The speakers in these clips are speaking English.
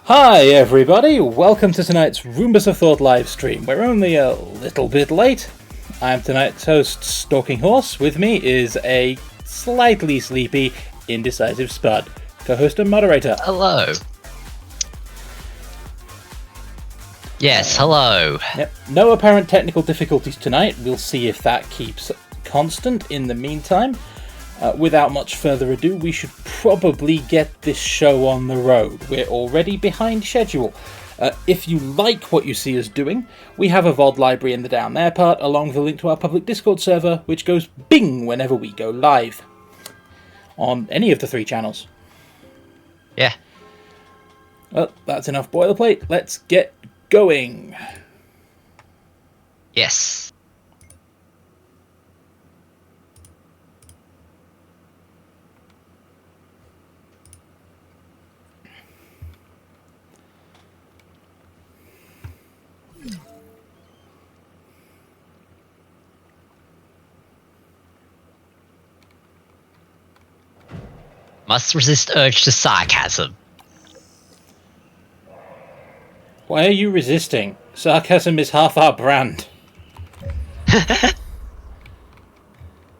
Hi everybody, welcome to tonight's Roombas of Thought live stream. We're only a little bit late. I'm tonight's host, Stalking Horse. With me is a slightly sleepy, indecisive Spud, co-host and moderator. Hello. Yes, hello. Yep. No apparent technical difficulties tonight. We'll see if that keeps constant in the meantime. Without much further ado, we should probably get this show on the road. We're already behind schedule. If you like what you see us doing, we have a VOD library in the down there part, along with a link to our public Discord server, which goes bing whenever we go live. On any of the 3 channels. Yeah. Well, that's enough boilerplate. Let's get going. Yes. Must resist urge to sarcasm. Why are you resisting? Sarcasm is half our brand.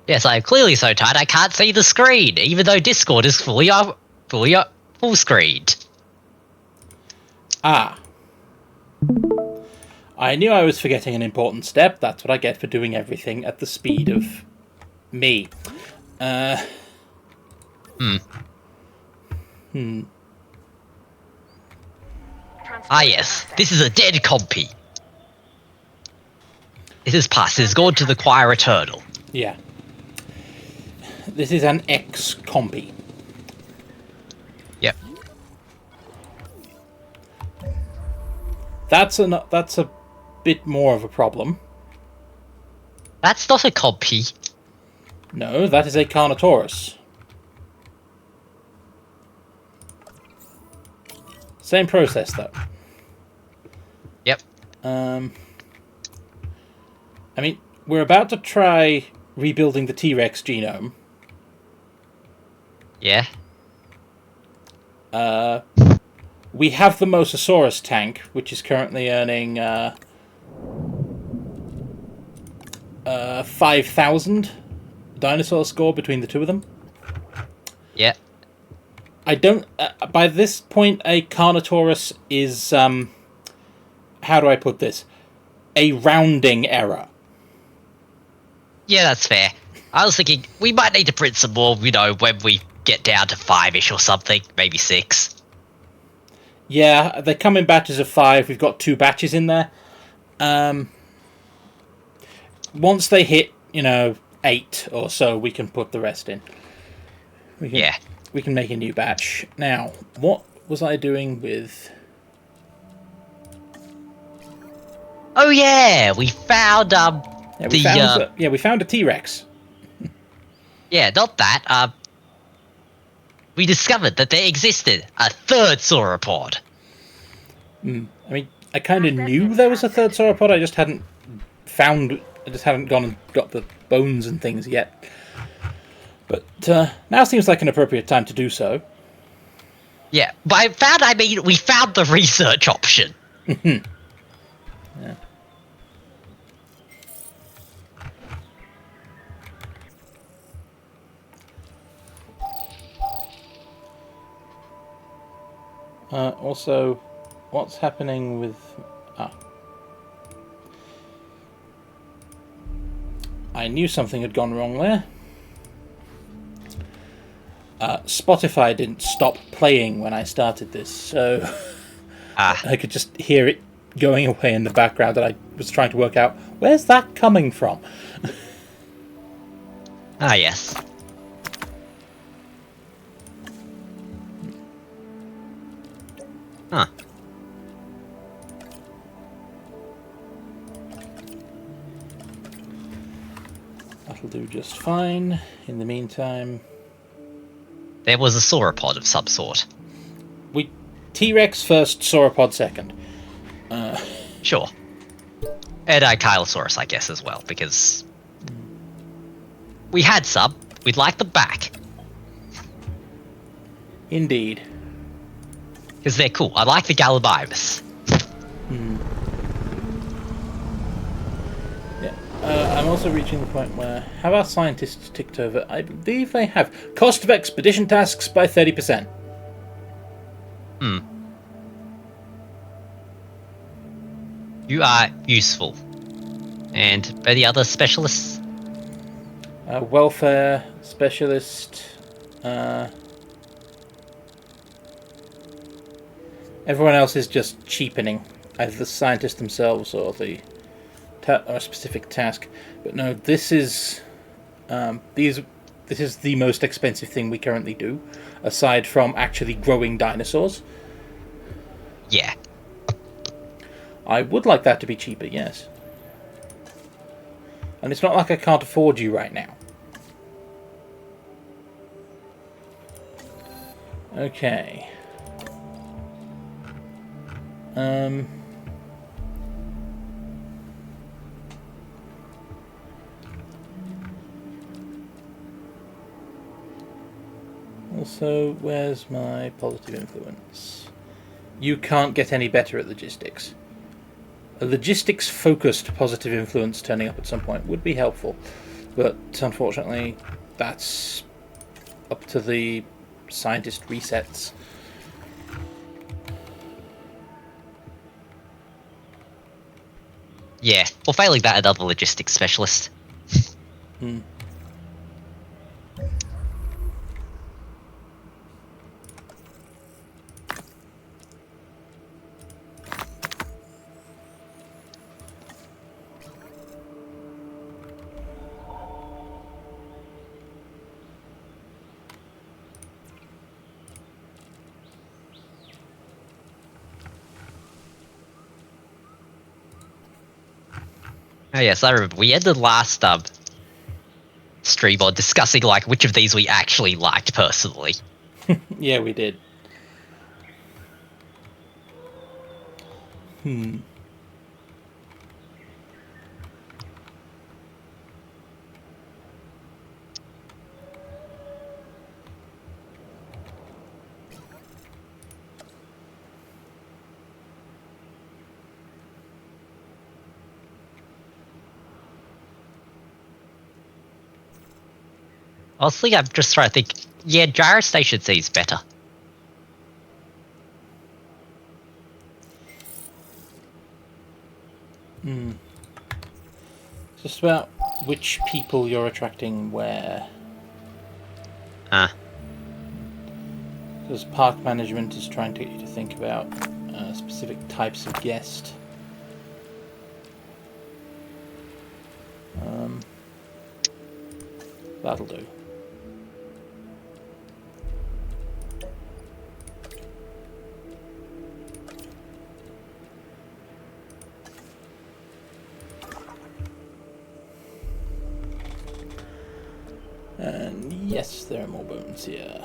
Yes, I am clearly so tired I can't see the screen, even though Discord is full screened. Ah. I knew I was forgetting an important step. That's what I get for doing everything at the speed of me. Ah, yes, this is a dead compy. It has passed. It has gone to the choir eternal. Yeah. This is an ex-compy. Yep. That's a bit more of a problem. That's not a compy. No, that is a Carnotaurus. Same process, though. Yep. I mean, we're about to try rebuilding the T-Rex genome. Yeah. We have the Mosasaurus tank, which is currently earning 5,000 dinosaur score between the two of them. Yeah. I don't... by this point, a Carnotaurus is... how do I put this? A rounding error. Yeah, that's fair. I was thinking we might need to print some more, when we get down to 5-ish or something. Maybe 6. Yeah, they come in batches of 5. We've got 2 batches in there. Once they hit, 8 or so, we can put the rest in. We can make a new batch. Now, what was I doing with... Oh yeah, we found we found a T-Rex. Yeah, not that. We discovered that there existed a third sauropod. I mean, I kind of knew there was a third sauropod. I just hadn't gone and got the bones and things yet. But now seems like an appropriate time to do so. Yeah, by found I mean we found the research option. Yeah. Also, what's happening with... I knew something had gone wrong there. Spotify didn't stop playing when I started this, so I could just hear it going away in the background, and I was trying to work out, where's that coming from? Ah, yes. Huh. That'll do just fine. In the meantime... There was a sauropod of some sort. T-Rex first, sauropod second. Sure. And Ankylosaurus, I guess, as well, because... We had some. We'd like them back. Indeed. Because they're cool. I like the Gallimimus. Yeah. I'm also reaching the point where... Have our scientists ticked over? I believe they have. Cost of expedition tasks by 30%. You are useful. And by the other specialists? Welfare specialist. Everyone else is just cheapening, either the scientists themselves or the or a specific task. But no, this is this is the most expensive thing we currently do, aside from actually growing dinosaurs. Yeah. I would like that to be cheaper, yes. And it's not like I can't afford you right now. Okay. Also, where's my positive influence? You can't get any better at logistics. A logistics-focused positive influence turning up at some point would be helpful, but unfortunately, that's up to the scientist resets. Yeah. Or failing that, another logistics specialist. Oh yes, I remember. We ended last stream on discussing like which of these we actually liked personally. Yeah, we did. Honestly, I'm just trying to think. Yeah, Gyro Station C is better. Just about which people you're attracting where. Because park management is trying to get you to think about specific types of guest. That'll do. And yes, there are more bones here.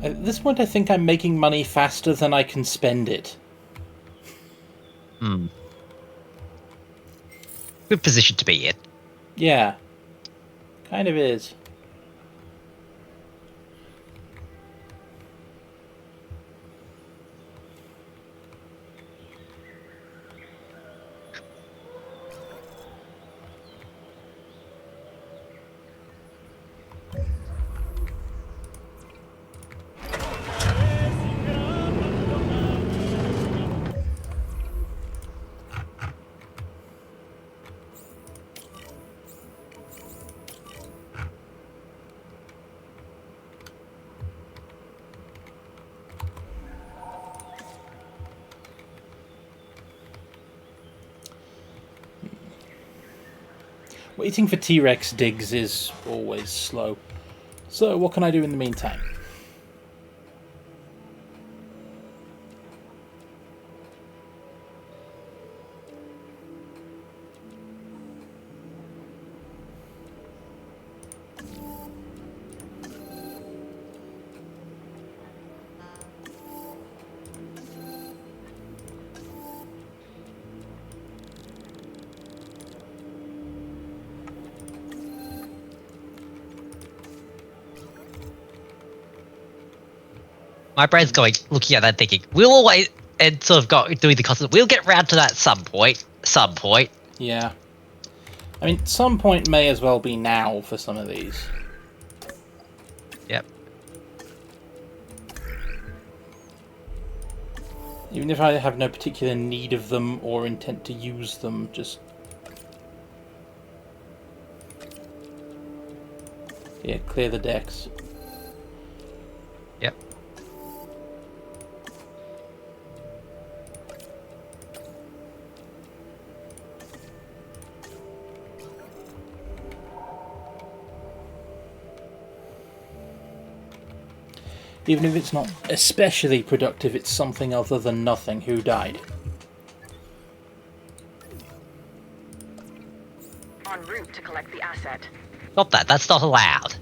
At this point, I think I'm making money faster than I can spend it. Good position to be in. Yeah. Kind of is. Waiting for T-Rex digs is always slow. So what can I do in the meantime? My brain's going, looking at that, thinking, we'll always, and sort of doing the constant. We'll get round to that at some point. Some point. Yeah. I mean, some point may as well be now for some of these. Yep. Even if I have no particular need of them or intent to use them, just... Yeah, clear the decks. Yep. Even if it's not especially productive, it's something other than nothing. Who died? En route to collect the asset. Stop that. That's not allowed.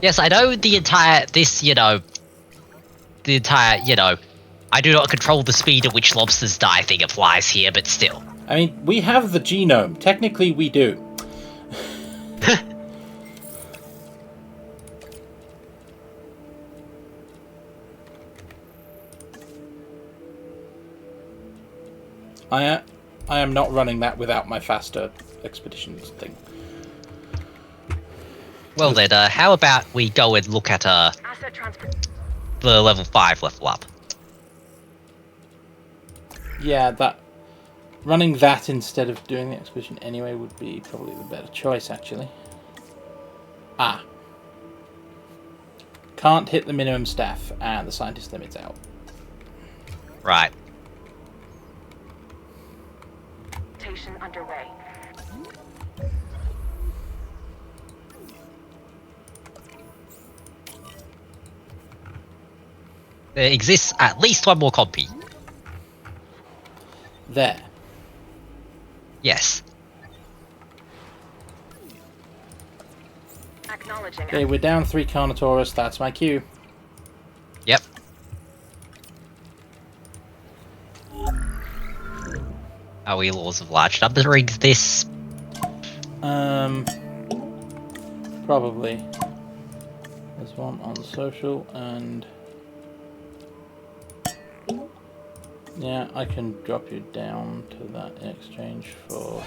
Yes, I know the entire, I do not control the speed at which lobsters die thing applies here, but still. I mean, we have the genome. Technically, we do. I am not running that without my faster expeditions thing. Well then, how about we go and look at Asset transfer. the level 5 level up? Yeah, running that instead of doing the expedition anyway would be probably the better choice, actually. Ah. Can't hit the minimum staff, and the scientist limit's out. Right. Rotation underway. There exists at least one more copy. There. Yes. Acknowledging. Okay, we're down 3 Carnotaurus, that's my cue. Yep. Are we laws of large numbering this? Probably. There's one on social, and... Yeah, I can drop you down to that in exchange for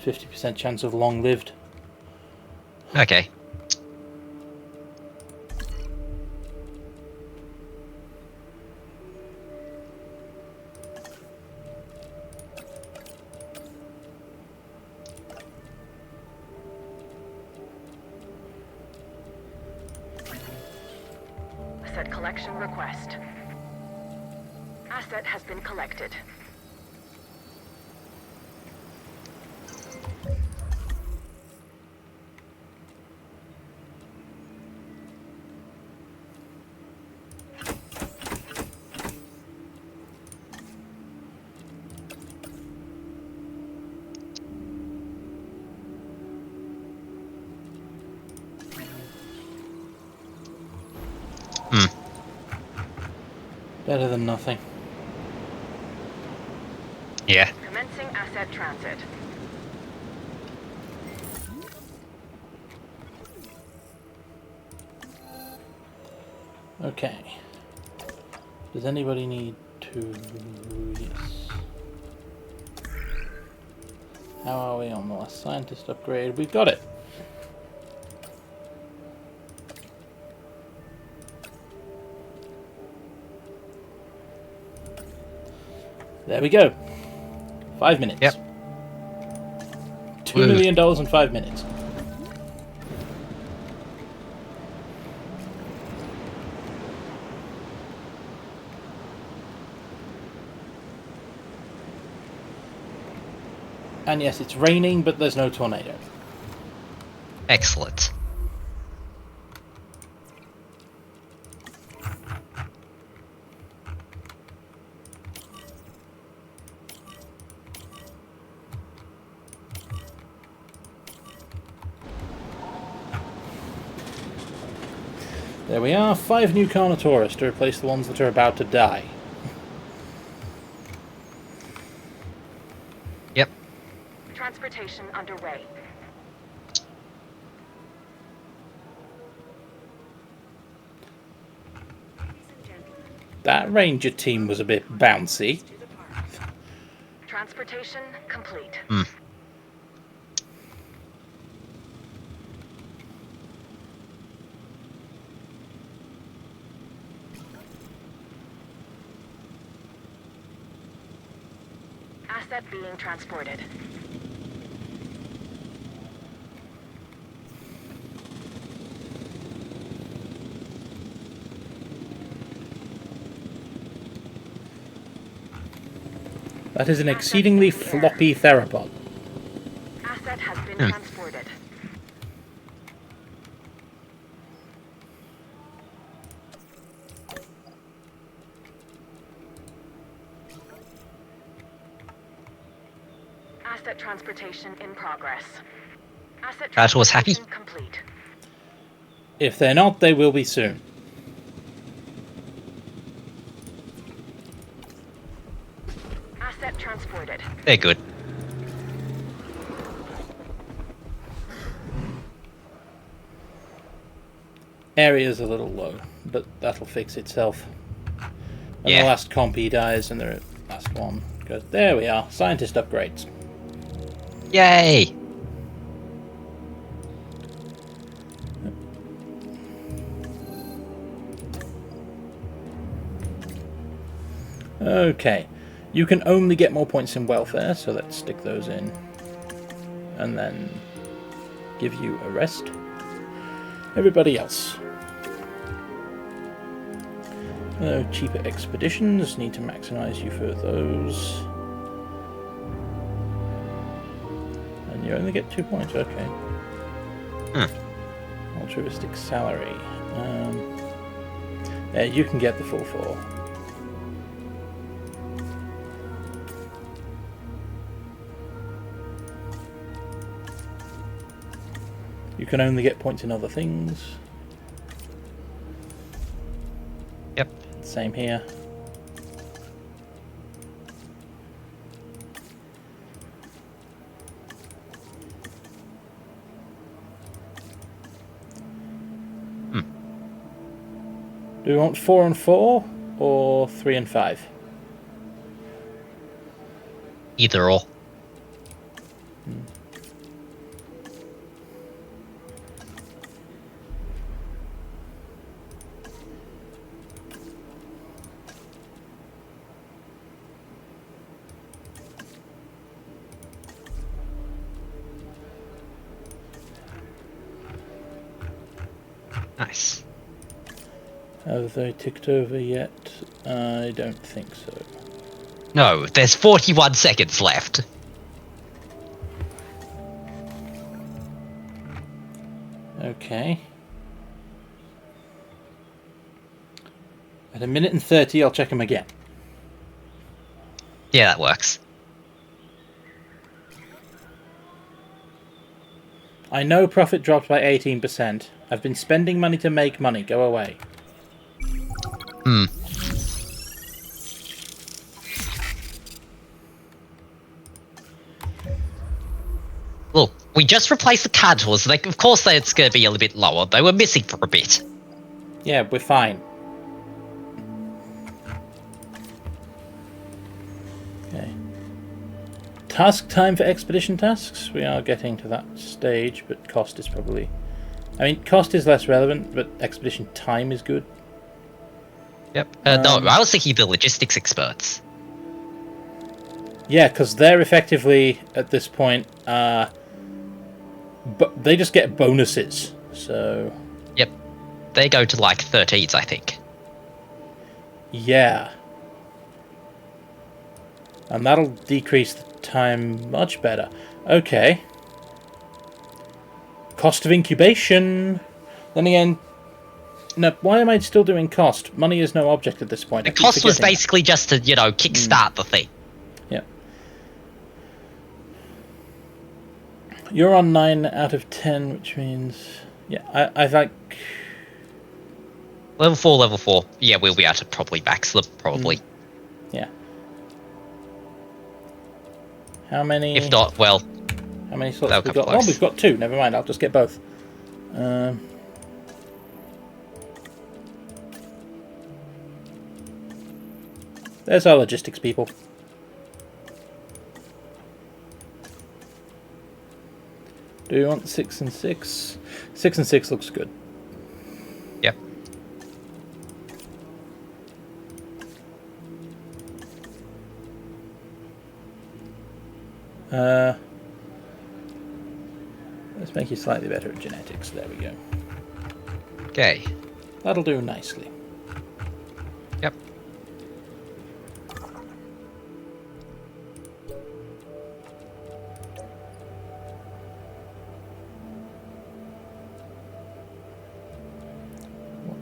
50% chance of long-lived. Okay. Asset collection request. Asset has been collected. Better than nothing. Yeah. Commencing asset transit. Okay. Does anybody need to... Yes. How are we on the last scientist upgrade? We've got it! There we go. 5 minutes. Yep. $2 million in 5 minutes. And yes, it's raining, but there's no tornado. Excellent. There we are, 5 new Carnotaurus to replace the ones that are about to die. Yep. Transportation underway. That ranger team was a bit bouncy. Transportation complete. Asset being transported. That is an exceedingly floppy theropod. Asset has been transported. Asset transportation in progress. Asset That was happy. transportation complete. If they're not, they will be soon. Asset transported. They're good. Area's a little low, but that'll fix itself. When Yeah. the last compy dies and the last one goes, there we are, scientist upgrades. Yay! Okay, you can only get more points in welfare, so let's stick those in. And then give you a rest. Everybody else. Cheaper expeditions, need to maximize you for those. And you only get 2 points, okay. Altruistic salary. Yeah, you can get the full 4. You can only get points in other things. Yep. Same here. Do we want 4 and 4 or 3 and 5? Either or. Nice. Have they ticked over yet? I don't think so. No, there's 41 seconds left. Okay. At 1 minute and 30, I'll check them again. Yeah, that works. I know profit dropped by 18%. I've been spending money to make money. Go away. Look, we just replaced the contours. Like, of course, it's going to be a little bit lower. They were missing for a bit. Yeah, we're fine. Okay. Task time for expedition tasks. We are getting to that stage, but cost is probably... I mean, cost is less relevant, but expedition time is good. Yep. No, I was thinking the logistics experts. Yeah, because they're effectively, at this point, but they just get bonuses, so... Yep. They go to like 13s, I think. Yeah. And that'll decrease the time much better. Okay. Cost of incubation. Then again, no, why am I still doing cost? Money is no object at this point. The cost was basically just to, you know, kickstart the thing. Yeah. You're on 9 out of 10, which means... Yeah, I think... Level 4, level 4. Yeah, we'll be able to probably max them, probably. Yeah. How many... If not, well... How many slots have we got? Oh, we've got 2. Never mind, I'll just get both. There's our logistics people. Do you want 6 and 6? 6 and 6 looks good. Yep. Let's make you slightly better at genetics. There we go. Okay. That'll do nicely. Yep.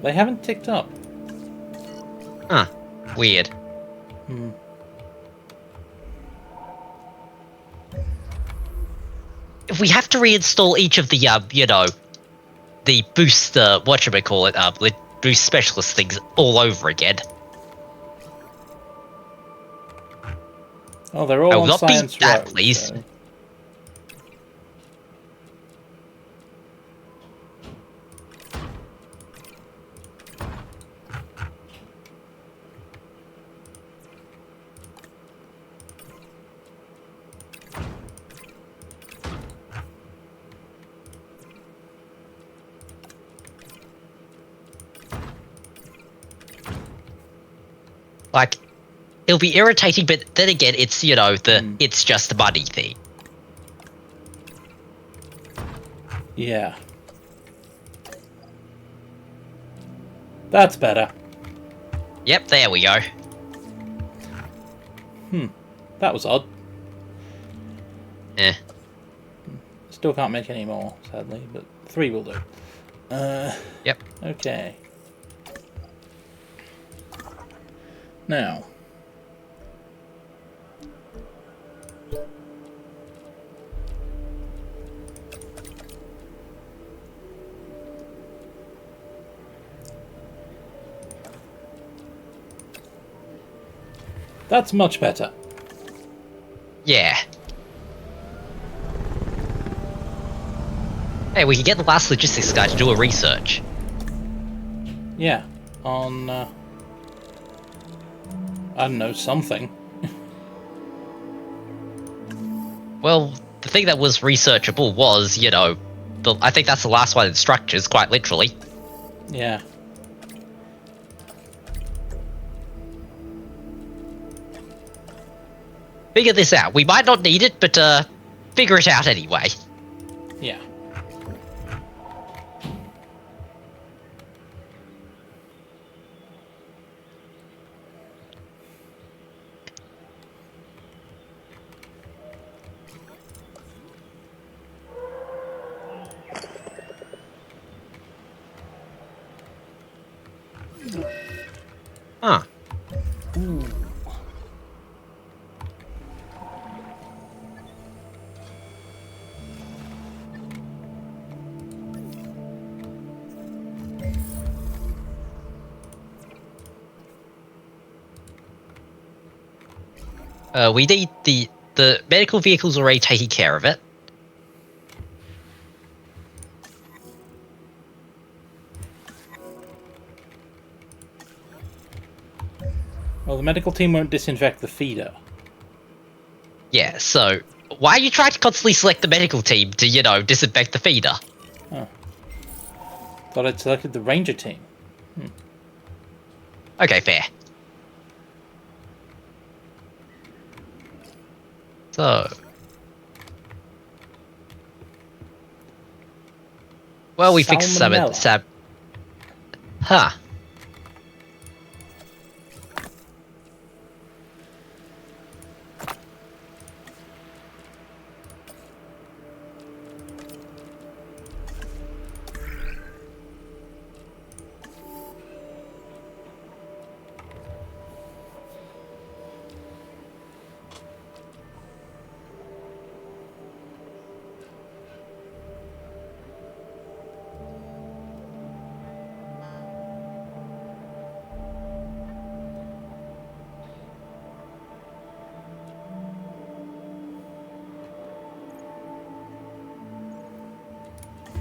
They haven't ticked up. Huh. Weird. Hmm. If we have to reinstall each of the, you know, the boost, whatchamacallit, boost specialist things all over again. Oh, they're all I will on not Science beat that, Row, please. so- Like, it'll be irritating, but then again, it's, you know, it's just the money thing. Yeah. That's better. Yep, there we go. That was odd. Eh. Still can't make any more, sadly, but 3 will do. Yep. Okay. Now. That's much better. Yeah. Hey, we can get the last logistics guy to do a research. Yeah. On, I don't know, something. Well, the thing that was researchable was, you know, I think that's the last one in structures, quite literally. Yeah. Figure this out. We might not need it, but, figure it out anyway. Yeah. Huh. We need the medical vehicle's already taking care of it. Well, the medical team won't disinfect the feeder. Yeah, so why are you trying to constantly select the medical team to, you know, disinfect the feeder? Thought I'd selected the ranger team. Okay, fair. So... Well, we fixed some... Salmonella. Huh.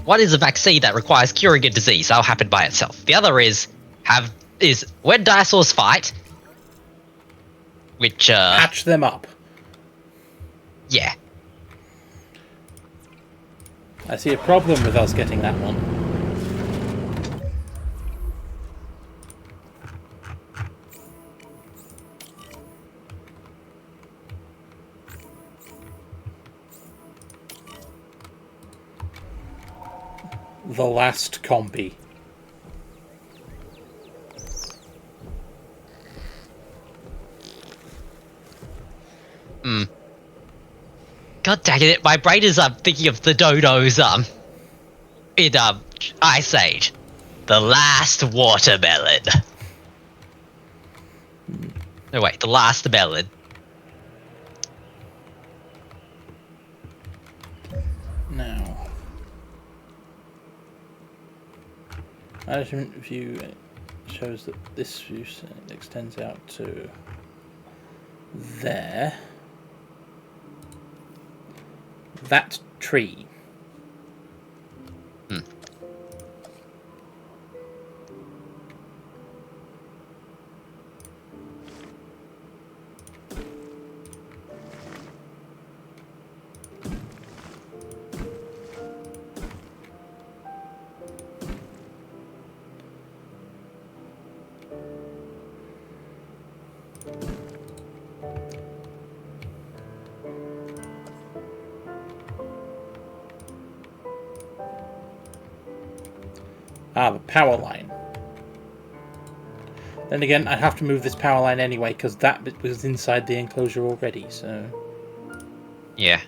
One is a vaccine that requires curing a disease. That'll happen by itself. The other is when dinosaurs fight, Which, Patch them up. yeah. I see a problem with us getting that one. The last compy. God dang it, my brain is thinking of the dodos in Ice Age. The last watermelon. No wait, the last melon. Now, management view shows that this view extends out to there. That tree. Ah, the power line. Then again, I'd have to move this power line anyway, because that bit was inside the enclosure already, so... Yeah.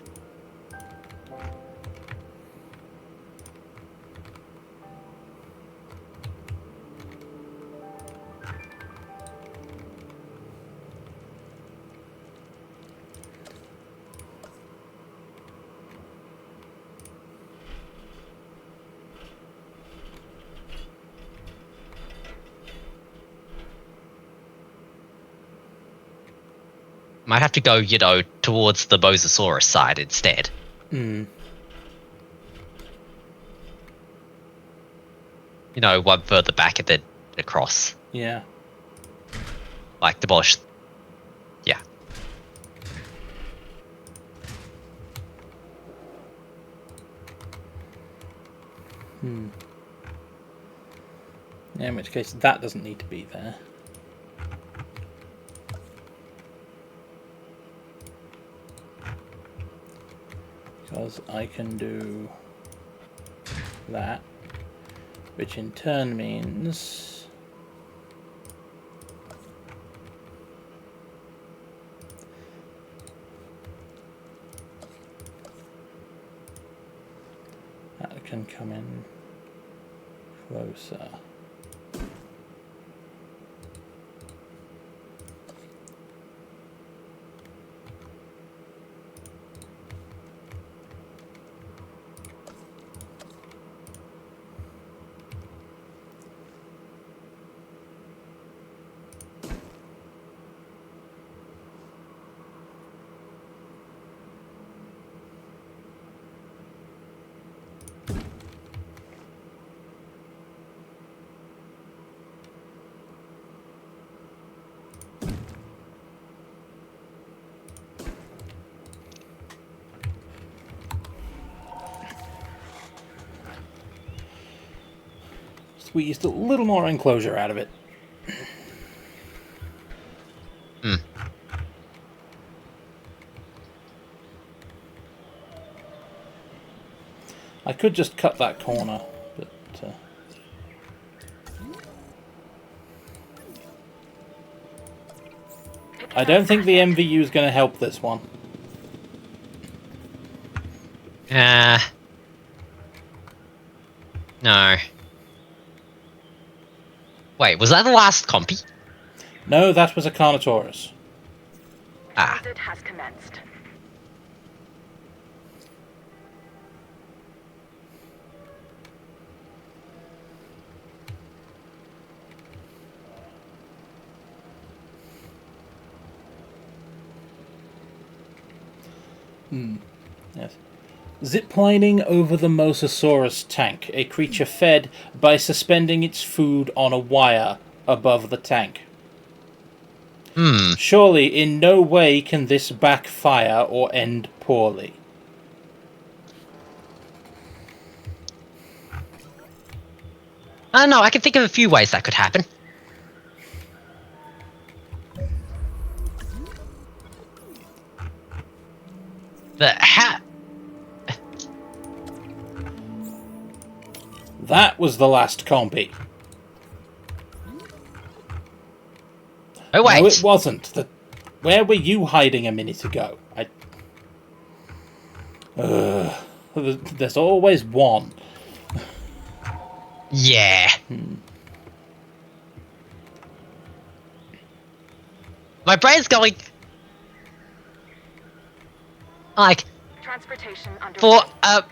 Might have to go, you know, towards the Mosasaurus side instead. Hmm. You know, one further back and then across. Yeah. Like demolish. Yeah. Hmm. Yeah, in which case that doesn't need to be there. Because I can do that, which in turn means that can come in closer. Squeezed a little more enclosure out of it. I could just cut that corner, but I don't think the MVU is going to help this one. No. Wait, was that the last compy? No, that was a Carnotaurus. Ah. Visit has commenced. Yes. Ziplining over the Mosasaurus tank. A creature fed by suspending its food on a wire above the tank. Surely, in no way can this backfire or end poorly. I don't know, I can think of a few ways that could happen. That was the last compy. Oh wait. No, it wasn't. Where were you hiding a minute ago? There's always one. Yeah. My brain's going... Like... Transportation under.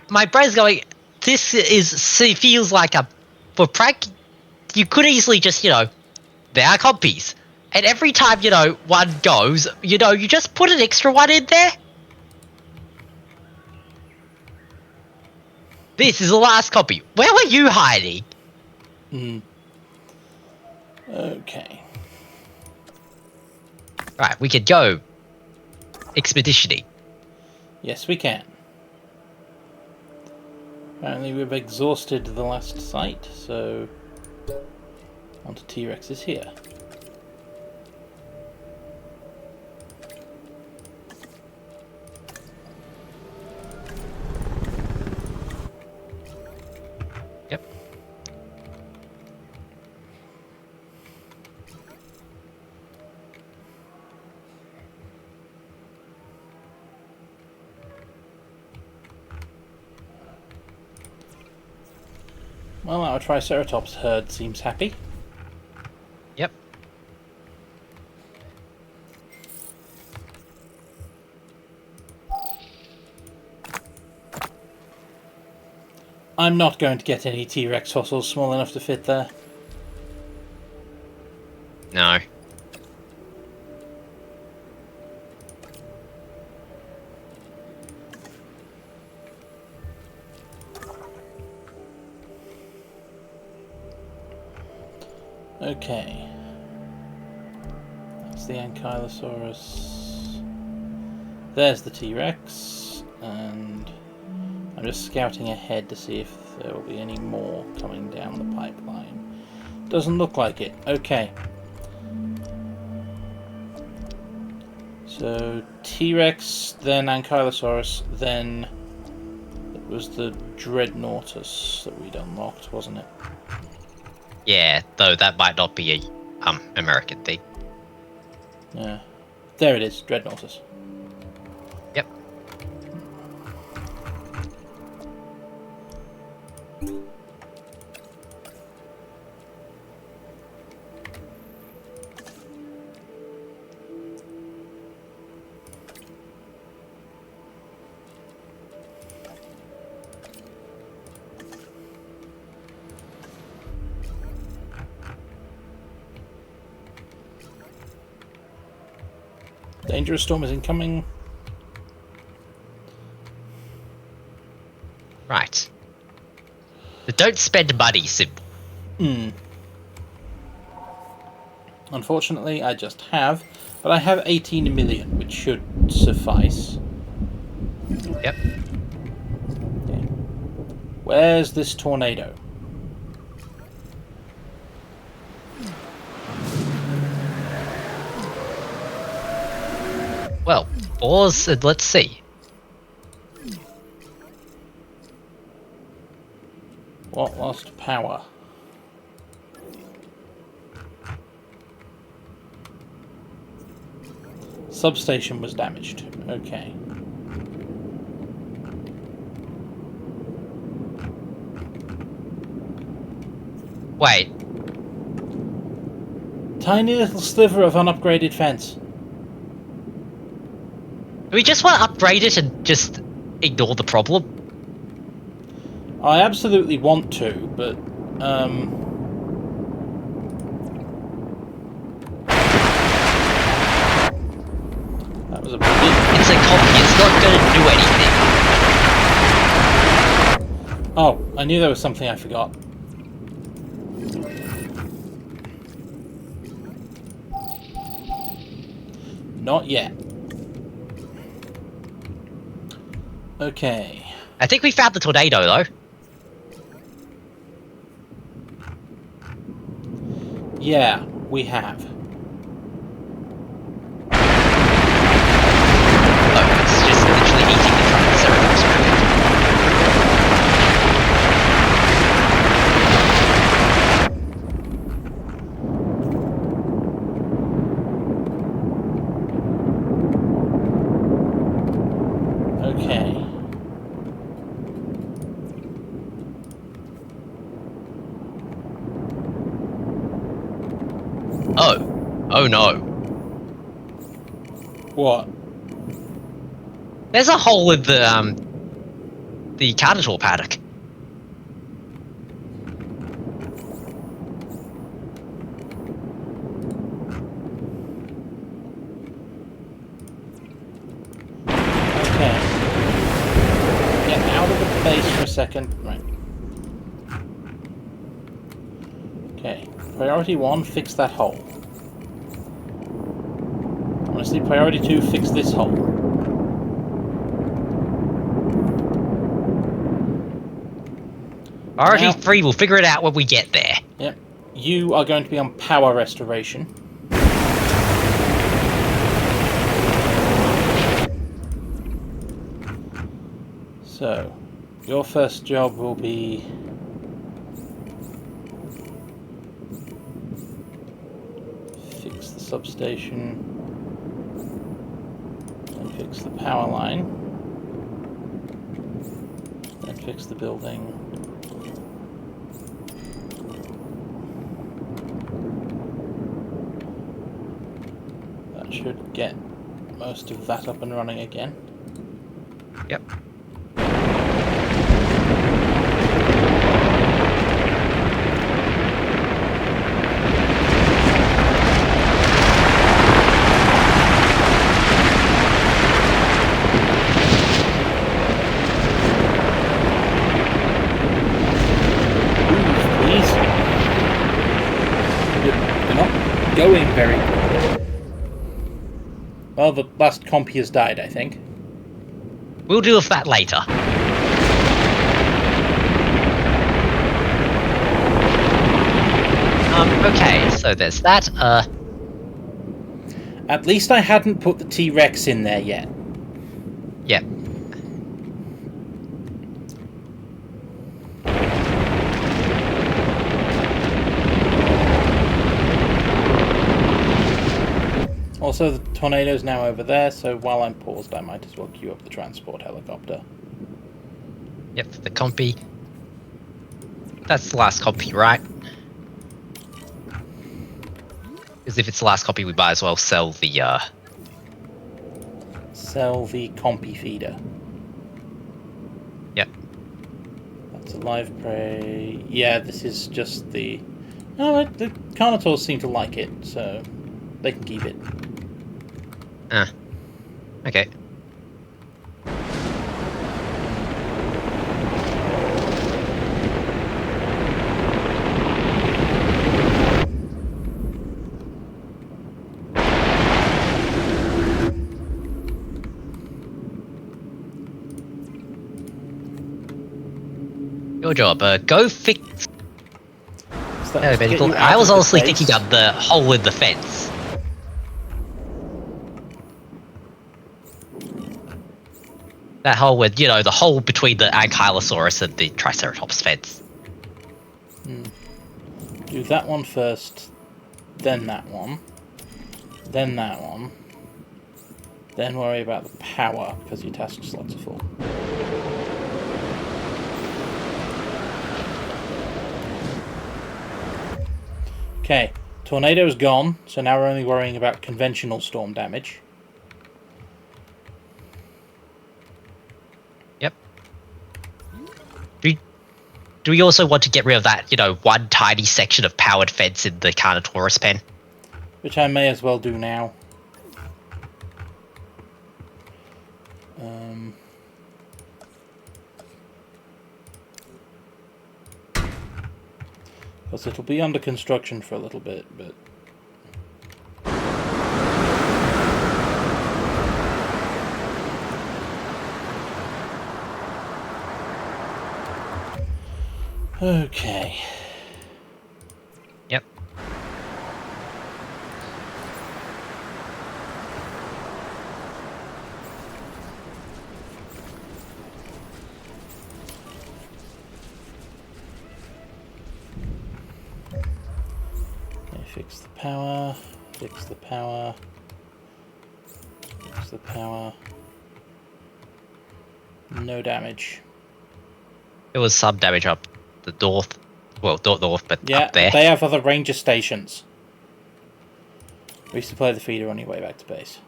My brain's going... This feels like a... For prank... You could easily just, there are copies. And every time, one goes, you just put an extra one in there. This is the last copy. Where were you hiding? Okay. Right, we could go expeditioning. Yes, we can. Apparently we've exhausted the last site, so... onto T-Rexes here. Yep. Well, our Triceratops herd seems happy. Yep. I'm not going to get any T-Rex fossils small enough to fit there. No. Okay. That's the Ankylosaurus. There's the T-Rex, and I'm just scouting ahead to see if there will be any more coming down the pipeline. Doesn't look like it. Okay. So, T-Rex, then Ankylosaurus, then it was the Dreadnoughtus that we'd unlocked, wasn't it? Yeah, though that might not be a American thing. Yeah. There it is, Dreadnoughtus. Yep. Dangerous storm is incoming. Right. The don't spend money symbol. Unfortunately, I just have, but I have 18 million, which should suffice. Yep. Okay. Where's this tornado? Well, pause and let's see. What lost power? Substation was damaged. Okay. Wait. Tiny little sliver of unupgraded fence. Do we just want to upgrade it and just ignore the problem? I absolutely want to, but that was a bit... It's a copy, it's not going to do anything. Oh, I knew there was something I forgot. Not yet. Okay. I think we found the tornado, though. Yeah, we have. Oh, it's just literally eating the Triceratops rabbit. Okay. Oh. Oh no. What? There's a hole in the Carnotaur paddock. Okay. Get out of the base for a second. Right. Okay. Priority 1, fix that hole. Honestly, priority 2, fix this hole. Priority Now- 3, we'll figure it out when we get there. Yep. You are going to be on power restoration. So, your first job will be fix the substation and fix the power line, then fix the building. That should get most of that up and running again. Yep. Please. You're not going very quickly. Well, the last compy has died, I think. We'll deal with that later. Okay, so there's that. At least I hadn't put the T-Rex in there yet. Yep. Also, the tornado's now over there, so while I'm paused, I might as well queue up the transport helicopter. Yep, the compy. That's the last copy, right? Because if it's the last copy, we might as well sell the, Sell the compy feeder. Yep. That's a live prey. Yeah, this is just the... Oh, the Carnotaurs seem to like it, so they can keep it. Okay. Your job, go fix... So that No, was but get you I out was of the honestly base. thinking of the hole in the fence. That hole with, you know, the hole between the Ankylosaurus and the Triceratops fence. Do that one first, then that one, then that one, then worry about the power, because your task slots are full. Okay, tornado's gone, so now we're only worrying about conventional storm damage. Yep. Do we also want to get rid of that, you know, one tiny section of powered fence in the Carnotaurus pen? Which I may as well do now. Because it'll be under construction for a little bit, but... Okay. Yep. Okay, fix the power. Fix the power. Fix the power. No damage. There was some damage up the north. Well, not north, but Yeah, up there. they have other ranger stations. Resupply the feeder on your way back to base.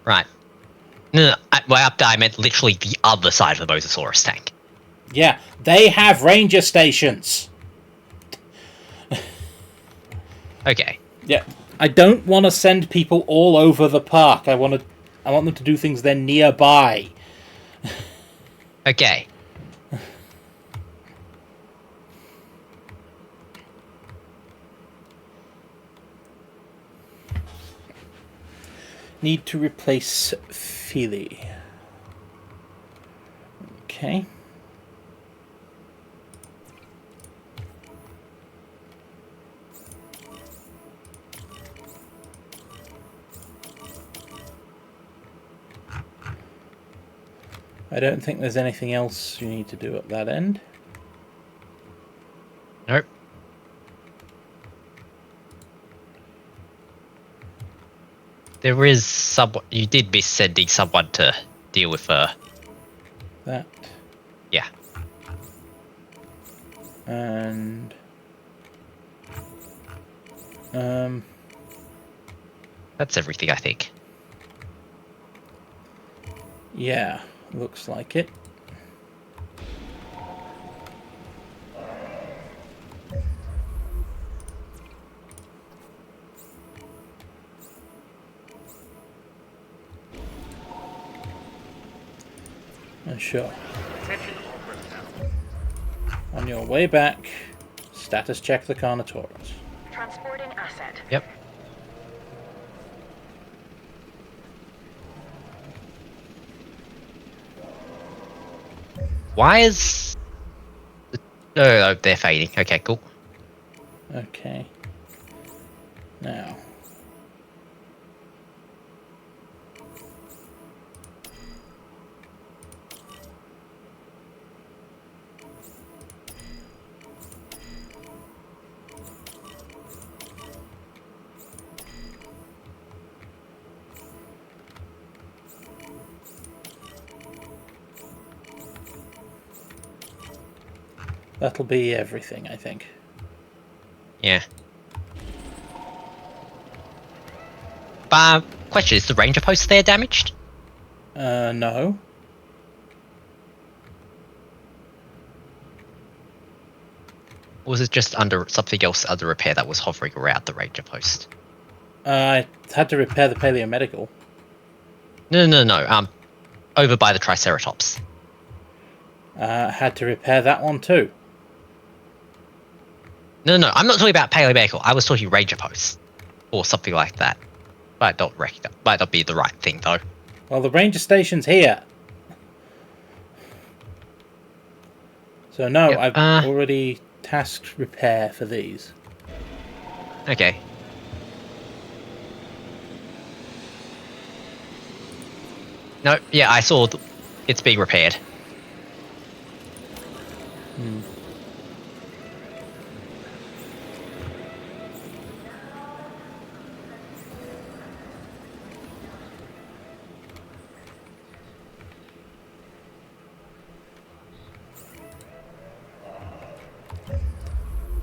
Right. No, way up there, I meant literally the other side of the Mosasaurus tank. Yeah, they have ranger stations. Okay. Yeah, I don't want to send people all over the park. I want them to do things then nearby. Okay. Need to replace Feely. Okay. I don't think there's anything else you need to do at that end. Nope. There is someone. You did miss sending someone to deal with That. Yeah. And That's everything, I think. yeah, looks like it. Sure. On your way back, status check the Carnotaurus. Transporting asset. Yep. Why is... Oh, they're fading. Okay, cool. Okay. Now. That'll be everything, I think. Yeah. Question, is the ranger post there damaged? No. Or was it just under something else under repair that was hovering around the ranger post? I had to repair the Paleo-Medical. No. Over by the Triceratops. Had to repair that one too. No, I'm not talking about Paleo-Medical. I was talking ranger posts. Or something like that. Might not be the right thing, though. Well, the ranger station's here. So no, Yep, I've already tasked repair for these. Okay. No, yeah, I saw it's being repaired.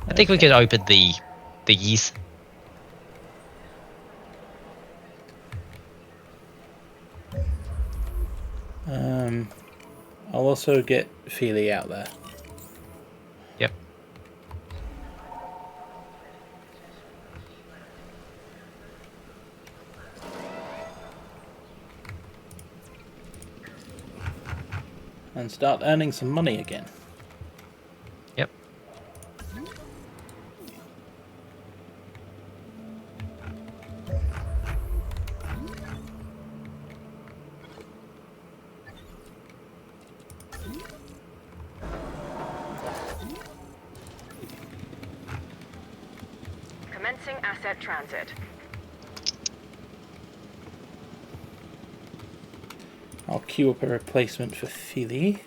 I think we could open these. I'll also get Feely out there. Yep. And start earning some money again. Yep. Commencing asset transit. I'll queue up a replacement for Philly.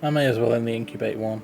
I may as well only incubate one.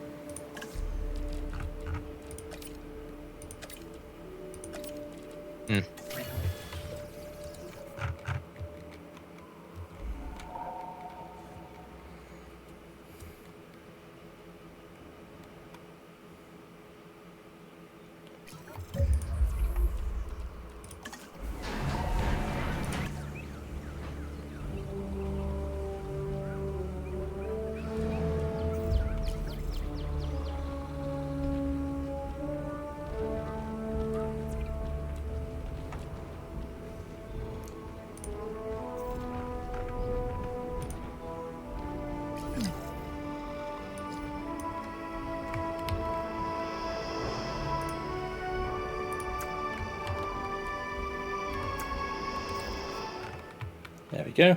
There we go.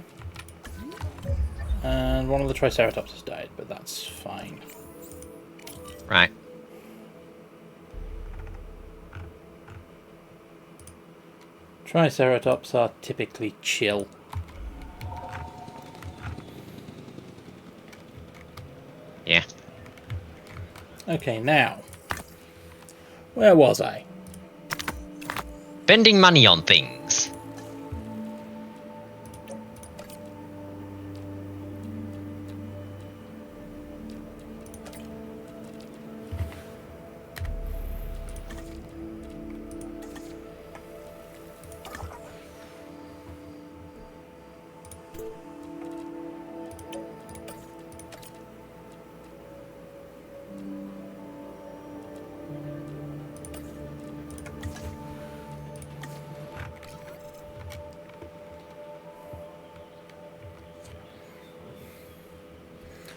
And one of the Triceratops has died, but that's fine. Right. Triceratops are typically chill. Yeah. Okay, now. Where was I? Spending money on things.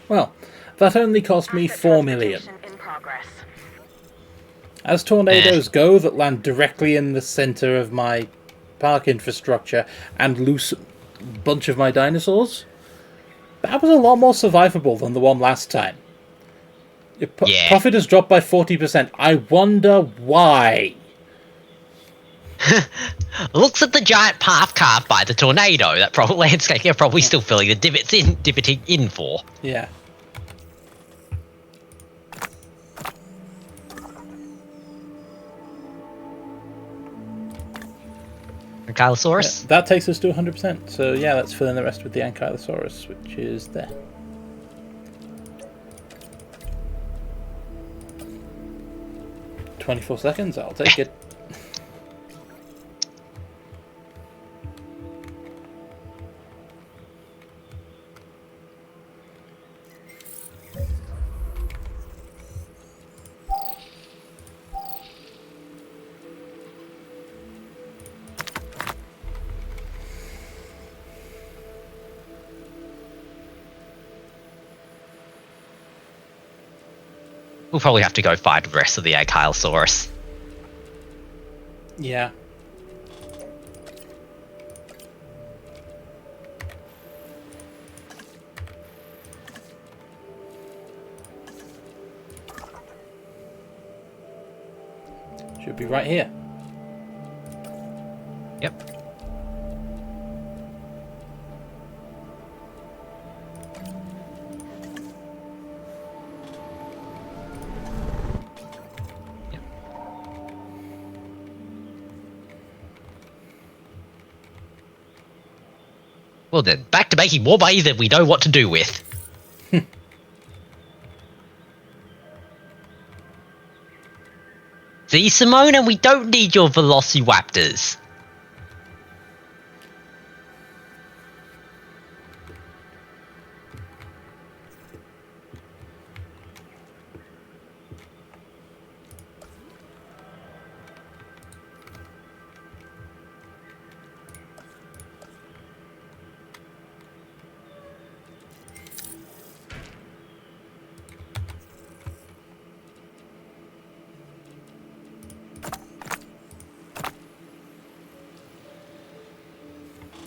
Well, that only cost me Asset 4 million. transportation in progress. As tornadoes go that land directly in the center of my park infrastructure and loose a bunch of my dinosaurs, that was a lot more survivable than the one last time. Your Yeah. profit has dropped by 40%. I wonder why. Looks at the giant path carved by the tornado. That probably landscape are probably still filling the divoting in for. Yeah. Ankylosaurus? That takes us to 100%. So yeah, let's fill in the rest with the Ankylosaurus, which is there. "24 seconds, I'll take it." We'll probably have to go fight the rest of the Ankylosaurus. Yeah. Should be right here. Yep. Well then, back to making more money than we know what to do with. See, Simona, we don't need your Velociraptors.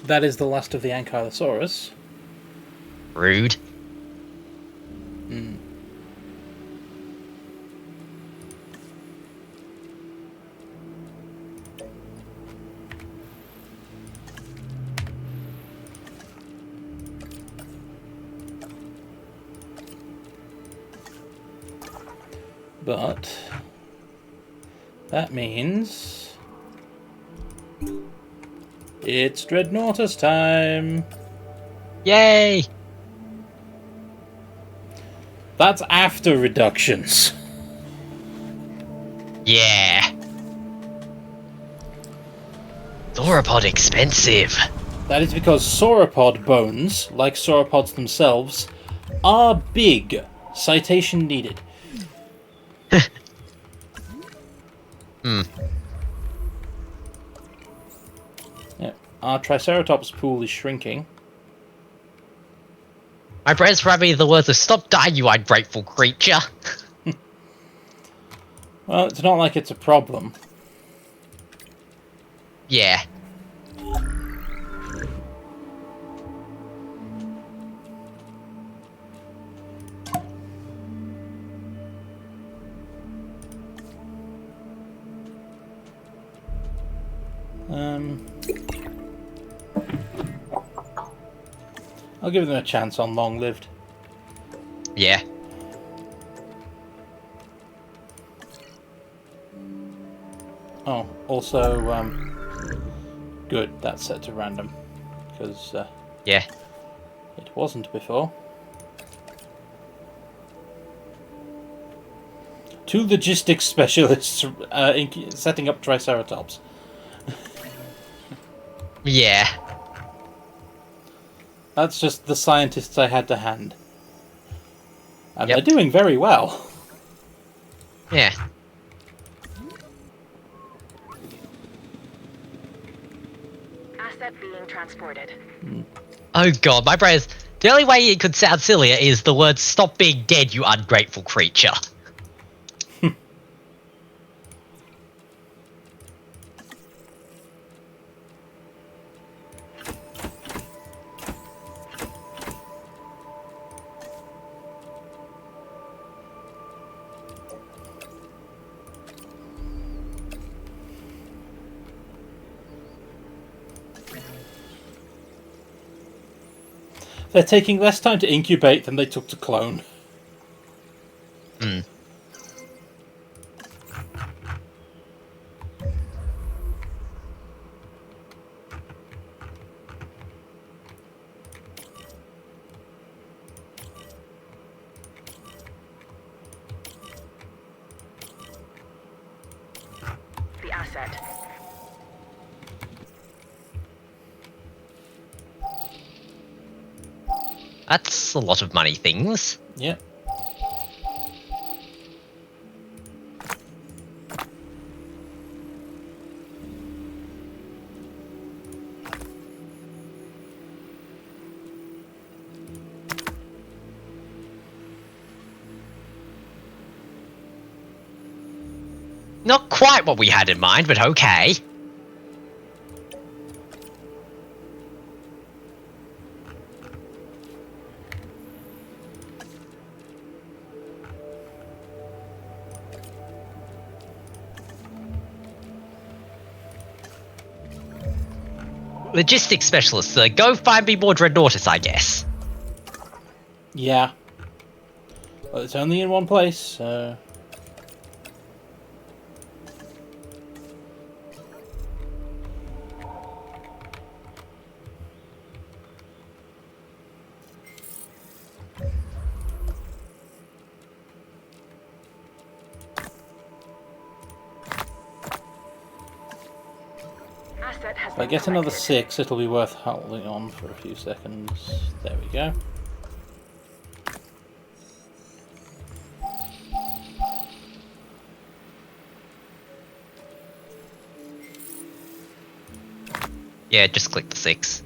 That is the last of the Ankylosaurus. Rude. But that means it's Dreadnoughtus time. Yay! That's after reductions. Yeah. Sauropod expensive. That is because sauropod bones, like sauropods themselves, are big. Citation needed. Yeah, our Triceratops pool is shrinking. My friends rang me the words of "Stop dying, you ungrateful creature." Well, it's not like it's a problem. Yeah. I'll give them a chance on long-lived. Yeah. Oh, also, good, that's set to random. Because, Yeah. it wasn't before. 2 logistics specialists setting up Triceratops. Yeah. That's just the scientists I had to hand. And Yep. they're doing very well. Yeah. Asset being transported. Oh god, my brain is... The only way it could sound sillier is the words "Stop being dead, you ungrateful creature." They're taking less time to incubate than they took to clone. The asset. That's a lot of money things. Yep. Not quite what we had in mind, but okay. Logistics specialist, go find me more Dreadnoughtus, I guess. Yeah. Well, it's only in one place, so... Asset has If I been get another collected. 6, it'll be worth holding on for a few seconds. There we go. Yeah, just click the 6.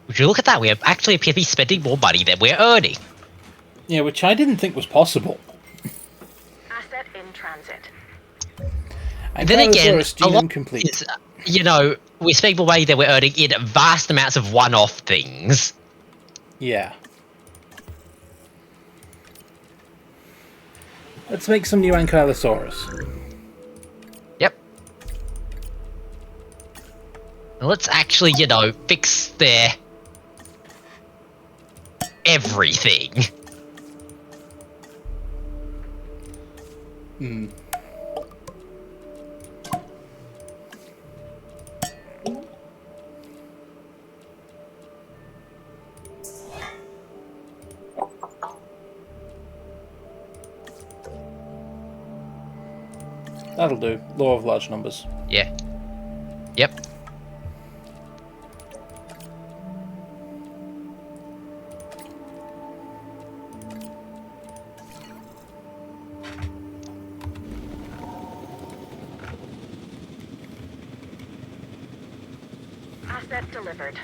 Would you look at that? We actually appear to be spending more money than we're earning. Yeah, which I didn't think was possible. Asset in transit. And Then again, Paleo-Necromancers a lot complete. is, we're spending more money than we're earning in vast amounts of one-off things. Yeah. Let's make some new Ankylosaurus. Yep. Now let's actually, fix their everything. Hmm. That'll do. Law of large numbers. Yeah. Yep. Asset delivered.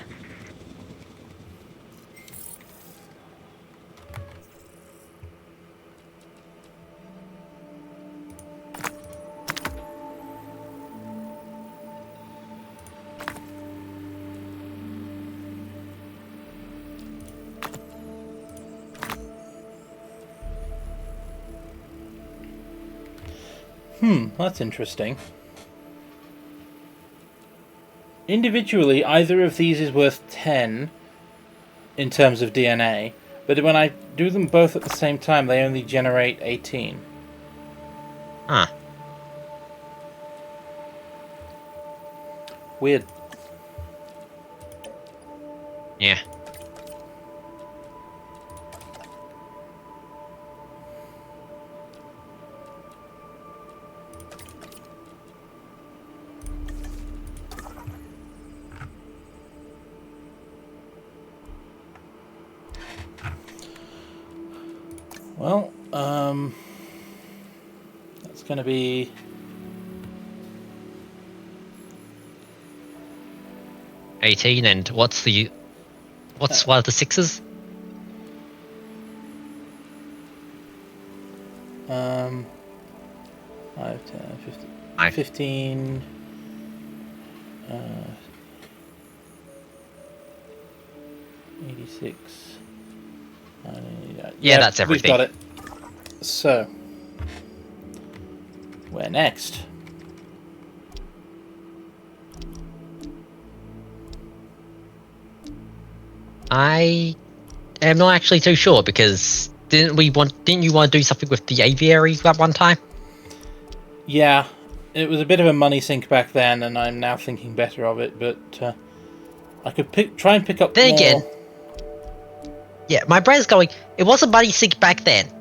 That's interesting. Individually, either of these is worth 10 in terms of DNA, but when I do them both at the same time, they only generate 18. Huh. Weird. Yeah. Well, that's going to be 18, and what's one of the sixes? 5, 10, 15, Five. 15 86. Yeah, that's everything. We've got it. So, where next? I am not actually too sure, because didn't you want to do something with the aviary at one time? Yeah, it was a bit of a money sink back then, and I'm now thinking better of it. But I could try and pick up. Then more. again, yeah, my brain's going. It was a money sink back then.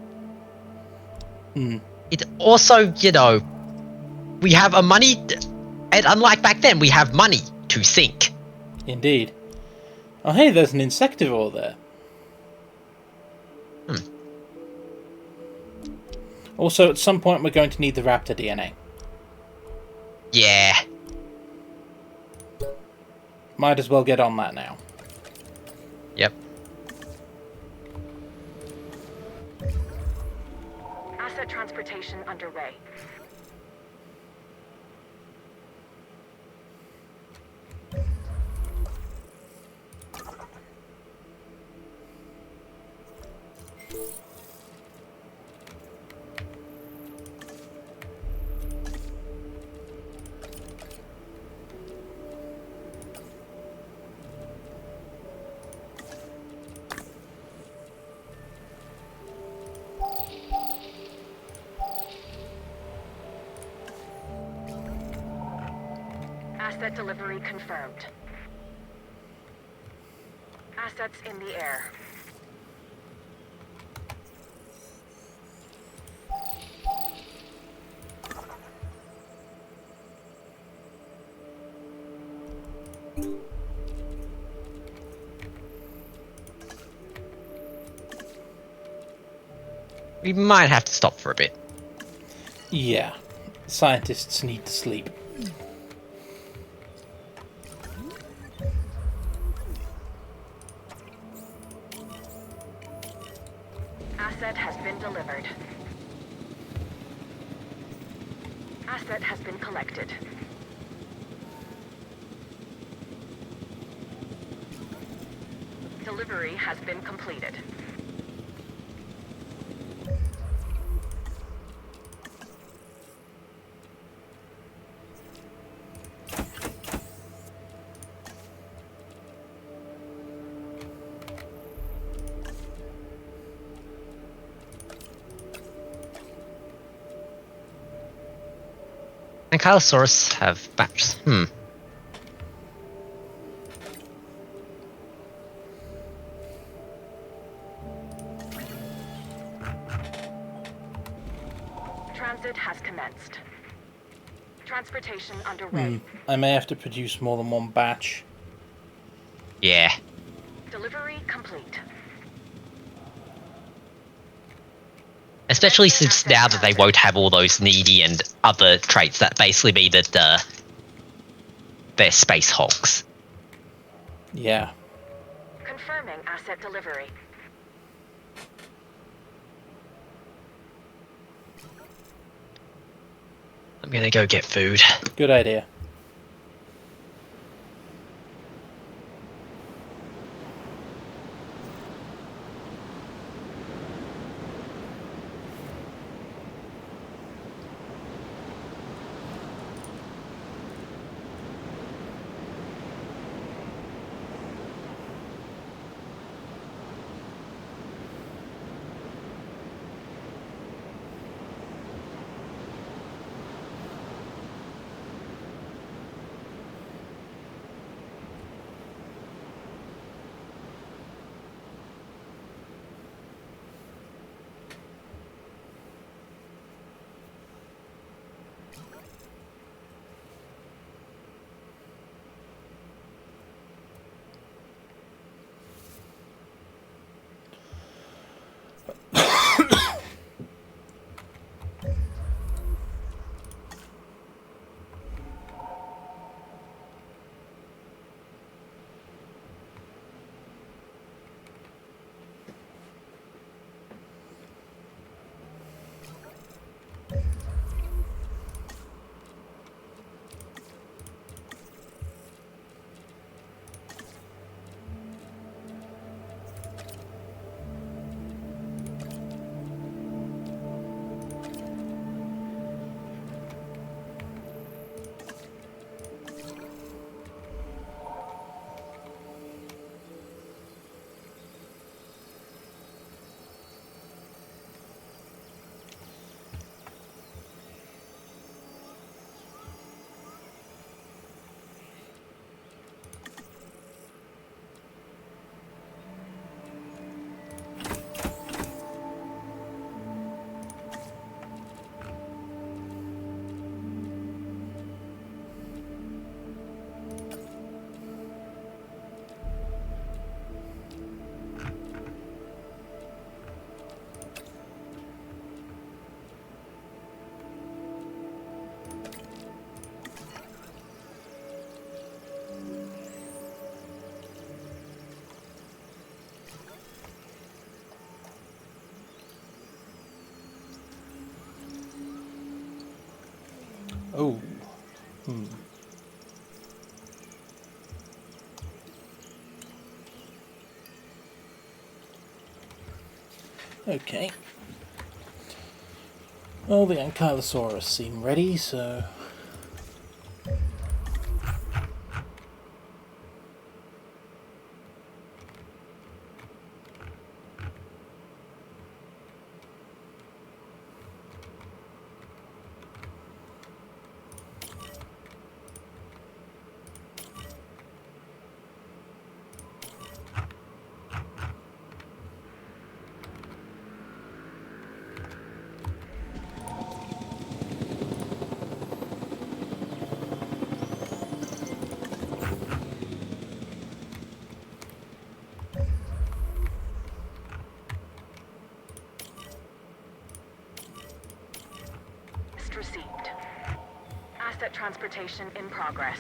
It also, we have a money, and unlike back then, we have money to sink. Indeed. Oh, hey, there's an insectivore there. Also, at some point, we're going to need the raptor DNA. Yeah. Might as well get on that now. Yep. Asset transportation underway. Asset delivery confirmed. Assets in the air. We might have to stop for a bit. Yeah. Scientists need to sleep. Asset has been delivered. Asset has been collected. Delivery has been completed. Ankylosaurus have batches. Transit has commenced. Transportation underway. I may have to produce more than one batch. Yeah. Delivery complete. Especially since now that they won't have all those needy and other traits that basically mean that they're space hogs. Yeah. Confirming asset delivery. I'm gonna go get food. Good idea. Oh. Okay. Well, the Ankylosaurus seem ready, so... Received. Asset transportation in progress.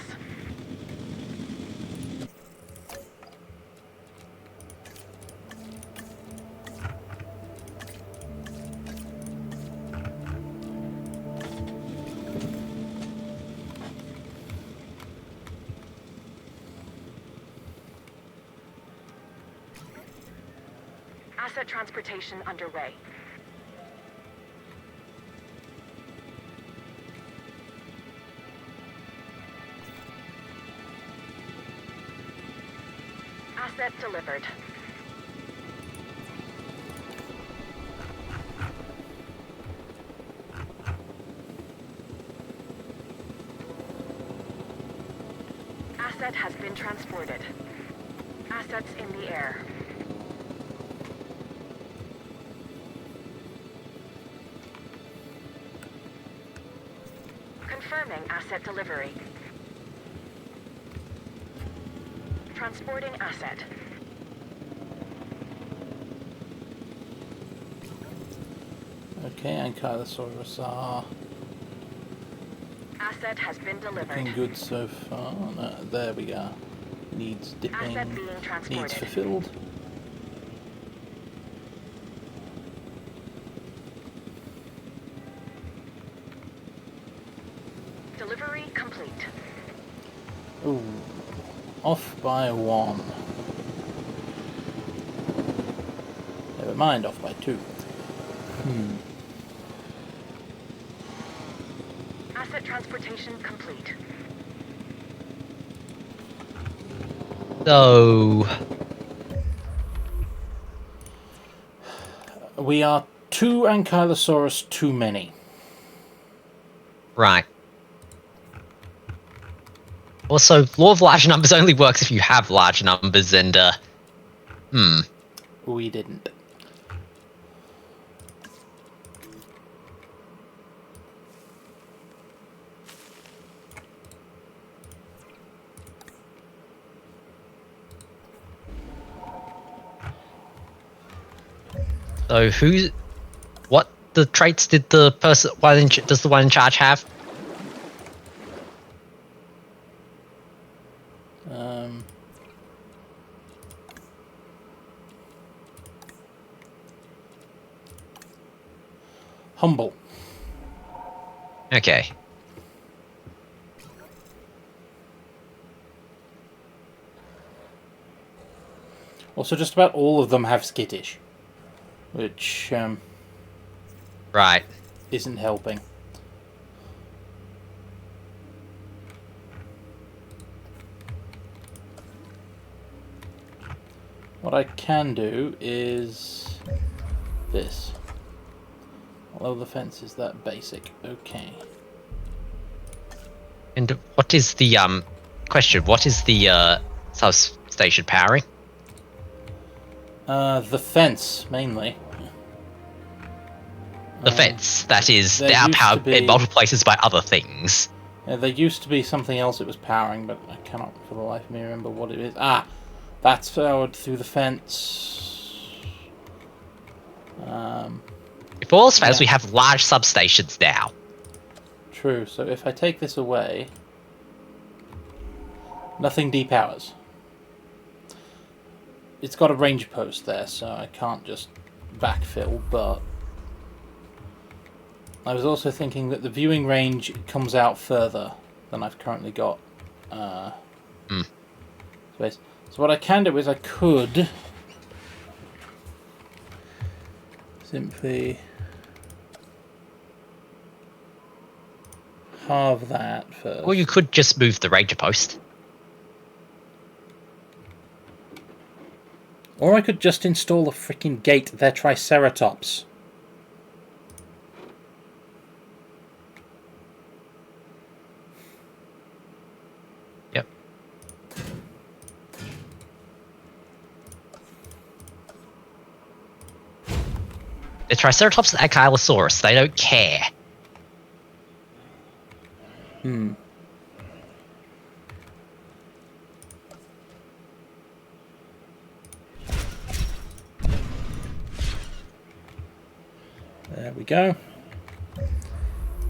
Asset transportation underway. Asset delivered. Asset has been transported. Assets in the air. Confirming asset delivery. Transporting asset. Okay, Ankylosaurus are Asset has been delivered. looking good so far. No, there we go. Needs dipping. Asset being transported. Needs fulfilled. Delivery complete. Ooh, off by 1. Never mind, off by 2. Asset transportation complete. So, We are 2 Ankylosaurus too many. right. Also, law of large numbers only works if you have large numbers, and We didn't. so what the traits did the person? Does the one in charge have? Humble. Okay. Also, just about all of them have skittish, which Right. isn't helping. What I can do is this. Although the fence is that basic. Okay. And what is the question? What is the substation powering? The fence, mainly. The fence. That is there now used powered to be- in multiple places by other things. There used to be something else it was powering, but I cannot for the life of me remember what it is. Ah! That's powered through the fence. If all else fails, Yeah. we have large substations now. True, so if I take this away, nothing depowers. It's got a range post there, so I can't just backfill, but I was also thinking that the viewing range comes out further than I've currently got space. So what I can do is I could simply halve that first. Or you could just move the ranger post. Or I could just install a freaking gate. They're Triceratops. Yep. The Triceratops and Ankylosaurus, they don't care. There we go.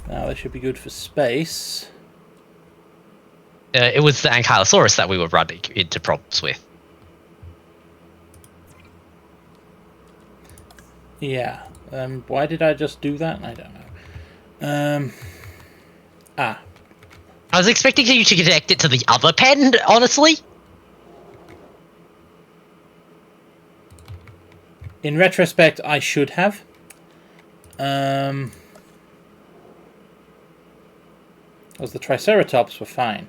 Now they should be good for space. It was the Ankylosaurus that we were running into problems with. Yeah. Why did I just do that? I don't know. I was expecting you to connect it to the other pen, honestly. In retrospect, I should have. Because the Triceratops were fine.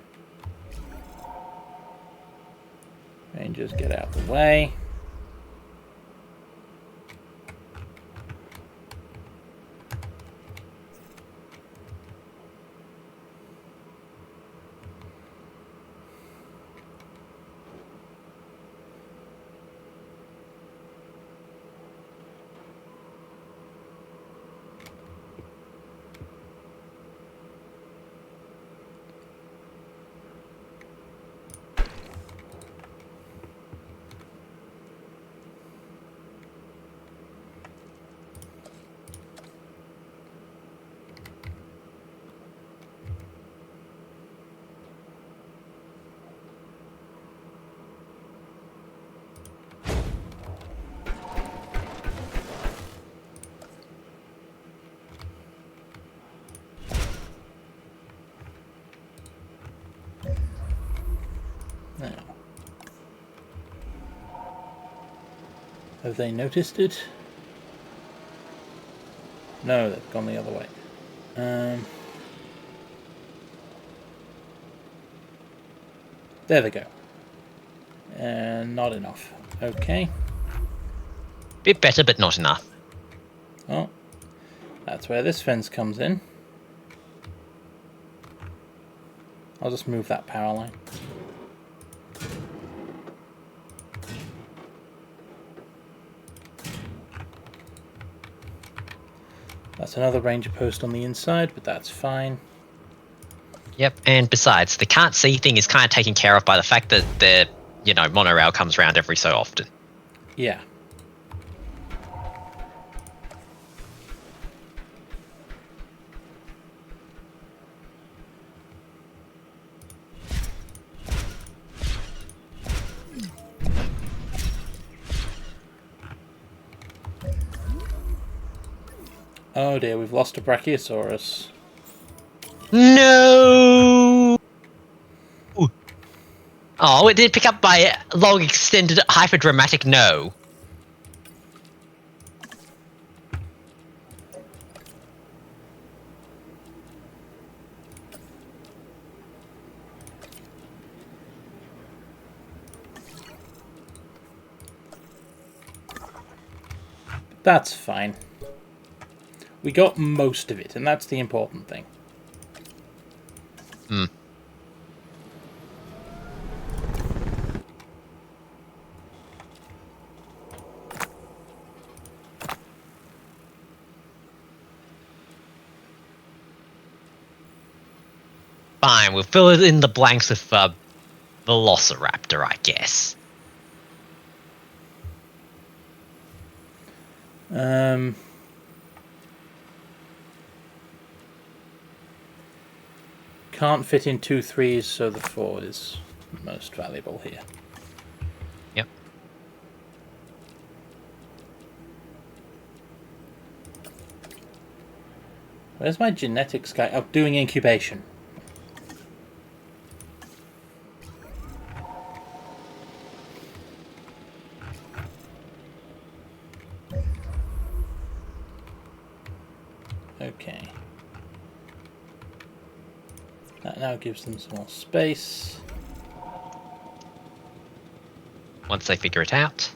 Rangers, get out of the way. Now, have they noticed it? No, they've gone the other way. There they go. And not enough. Okay. Bit better, but not enough. Oh, that's where this fence comes in. I'll just move that power line. That's another ranger post on the inside, but that's fine. Yep, and besides, the can't see thing is kind of taken care of by the fact that the, monorail comes around every so often. Yeah. Oh dear, we've lost a Brachiosaurus. No! Oh, it did pick up by a long extended hyperdramatic no. That's fine. We got most of it, and that's the important thing. Hmm. Fine, we'll fill it in the blanks with Velociraptor, I guess. Can't fit in 2 3s, so the 4 is most valuable here. Yep. Where's my genetics guy? Oh, doing incubation. Okay. That now gives them some more space. Once they figure it out.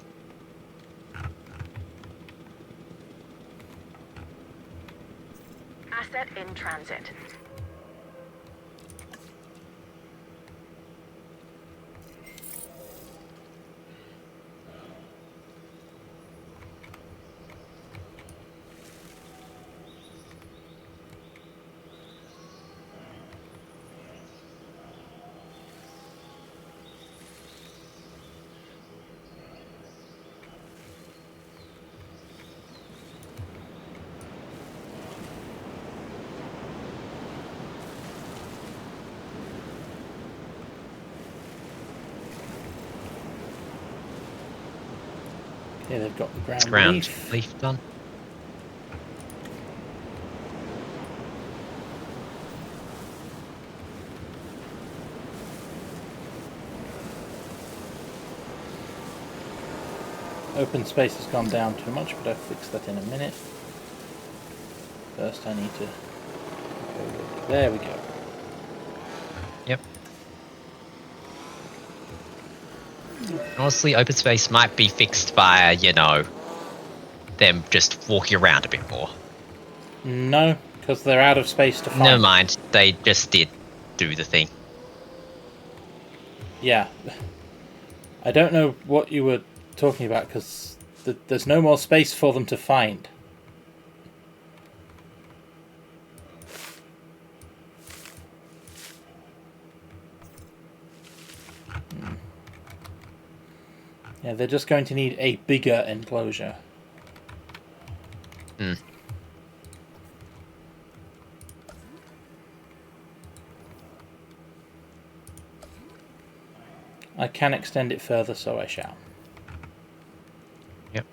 Asset in transit. Yeah, they've got the ground, Leaf done. Open space has gone down too much, but I'll fix that in a minute. First I need to... There we go. Yep. Honestly, open space might be fixed by, you know, them just walking around a bit more. No, because they're out of space to find. Never mind, they just did do the thing. Yeah. I don't know what you were talking about, because there's no more space for them to find. Yeah, they're just going to need a bigger enclosure. Hmm. I can extend it further, so I shall. Yep.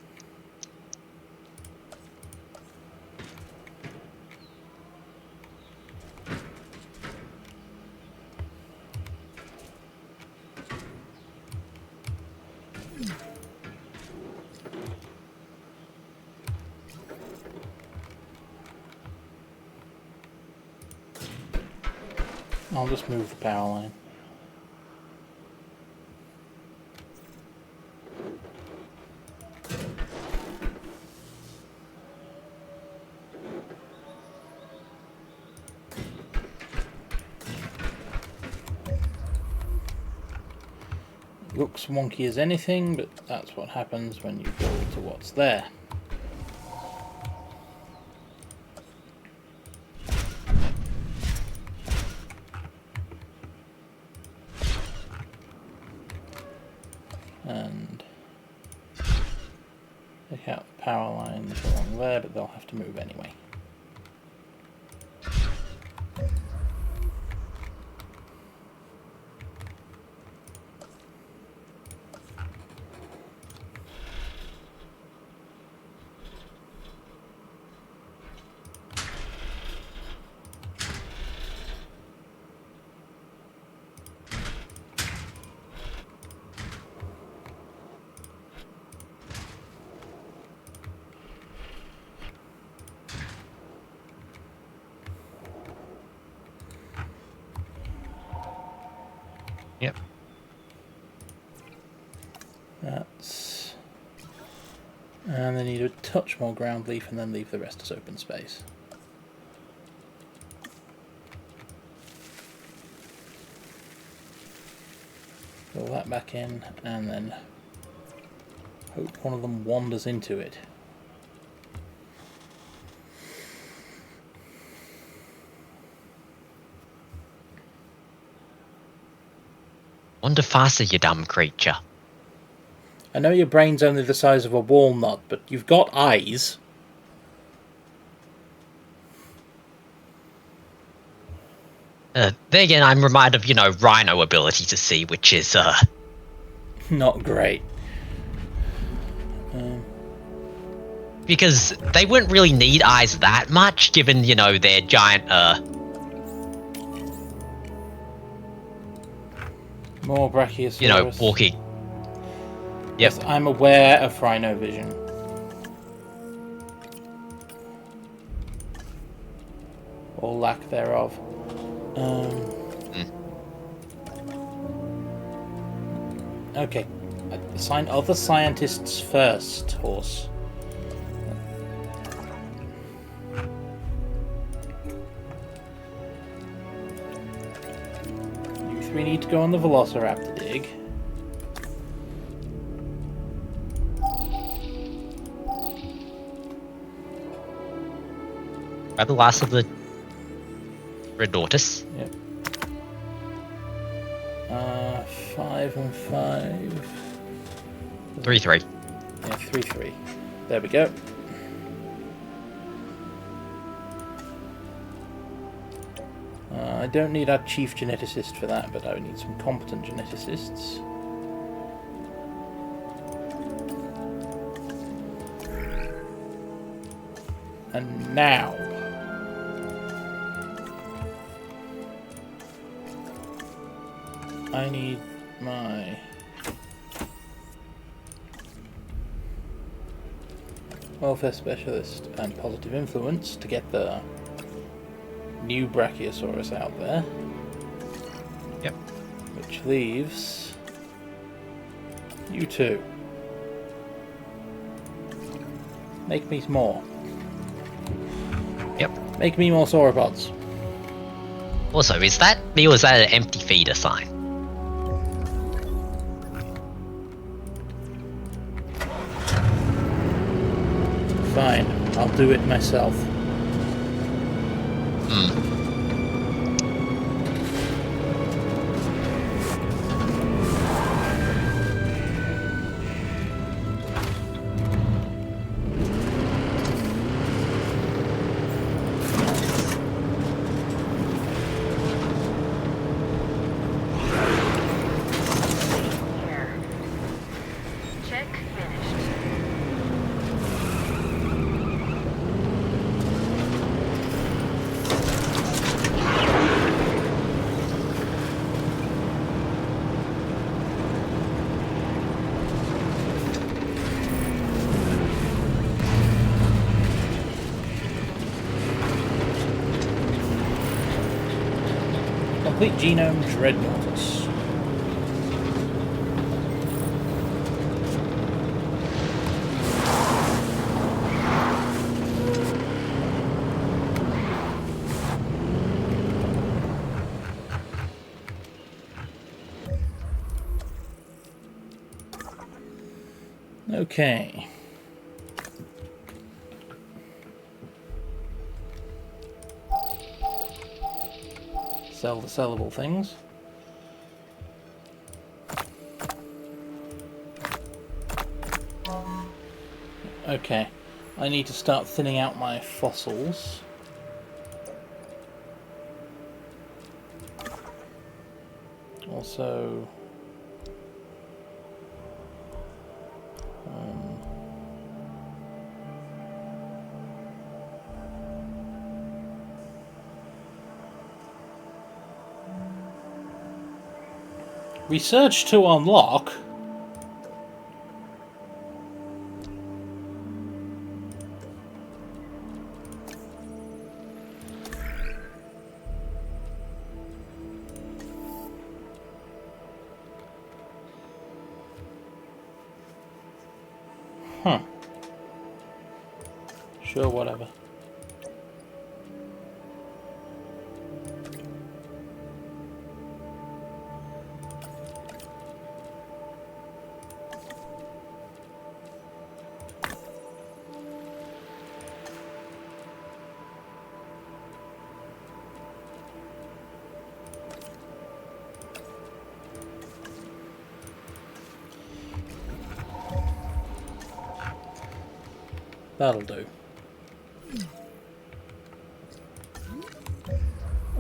I'll just move the power line. Looks wonky as anything, but that's what happens when you go to what's there. And take out the power lines along there, but they'll have to move anyway. Yep. That's... And they need a touch more ground leaf and then leave the rest as open space. Fill that back in and then hope one of them wanders into it. Wander faster, you dumb creature. I know your brain's only the size of a walnut, but you've got eyes. There again, I'm reminded of, you know, Rhino ability to see, which is, Not great. because they wouldn't really need eyes that much, given, you know, their giant, More Brachiosaurus. you know, walking. Yep. Yes, I'm aware of Rhino vision. Or lack thereof. Okay. Assign other scientists first, horse. You three need to go on the Velociraptor dig. Grab the last of the red tortoise. Yep. 5 and 5. 3-3. Yeah, 3-3. There we go. I don't need our chief geneticist for that, but I need some competent geneticists. And now... I need my... welfare specialist and positive influence to get the new Brachiosaurus out there. Yep. Which leaves you two. Make me more. Yep. Make me more sauropods. Also, is that me or is that an empty feeder sign? Fine, I'll do it myself. Here. Check finished. Complete genome Dreadnoughtus. Okay. Sell the sellable things. Okay. I need to start thinning out my fossils. Also... research to unlock? Huh. Sure, whatever. That'll do.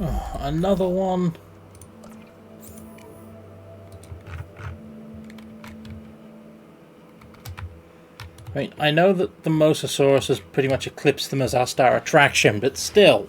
Oh, another one. I mean, I know that the Mosasaurus has pretty much eclipsed them as our star attraction, but still.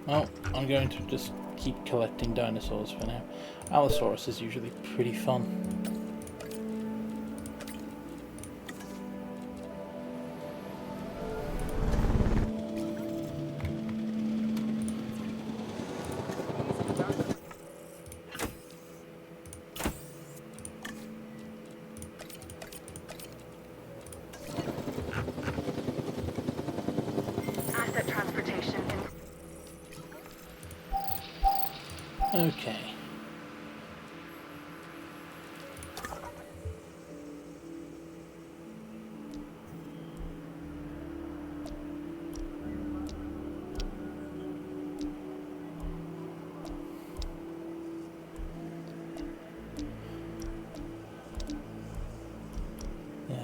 Well, I'm going to just keep collecting dinosaurs for now. Allosaurus is usually pretty fun. Asset transportation in Okay.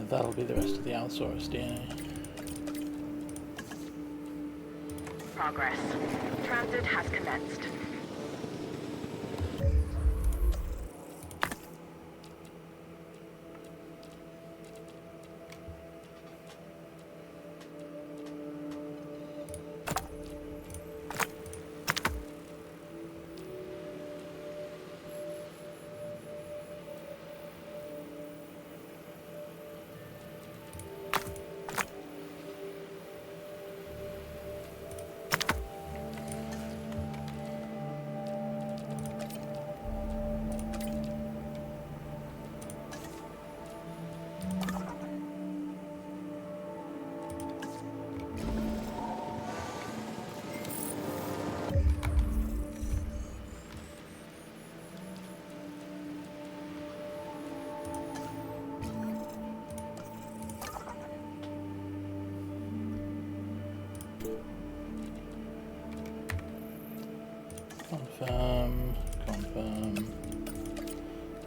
That'll be the rest of the Allosaurus DNA. Progress. Transit has commenced. Confirm.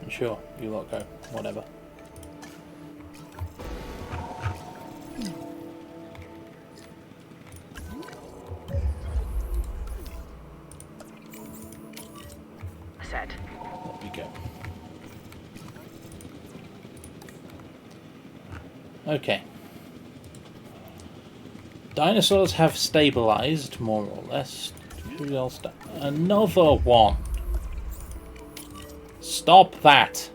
And sure, you lot go. Whatever. Set. There we go. Okay. Dinosaurs have stabilized, more or less. Who else? Another one. Stop that.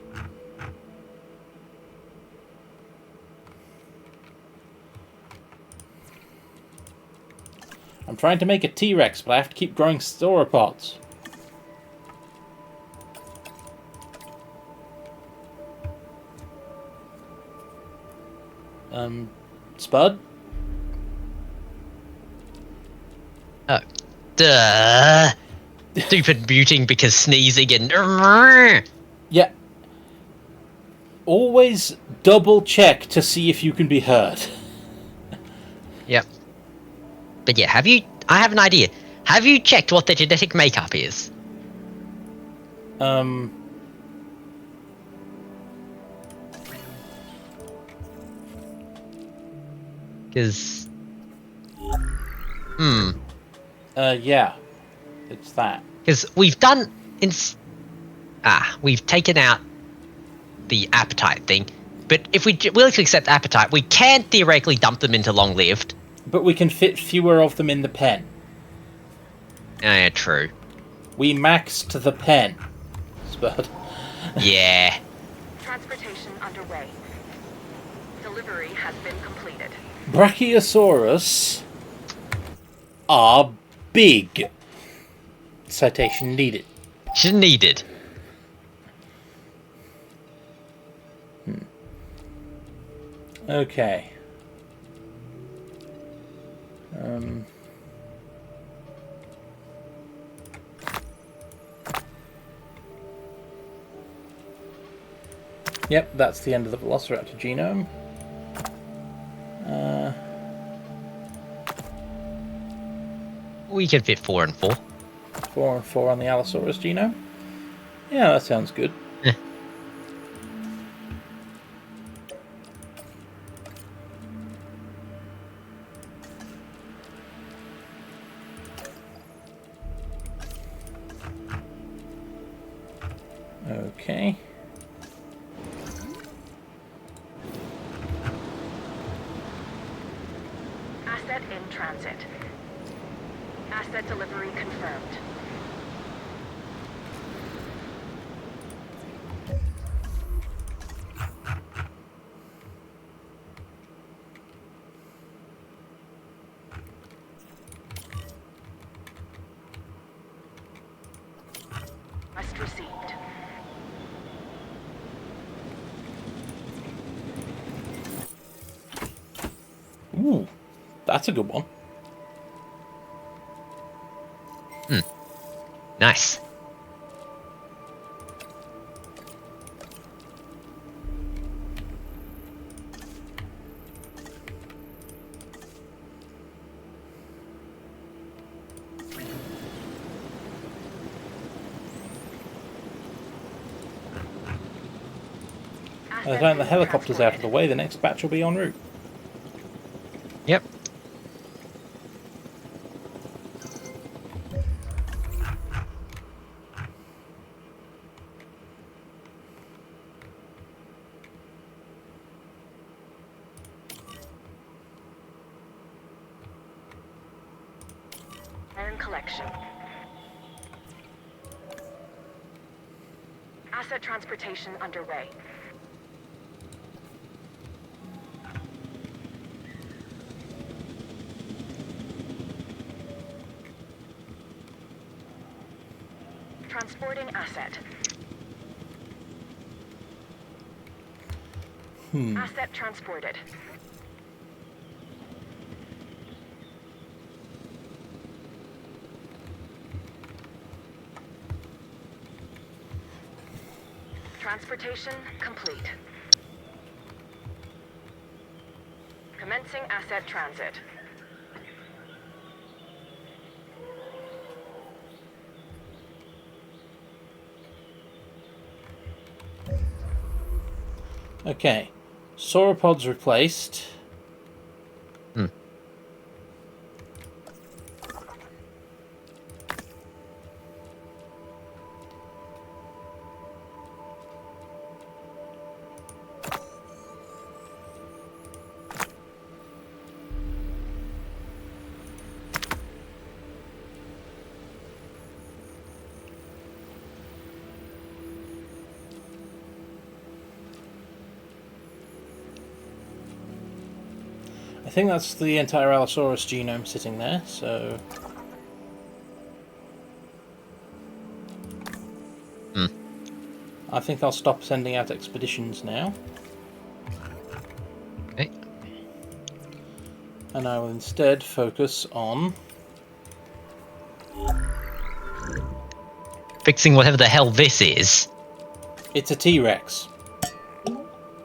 I'm trying to make a T-Rex, but I have to keep growing sauropods. Spud? Oh. Duh. Stupid muting because sneezing and... Yeah. Always double check to see if you can be heard. Yep. But yeah, I have an idea. Have you checked what their genetic makeup is? Because... Yeah. It's that. Because we've taken out the appetite thing. But if we willing to accept appetite, we can theoretically dump them into long-lived. But we can fit fewer of them in the pen. Yeah, true. We maxed the pen. Spud. Yeah. Transportation underway. Delivery has been completed. Brachiosaurus are big. Citation needed. Needed. Okay. Yep, that's the end of the Velociraptor genome. We can fit 4 and 4. 4 and 4 on the Allosaurus genome. Yeah, that sounds good. Okay. Asset in transit. Asset delivery confirmed. Quest received. Ooh, that's a good one. Nice. By the time the helicopter's out of the way, the next batch will be en route. Yep. Iron collection. Asset transportation underway. Transporting asset. Asset transported. Transportation complete. Commencing asset transit. Okay, sauropods replaced. I think that's the entire Allosaurus genome sitting there, so... I think I'll stop sending out expeditions now. Okay. And I will instead focus on... Fixing whatever the hell this is. It's a T-Rex.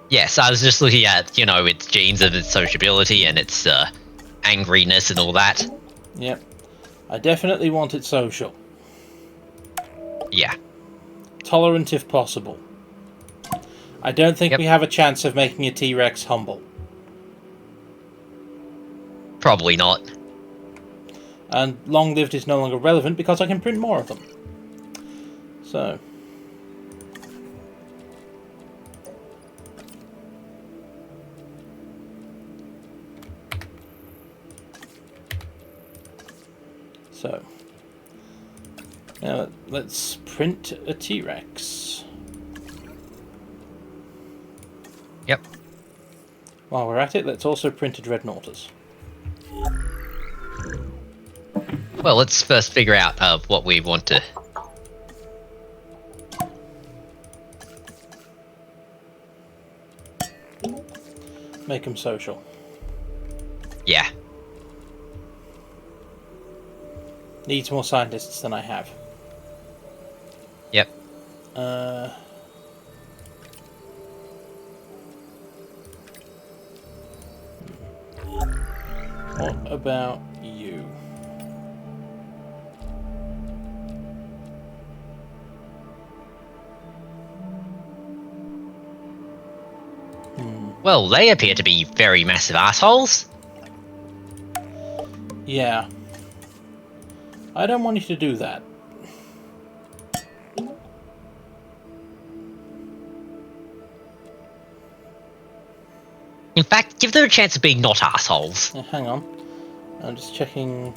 Yes, I was just looking at, you know, its genes of its sociability and its angriness and all that. Yep. I definitely want it social. Yeah. Tolerant if possible. I don't think we have a chance of making a T-Rex humble. Probably not. And long-lived is no longer relevant because I can print more of them. So... now let's print a T-Rex. Yep. While we're at it, let's also print a Dreadnoughtus. Well, let's first figure out what we want to... Make them social. Yeah. Needs more scientists than I have. Yep. What about you? Well, they appear to be very massive assholes. Yeah. I don't want you to do that. In fact, give them a chance of being not assholes. Hang on. I'm just checking...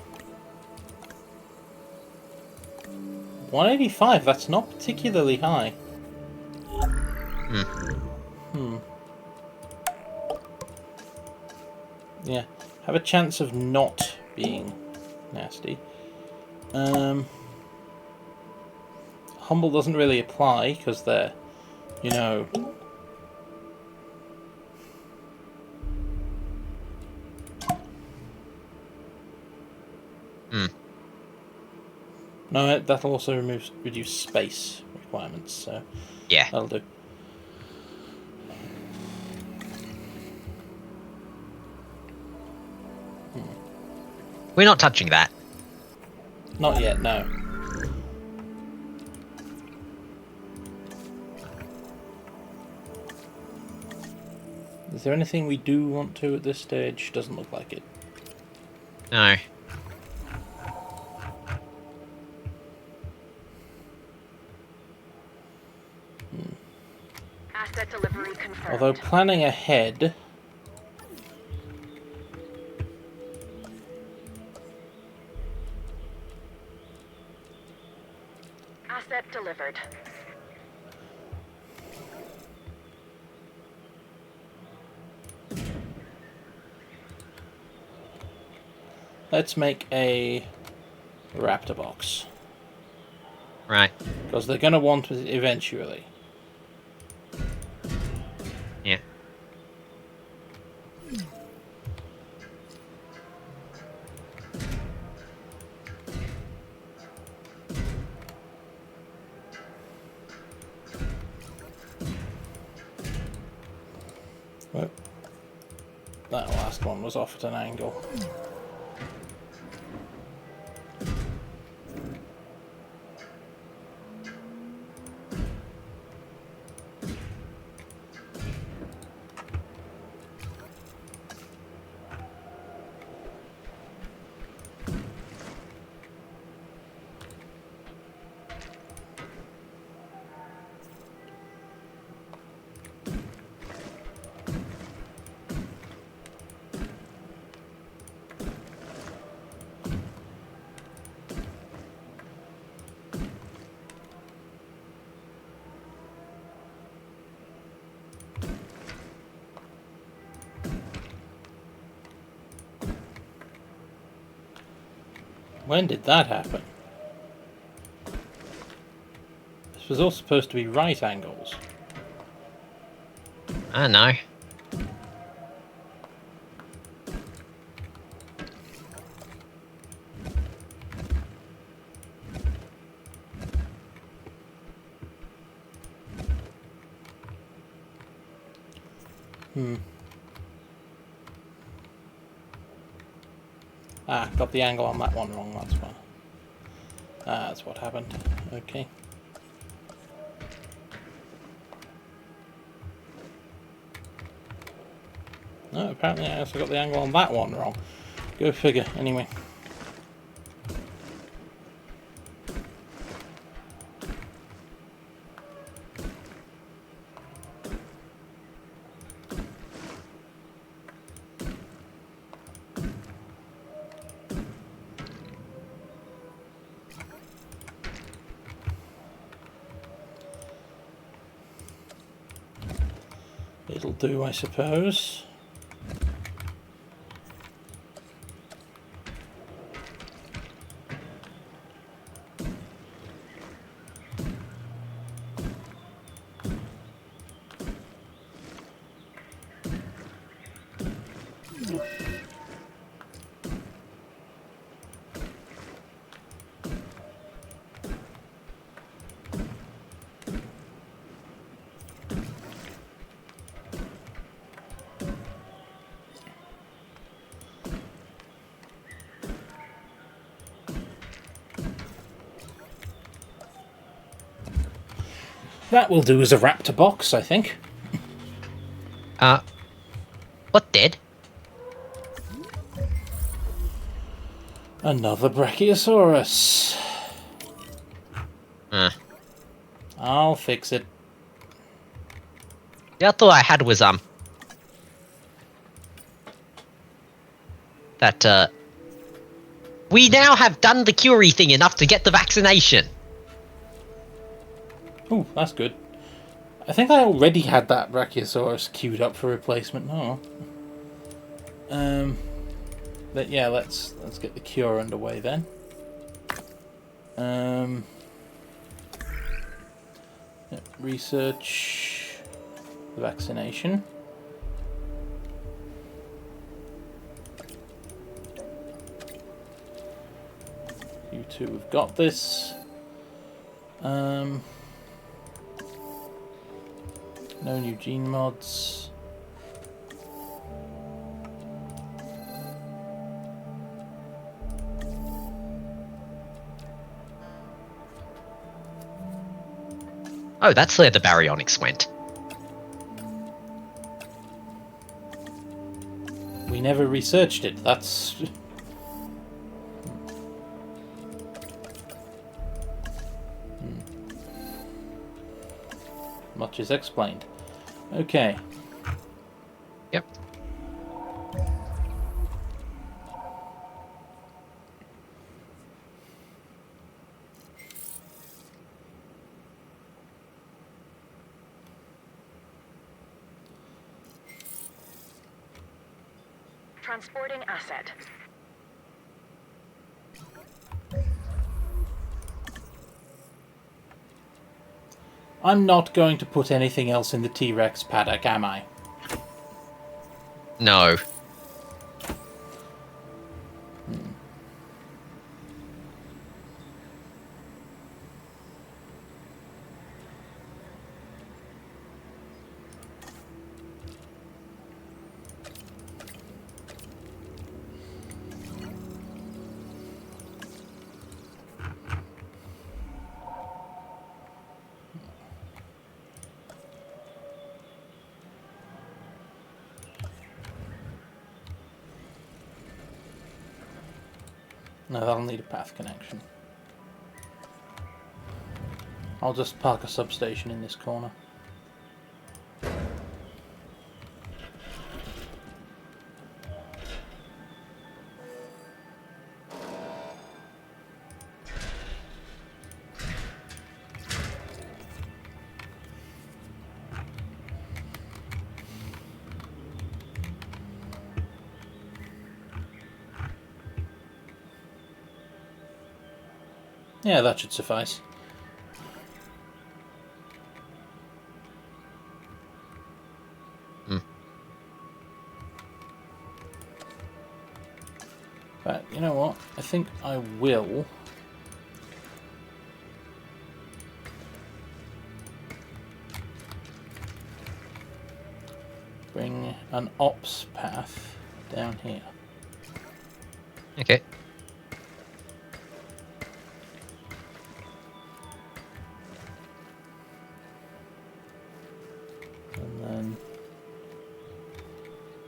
185, that's not particularly high. Yeah, have a chance of not being nasty. Humble doesn't really apply, because they're, you know... No, that'll also reduce space requirements, so... Yeah. That'll do. We're not touching that. Not yet, no. Is there anything we do want to at this stage? Doesn't look like it. No. Asset delivery confirmed. Although planning ahead... Asset delivered. Let's make a raptor box. Right. Because they're going to want it eventually. Yeah. Well, that last one was off at an angle. When did that happen? This was all supposed to be right angles. I know. Ah, got the angle on that one wrong, that's why. Ah, that's what happened. Okay. No, apparently I also got the angle on that one wrong. Go figure, anyway. It'll do, I suppose. That will do as a raptor box, I think. What did? Another Brachiosaurus. I'll fix it. The other thought I had was, that, we now have done the Curie thing enough to get the vaccination. Oh, that's good. I think I already had that Brachiosaurus queued up for replacement. Oh. But yeah, let's get the cure underway then. Research the vaccination. You two have got this. No new gene mods. Oh, that's where the baryonics went. We never researched it. That's... Much is explained. Okay. Yep. Transporting asset. I'm not going to put anything else in the T-Rex paddock, am I? No. No, that'll need a path connection. I'll just park a substation in this corner. Yeah, that should suffice. But you know what? I think I will bring an ops path down here. Okay. And then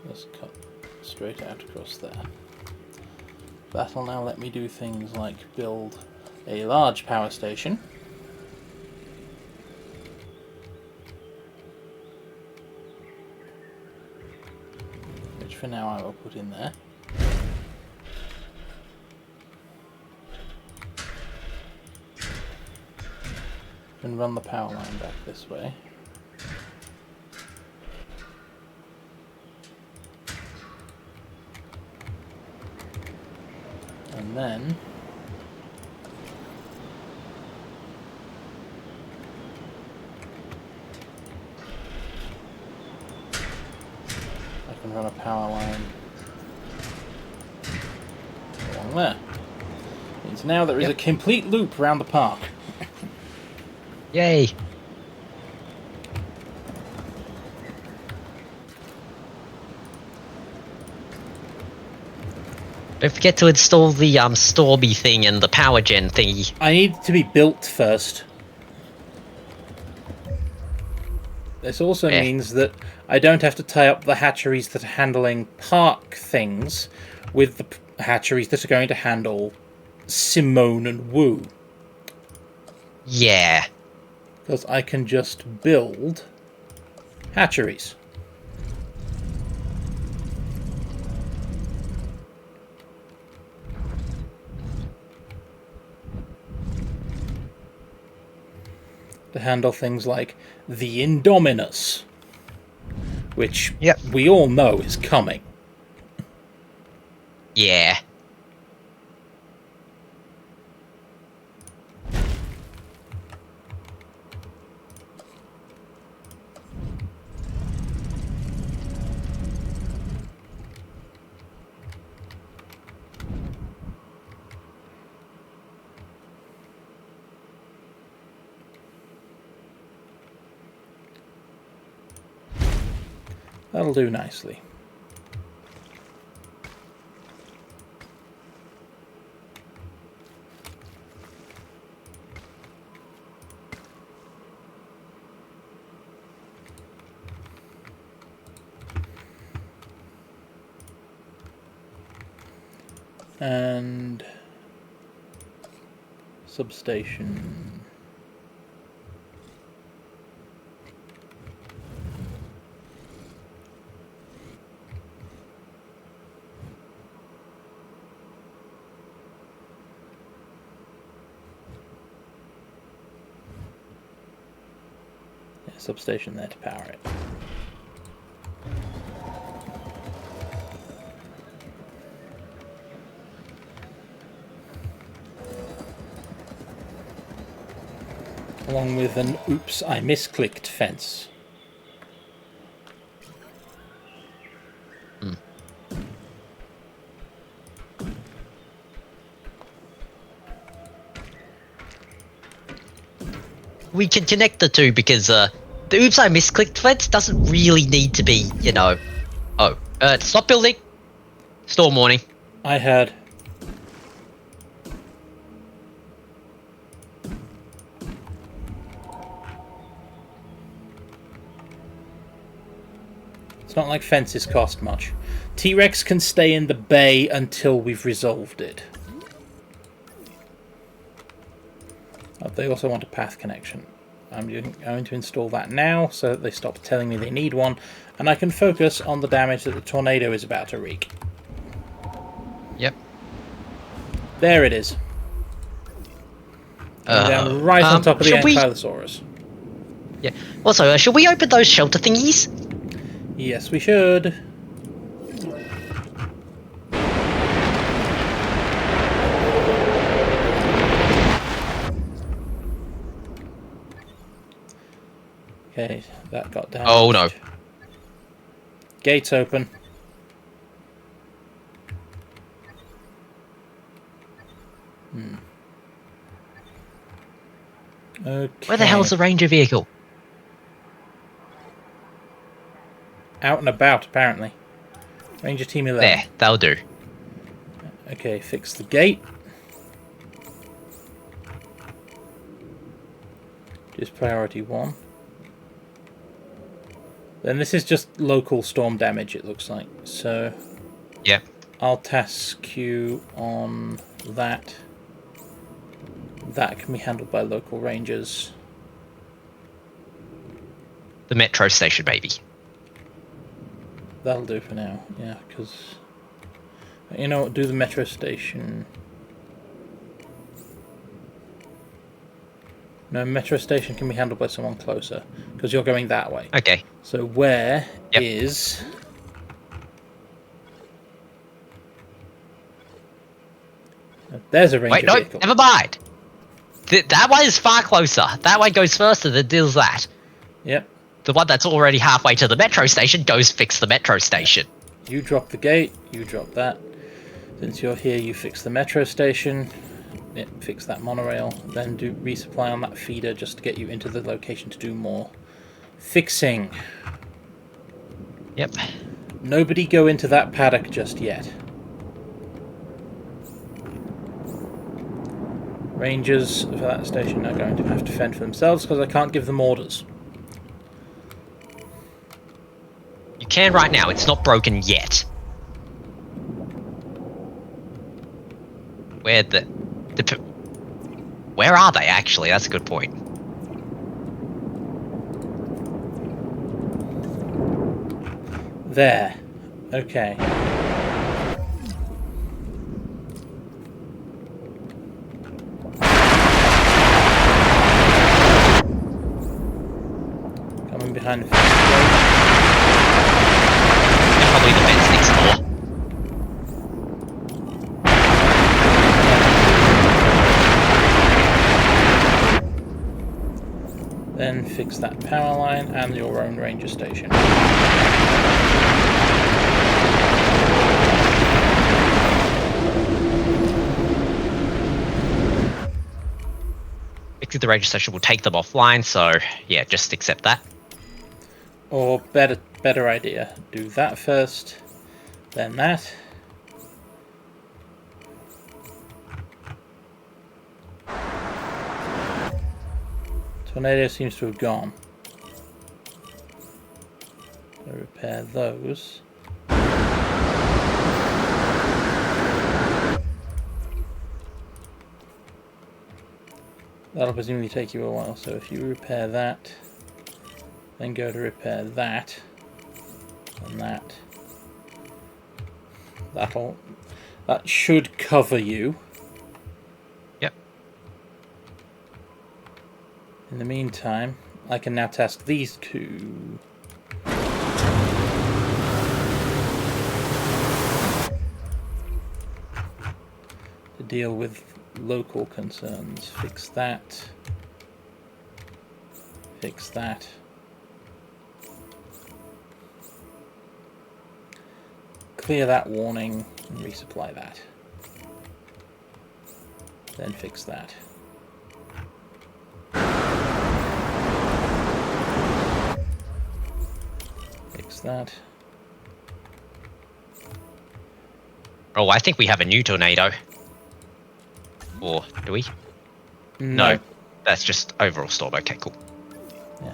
just cut straight out across there. That'll now let me do things like build a large power station. Which for now I will put in there. And run the power line back this way. And then I can run a power line along there. Means now there is a complete loop around the park. Yay. Don't forget to install the Stormy thing and the power gen thingy. I need to be built first. This also means that I don't have to tie up the hatcheries that are handling park things with the hatcheries that are going to handle Simone and Wu. Yeah. Because I can just build hatcheries. To handle things like the Indominus, which we all know is coming. Yeah. That'll do nicely. And substation. Yeah, substation there to power it. Along with an oops, I misclicked fence. We can connect the two because the oops I misclicked fence doesn't really need to be, you know. Oh, stop building. Storm warning. I heard. It's not like fences cost much. T-Rex can stay in the bay until we've resolved it. Oh, they also want a path connection. I'm going to install that now so that they stop telling me they need one, and I can focus on the damage that the tornado is about to wreak. Yep. There it is. Down right on top of the Ankylosaurus. Yeah. Also, should we open those shelter thingies? Yes, we should. Okay, that got damaged. Oh no. Gates open. Okay. Where the hell's the ranger vehicle? Out and about, apparently. Ranger Team 11. There, that'll do. Okay, fix the gate. Just priority 1. Then this is just local storm damage, it looks like. So Yep. I'll task you on that. That can be handled by local rangers. The metro station, maybe. That'll do for now, yeah, because... You know what, do the metro station... No, metro station can be handled by someone closer, because you're going that way. Okay. So where Yep. is... There's a ranger Wait, no, vehicle. never mind. That one is far closer. That one goes first and then deals that. Yep. The one that's already halfway to the metro station goes fix the metro station. You drop the gate, you drop that. Since you're here, you fix the metro station. Yep, fix that monorail. Then do resupply on that feeder just to get you into the location to do more fixing. Yep. Nobody go into that paddock just yet. Rangers for that station are going to have to fend for themselves because I can't give them orders. You can right now, it's not broken yet. Where are they actually? That's a good point. There. Okay. Coming behind the fence. And probably the fence next door. Then fix that power line and your own ranger station. Fixing the ranger station will take them offline, so yeah, just accept that. Or better idea, do that first, then that. Tornado seems to have gone. So repair those. That'll presumably take you a while, so if you repair that, then go to repair that, and that, that should cover you. Yep. In the meantime, I can now task these two. To deal with local concerns. Fix that. Fix that. Clear that warning and resupply that. Then fix that. Fix that. Oh, I think we have a new tornado. Or do we? No. That's just overall storm. Okay, cool. Yeah.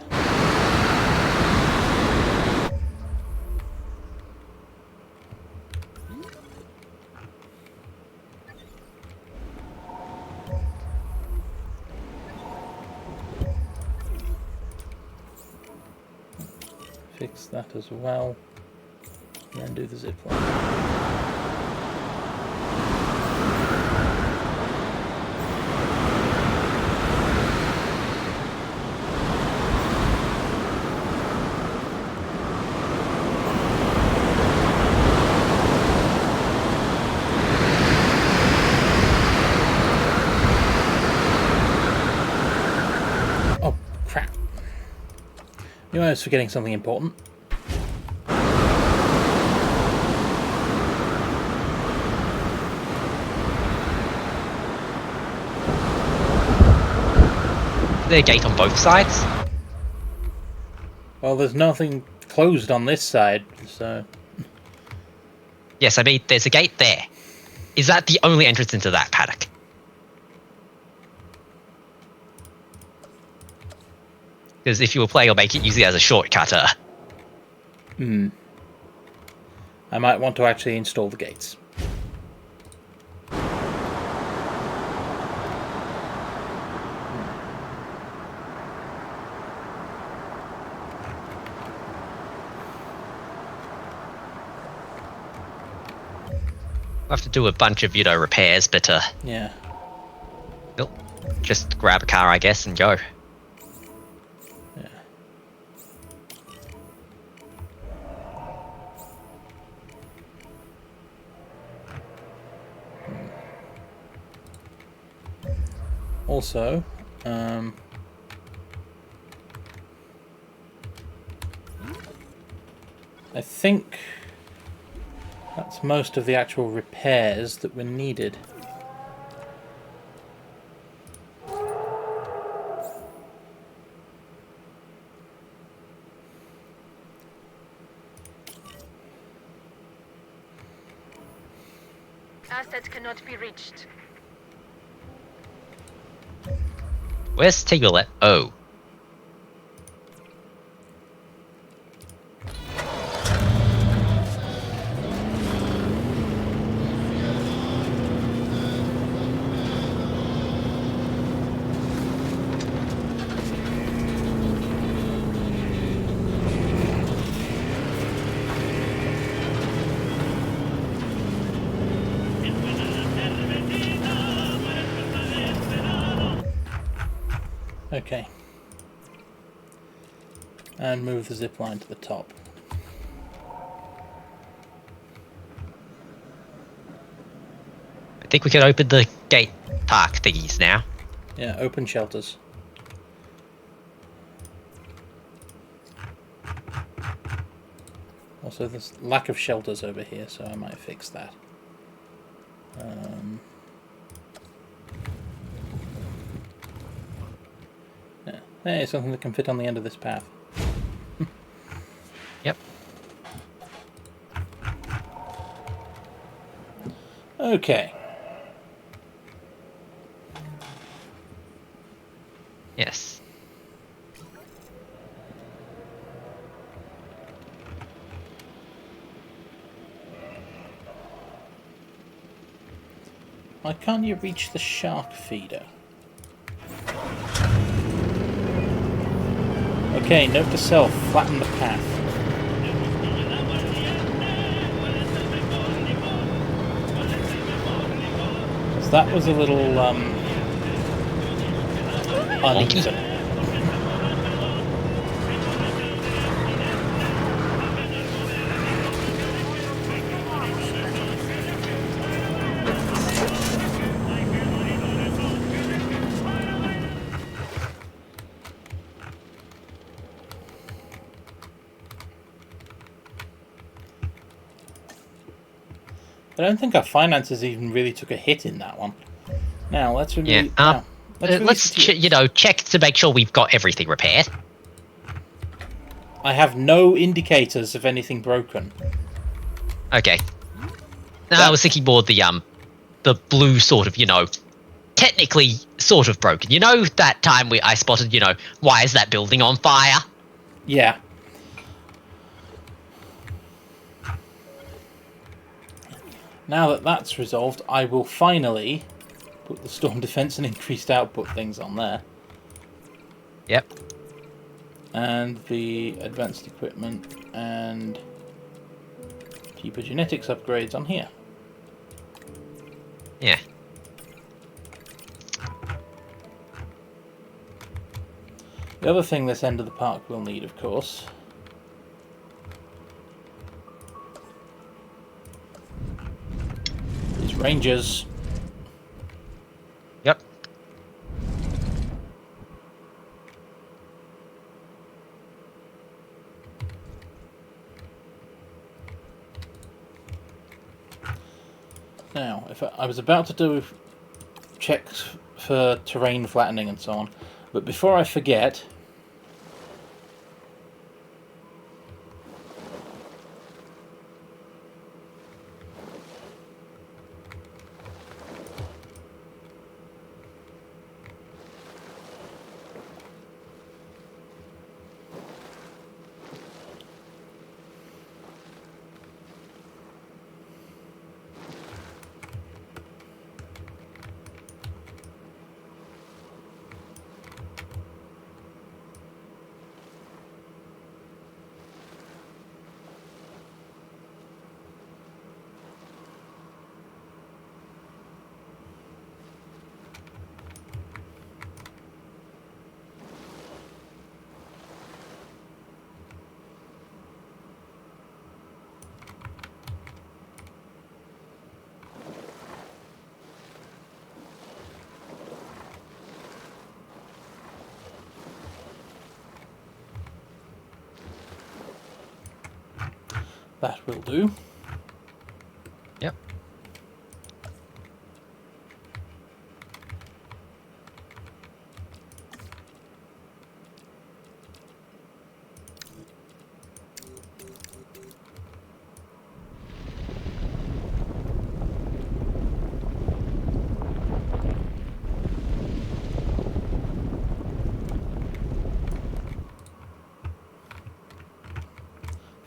Fix that as well. And then do the zip line. Oh, crap. You know, I was forgetting something important. Is there a gate on both sides? Well, there's nothing closed on this side, so... Yes, I mean, there's a gate there. Is that the only entrance into that paddock? Because if you were playing, I'll make it use it as a shortcutter. I might want to actually install the gates. I'll have to do a bunch of, repairs, but, Yeah. nope. Just grab a car, I guess, and go. Yeah. Also, I think that's most of the actual repairs that were needed. Assets cannot be reached. Where's Tiggerlet? Oh. Okay. And move the zip line to the top. I think we can open the gate park thingies now. Yeah, open shelters. Also, there's lack of shelters over here, so I might fix that. Yeah. Hey, something that can fit on the end of this path. Yep. Okay. Yes. Why can't you reach the shark feeder? Okay, note to self, flatten the path. So that was a little uneven. I don't think our finances even really took a hit in that one. Now let's really let's check to make sure we've got everything repaired. I have no indicators of anything broken. Okay. No, I was thinking more the blue sort of, technically sort of broken. You know that time I spotted, why is that building on fire? Yeah. Now that that's resolved, I will finally put the storm defense and increased output things on there. Yep. And the advanced equipment and deeper genetics upgrades on here. Yeah. The other thing this end of the park will need, of course, is rangers. Yep. Now, if I was about to do checks for terrain flattening and so on, but before I forget, that will do. Yep.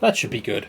That should be good.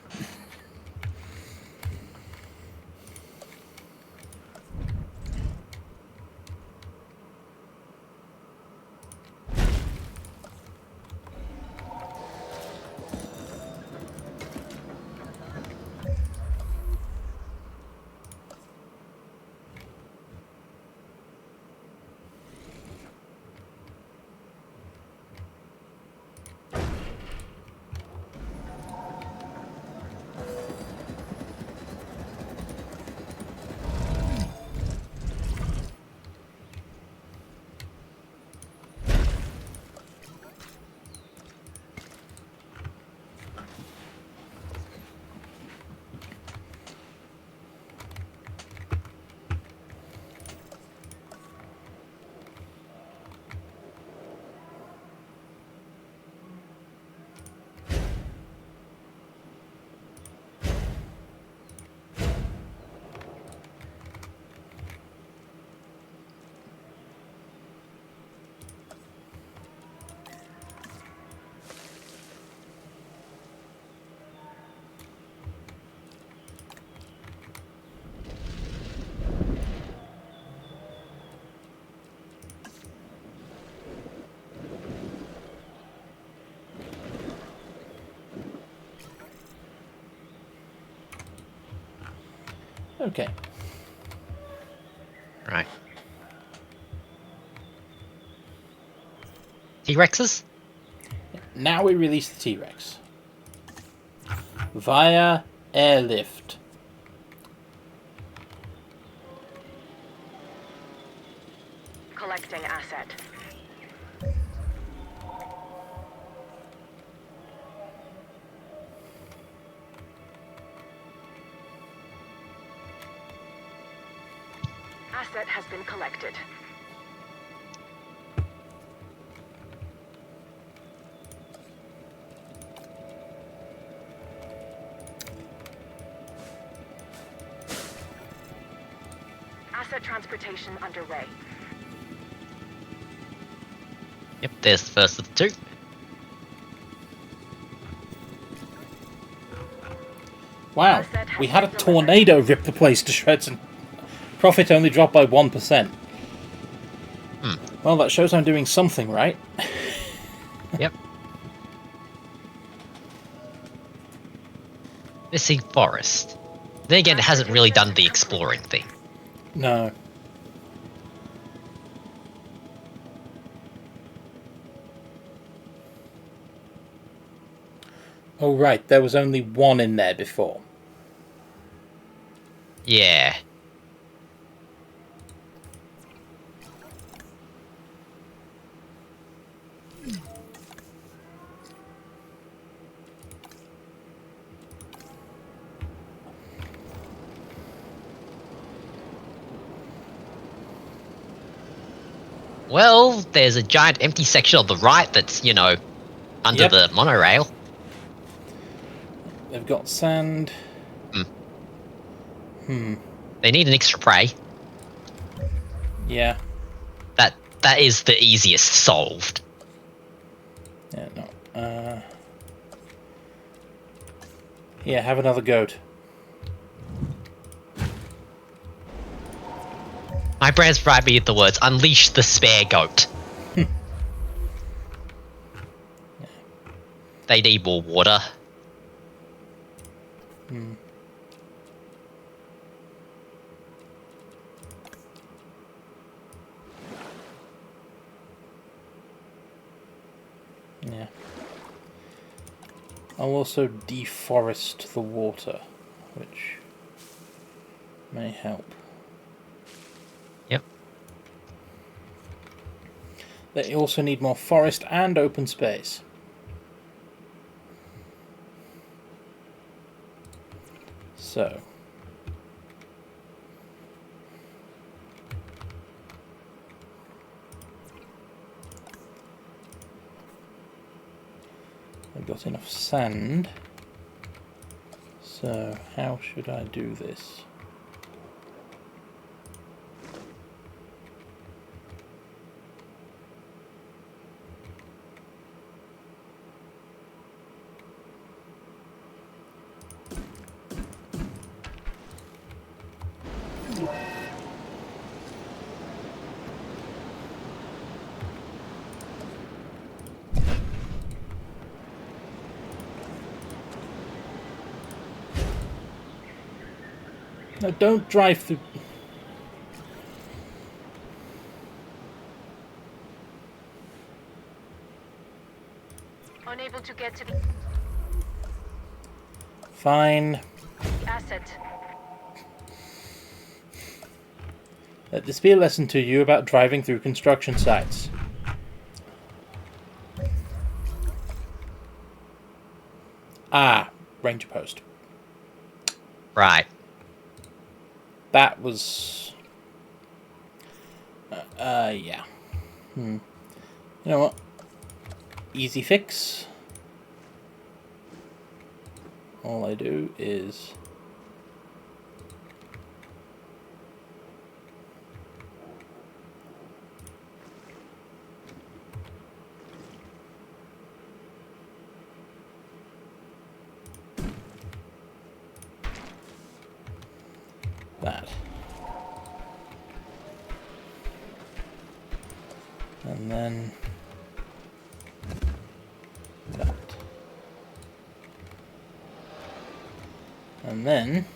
Okay. Right. T-Rexes? Now we release the T-Rex. Via airlift. Collecting asset. Asset has been collected. Asset transportation underway. Yep, there's the first of the two. Wow, we had a tornado rip the place to shreds and profit only dropped by 1%. Well, that shows I'm doing something right. Yep. Missing forest. Then again, it hasn't really done the exploring thing. No. Oh, right, there was only one in there before. Yeah. Well, there's a giant empty section on the right that's, you know, under Yep. the monorail. They've got sand. They need an extra prey. Yeah. That is the easiest solved. Yeah, no. Yeah, have another goat. My brain's right me at the words, unleash the spare goat. They need more water. Yeah. I'll also deforest the water, which may help. Yep. They also need more forest and open space. So. I've got enough sand. So, how should I do this? No, don't drive through. Unable to get to the Fine. asset. Let this be a lesson to you about driving through construction sites. Ah, ranger post. Right. That was... yeah. You know what? Easy fix. All I do is... that. And then that. And then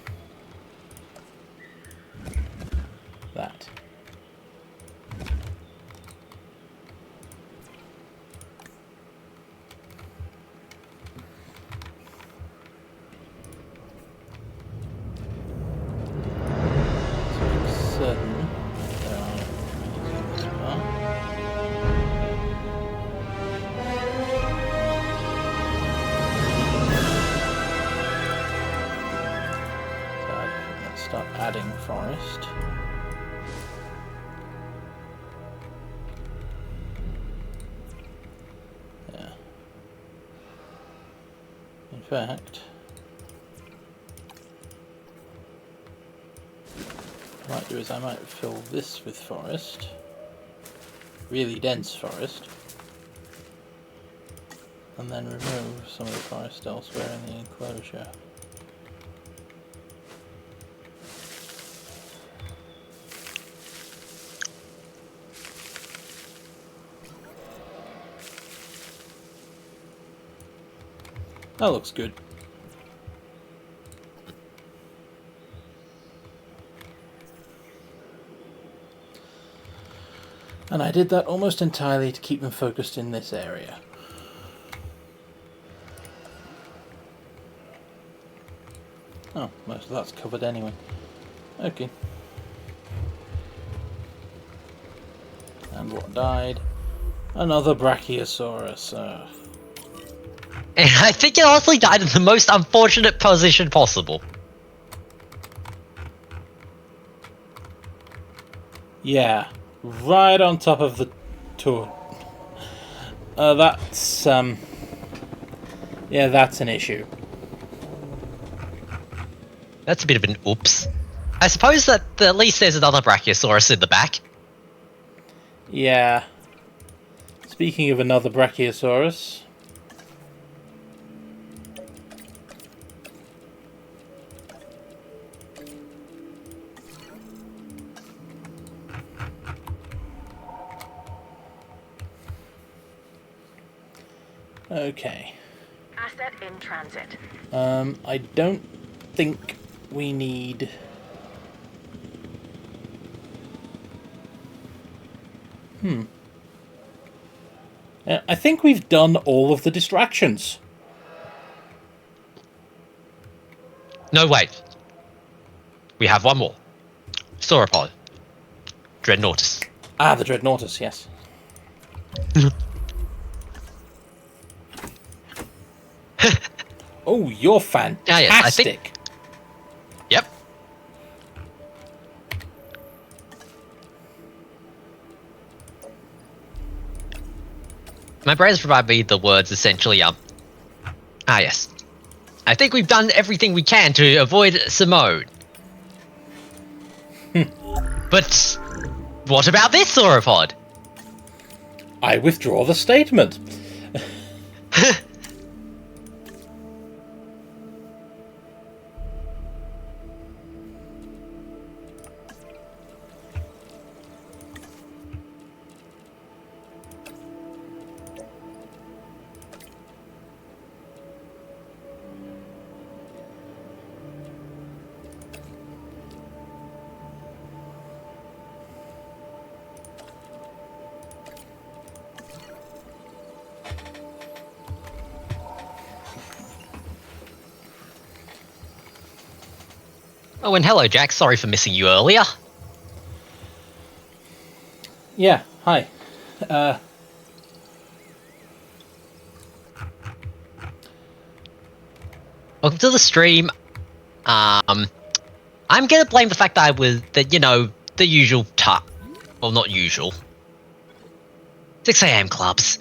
start adding forest. Yeah. In fact, what I might do is I might fill this with forest. Really dense forest. And then remove some of the forest elsewhere in the enclosure. That looks good. And I did that almost entirely to keep them focused in this area. Oh, most of that's covered anyway. Okay. And what died? Another Brachiosaurus. And I think it honestly died in the most unfortunate position possible. Yeah, right on top of the tour. That's yeah, that's an issue. That's a bit of an oops. I suppose that at least there's another Brachiosaurus in the back. Yeah. Speaking of another Brachiosaurus. Okay. Asset in transit. I don't think we need... I think we've done all of the distractions. No, wait. We have one more. Sauropod. Dreadnoughtus. Ah, the Dreadnoughtus, yes. Oh, you're fantastic. yes, I think... Yep. My brains provide me the words essentially, yes. I think we've done everything we can to avoid Simone. But what about this sauropod? I withdraw the statement. Oh, and hello, Jack. Sorry for missing you earlier. Yeah, hi. Welcome to the stream. I'm gonna blame the fact that the usual well, not usual. 6 a.m. clubs.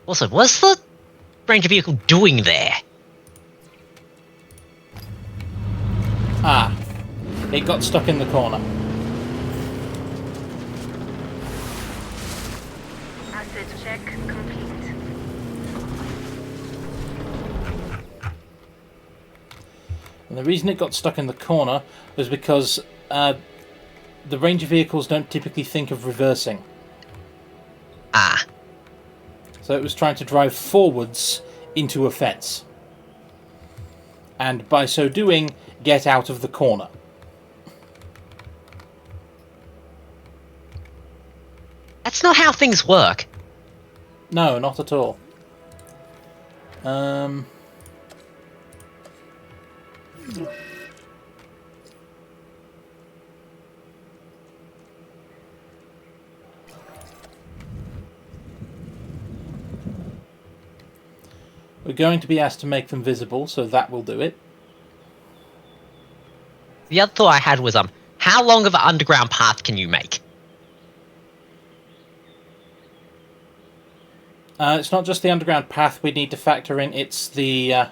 Also, what's the ranger vehicle doing there? Ah, it got stuck in the corner. Asset check complete. And the reason it got stuck in the corner was because the ranger vehicles don't typically think of reversing. Ah. So it was trying to drive forwards into a fence. And by so doing, get out of the corner. That's not how things work. No, not at all. We're going to be asked to make them visible, so that will do it. The other thought I had was, how long of an underground path can you make? It's not just the underground path we need to factor in, it's the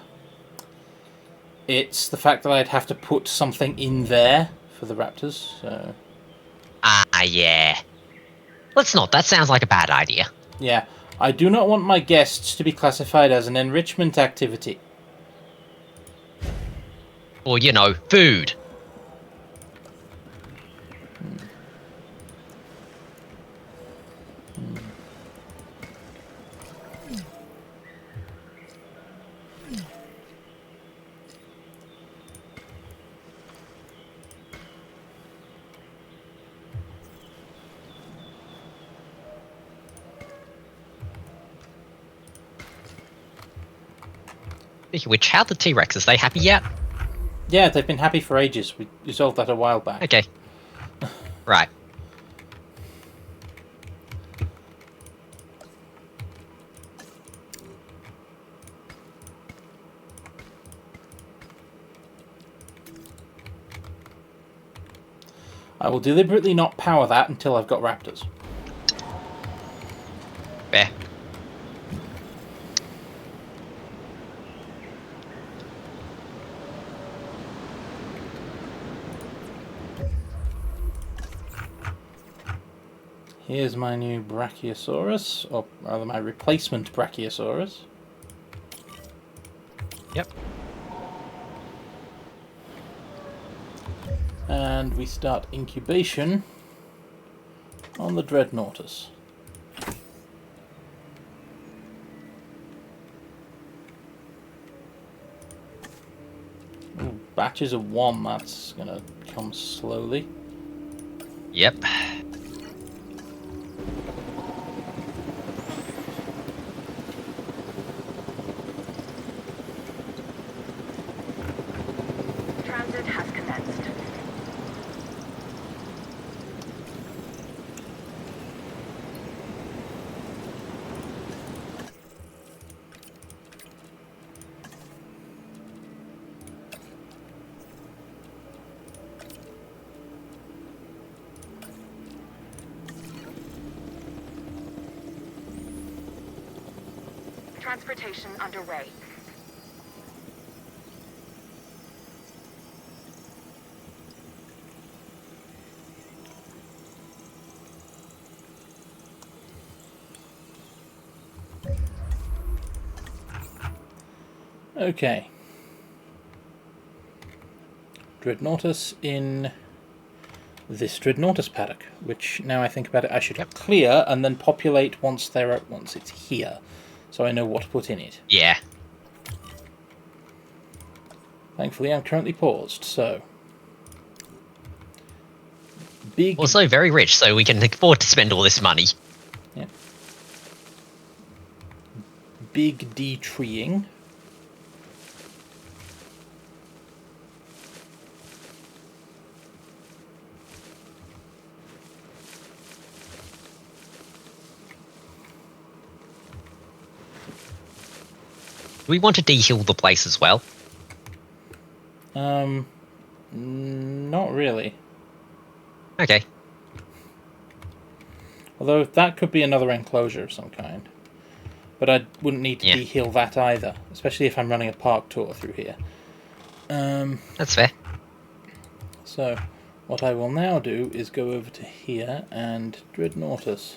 fact that I'd have to put something in there for the raptors, so... Yeah. Let's not, that sounds like a bad idea. Yeah, I do not want my guests to be classified as an enrichment activity. Or, food. Speaking of which, how the T-Rexes? They happy yet? Yeah, they've been happy for ages. We resolved that a while back. Okay. Right. I will deliberately not power that until I've got raptors. Fair. Here's my new Brachiosaurus, or rather my replacement Brachiosaurus. Yep. And we start incubation on the Dreadnoughtus. Ooh, batches of 1, that's gonna come slowly. Yep. Transit has commenced. Transportation underway. Okay. Dreadnoughtus in this Dreadnoughtus paddock, which now I think about it, I should clear and then populate once it's here, so I know what to put in it. Yeah. Thankfully, I'm currently paused, so big. Also very rich, so we can afford to spend all this money. Yeah. Big de-treeing. Do we want to de-heal the place as well? Not really. Okay. Although that could be another enclosure of some kind. But I wouldn't need to de-heal that either, especially if I'm running a park tour through here. That's fair. So, what I will now do is go over to here and Dreadnoughtus.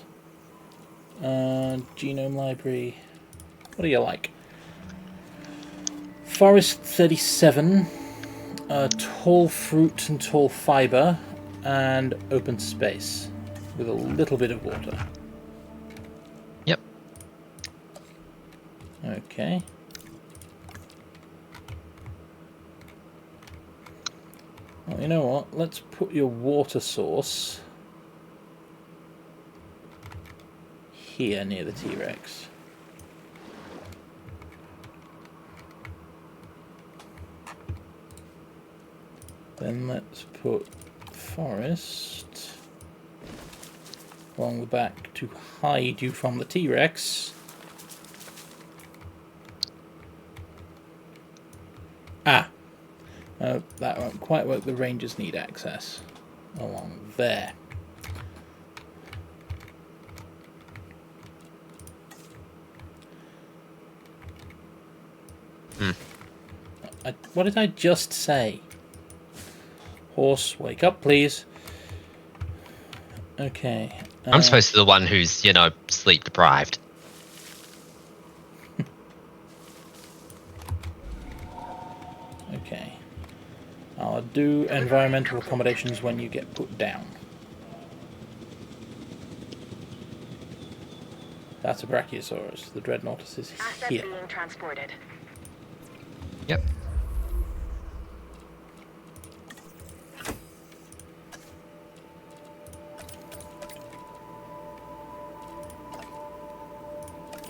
Genome library. What do you like? Forest 37, tall fruit and tall fibre, and open space with a little bit of water. Yep. Okay. Well, you know what? Let's put your water source here near the T-Rex. Then let's put forest along the back to hide you from the T-Rex. That won't quite work. The rangers need access along there. What did I just say? Horse, wake up, please. Okay. I'm supposed to be the one who's, you know, sleep deprived. Okay. I'll do environmental accommodations when you get put down. That's a Brachiosaurus. The Dreadnoughtus is Asset here. being transported. Yep.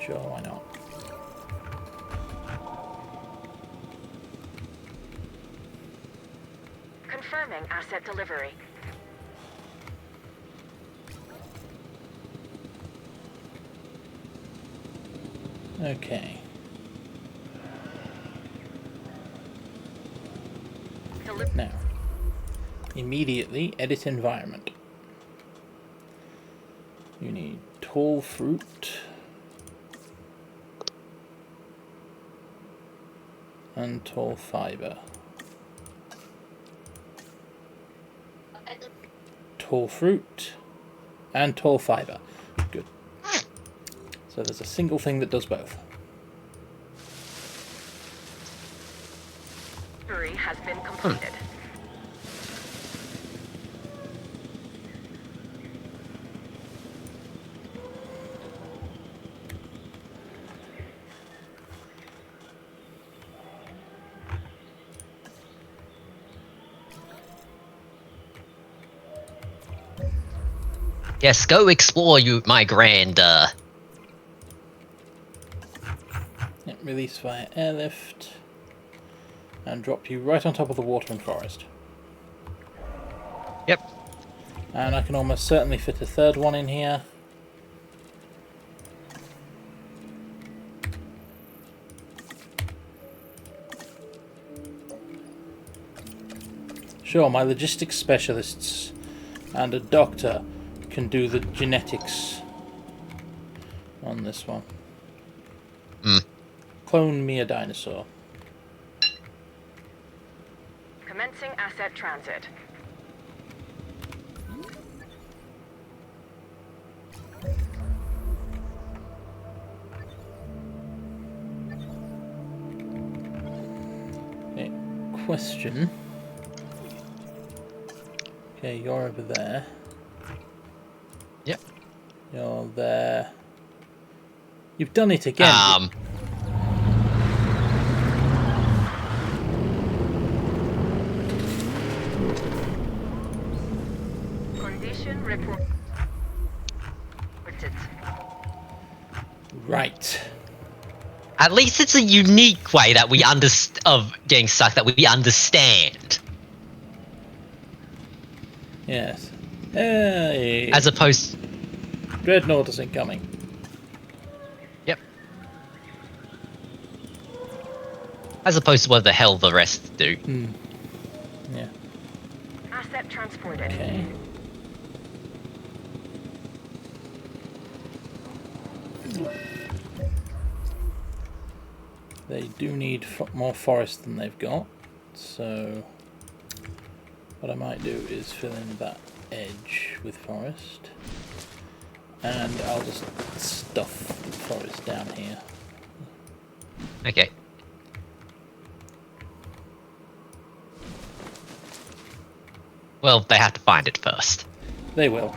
Sure, why not? Confirming asset delivery. Okay. Now, immediately edit environment. You need tall fruit and tall fiber. Tall fruit and tall fiber. Good. So there's a single thing that does both. Delivery has been completed. Yes, go explore, you, my grand, Yep, release via airlift and drop you right on top of the water and forest. Yep. And I can almost certainly fit a third one in here. Sure, my logistics specialists and a doctor can do the genetics on this one. Clone me a dinosaur. Commencing asset transit. Okay, question. Okay, you're over there. Yep. You're there. You've done it again. Condition reported. Right. At least it's a unique way that we of getting stuck that we understand. Yes. Hey. As opposed... Dreadnought isn't coming. Yep. As opposed to what the hell the rest do. Yeah. Asset transported. Okay. They do need more forest than they've got, so what I might do is fill in that edge with forest, and I'll just stuff the forest down here. Okay. Well, they have to find it first. They will.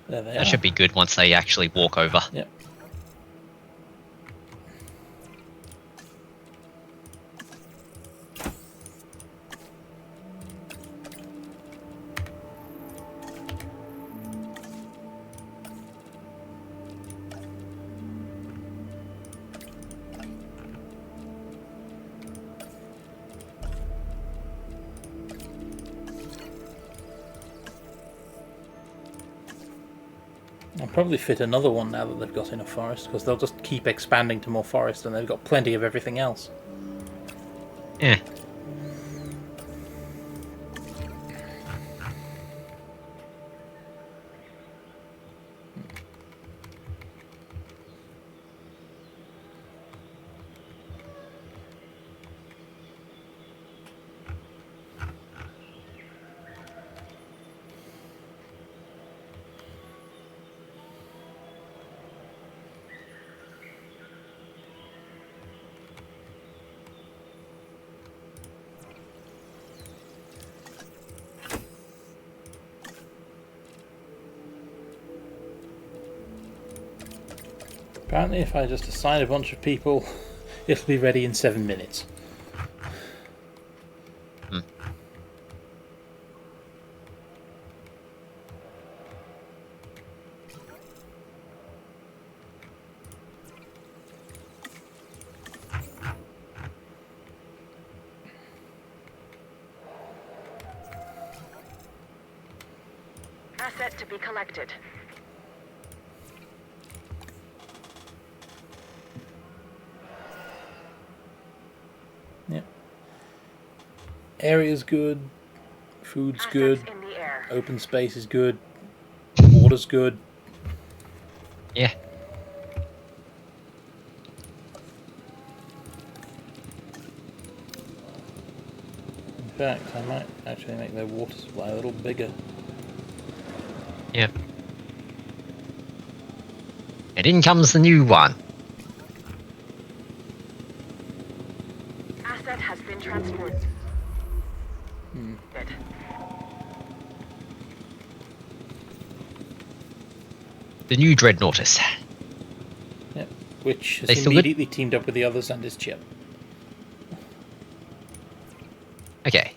There they are. That should be good once they actually walk over. Yep. I'll probably fit another one now that they've got enough forest, because they'll just keep expanding to more forest and they've got plenty of everything else. Yeah. Apparently if I just assign a bunch of people, it'll be ready in 7 minutes. Hmm. Asset to be collected. Yep. Area's good, food's Assets good, in the air. open space is good, water's good. Yeah. In fact, I might actually make their water supply a little bigger. Yeah. And in comes the new one. Asset has been transported. The new Dreadnoughtus. Yep. Which They has still good? immediately teamed up with the others and is chip. Okay.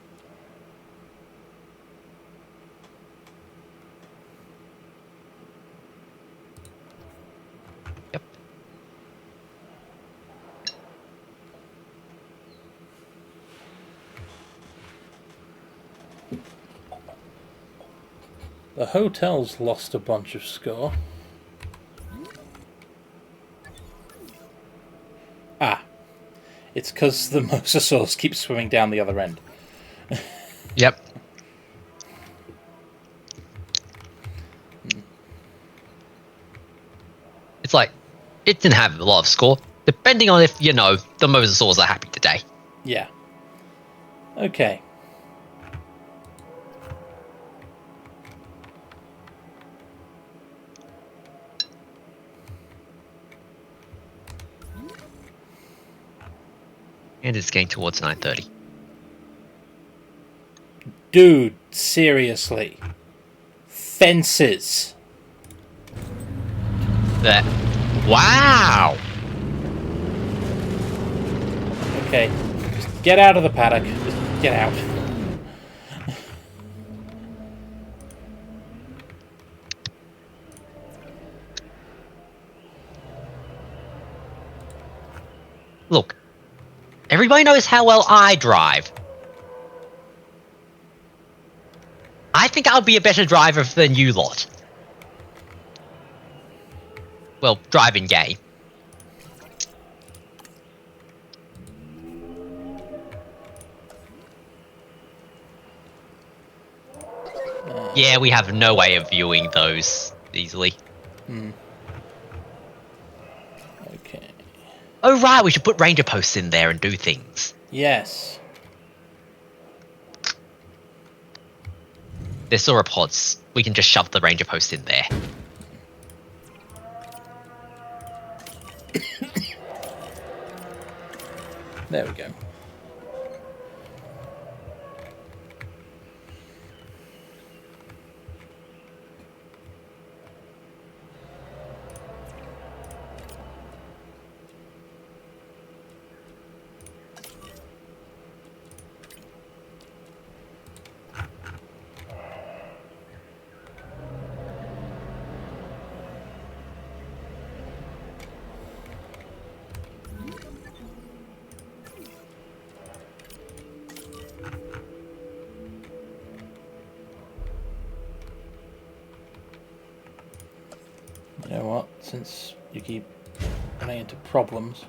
Yep. The hotel's lost a bunch of score. Ah. It's because the mosasaurs keep swimming down the other end. Yep. It's like, it didn't have a lot of score, depending on if, you know, the mosasaurs are happy today. Yeah. Okay. And it's getting towards 9:30. Dude, seriously. Fences. That. Wow! Okay. Just get out of the paddock. Just get out. Look, everybody knows how well I drive. I think I'll be a better driver than you lot. Well, driving game. Yeah, we have no way of viewing those easily. Okay. Oh right, we should put ranger posts in there and do things. Yes. They're sauropods. We can just shove the ranger post in there. There we go. since you keep running into problems.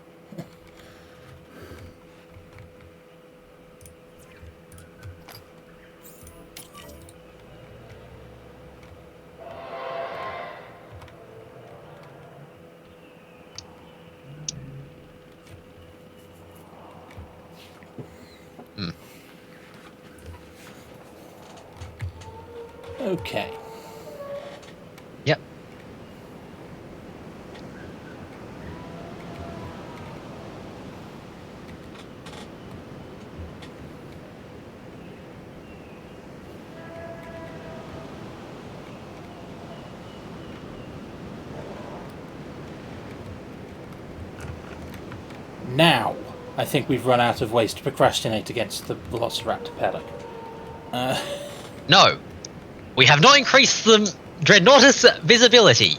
Okay. Yep. Now, I think we've run out of ways to procrastinate against the Velociraptor paddock. No. We have not increased the Dreadnoughtus visibility.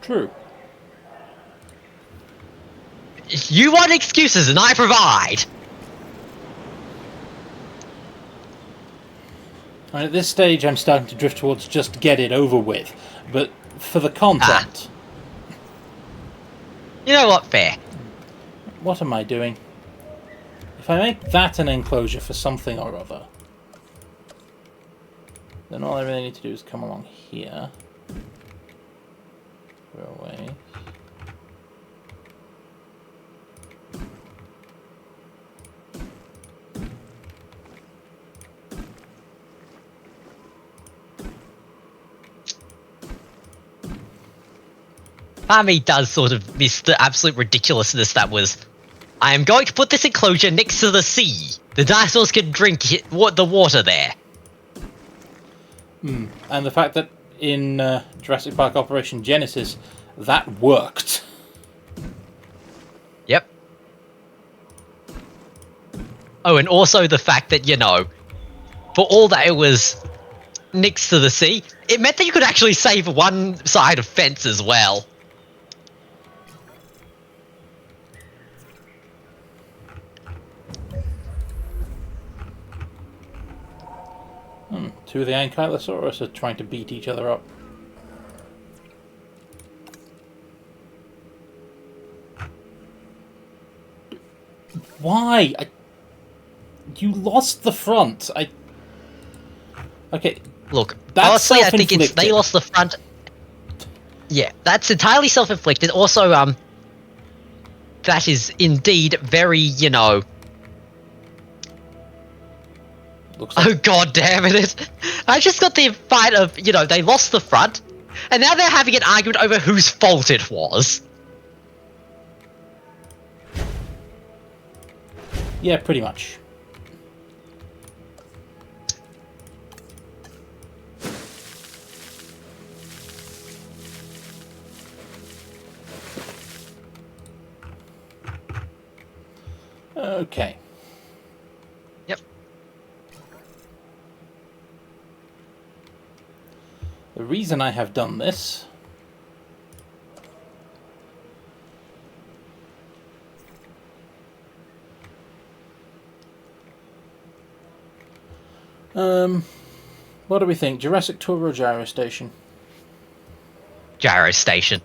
True. You want excuses and I provide. And at this stage, I'm starting to drift towards just get it over with. But for the content... You know what? Fair. What am I doing? If I make that an enclosure for something or other, then all I really need to do is come along here. Go away. Part of me does sort of miss the absolute ridiculousness that was, I am going to put this enclosure next to the sea. The dinosaurs can drink the water there. And the fact that in Jurassic Park Operation Genesis, that worked. Yep. Oh, and also the fact that, you know, for all that it was next to the sea, it meant that you could actually save one side of fence as well. Two of the Ankylosaurus are trying to beat each other up. Why? You lost the front. Okay. Look, That's honestly, I think it's they lost the front. Yeah, that's entirely self-inflicted. Also, that is indeed very, you know. Looks like... Oh god damn it! I just got the fight of, you know, they lost the front, and now they're having an argument over whose fault it was. Yeah, pretty much. Okay. Yep. The reason I have done this what do we think? Jurassic Tour or Gyro Station? Gyro Station.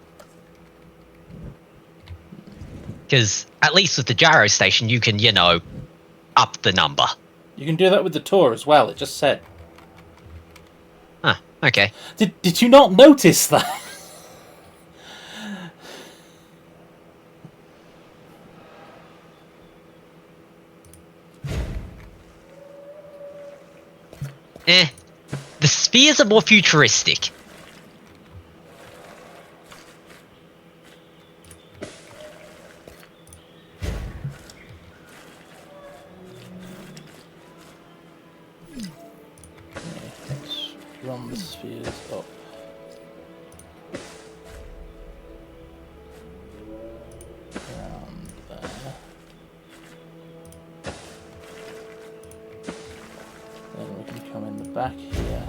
Because at least with the Gyro Station, you can, you know, up the number. You can do that with the tour as well, it just said. Huh, okay. Did you not notice that? The spheres are more futuristic. Let's run the spheres up. Around there. Then we can come in the back here.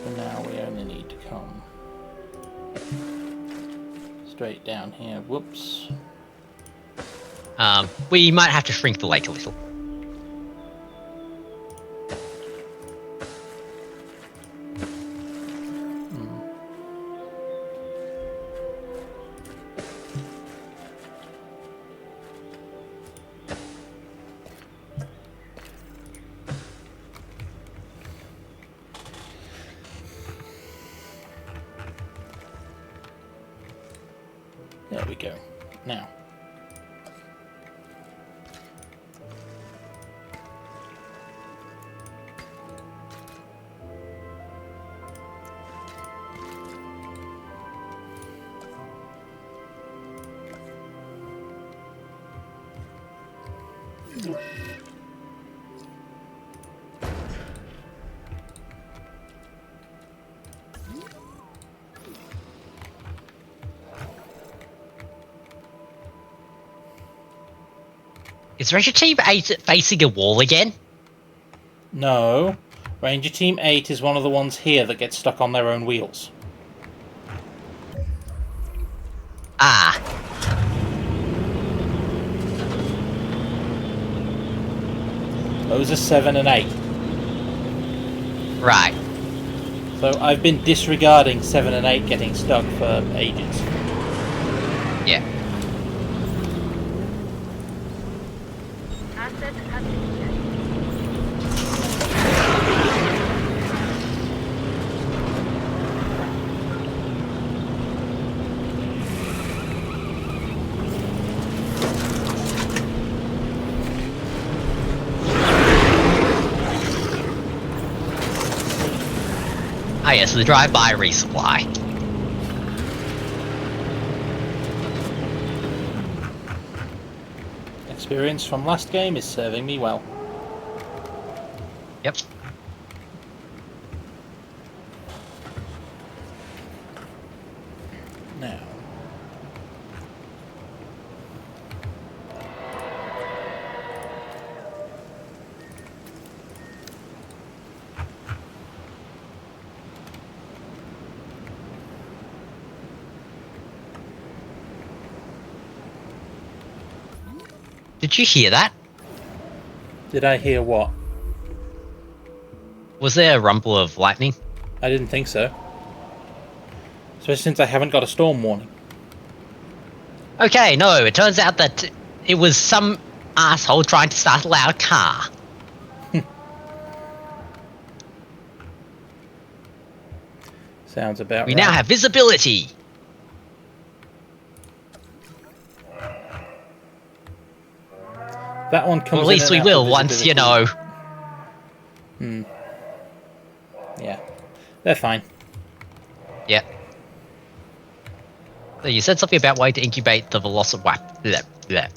For now we only need to come straight down here. Whoops. We might have to shrink the lake a little. There we go. Now. Is Ranger Team 8 facing a wall again? No. Ranger Team 8 is one of the ones here that gets stuck on their own wheels. Ah. Those are 7 and 8. Right. So I've been disregarding 7 and 8 getting stuck for ages. Yeah. Assets have been checked. Ah, yes, the drive-by resupply. Experience from last game is serving me well. Yep. Now. Did you hear that? Did I hear what? Was there a rumble of lightning? I didn't think so. Especially since I haven't got a storm warning. Okay, no, it turns out that it was some asshole trying to start a loud car. Sounds about We right. now have visibility. That one comes Or at least we in and out will of once, you know. visibility. Yeah. They're fine. Yep. So you said something about wanting to incubate the Velociraptor. Bleh, bleh.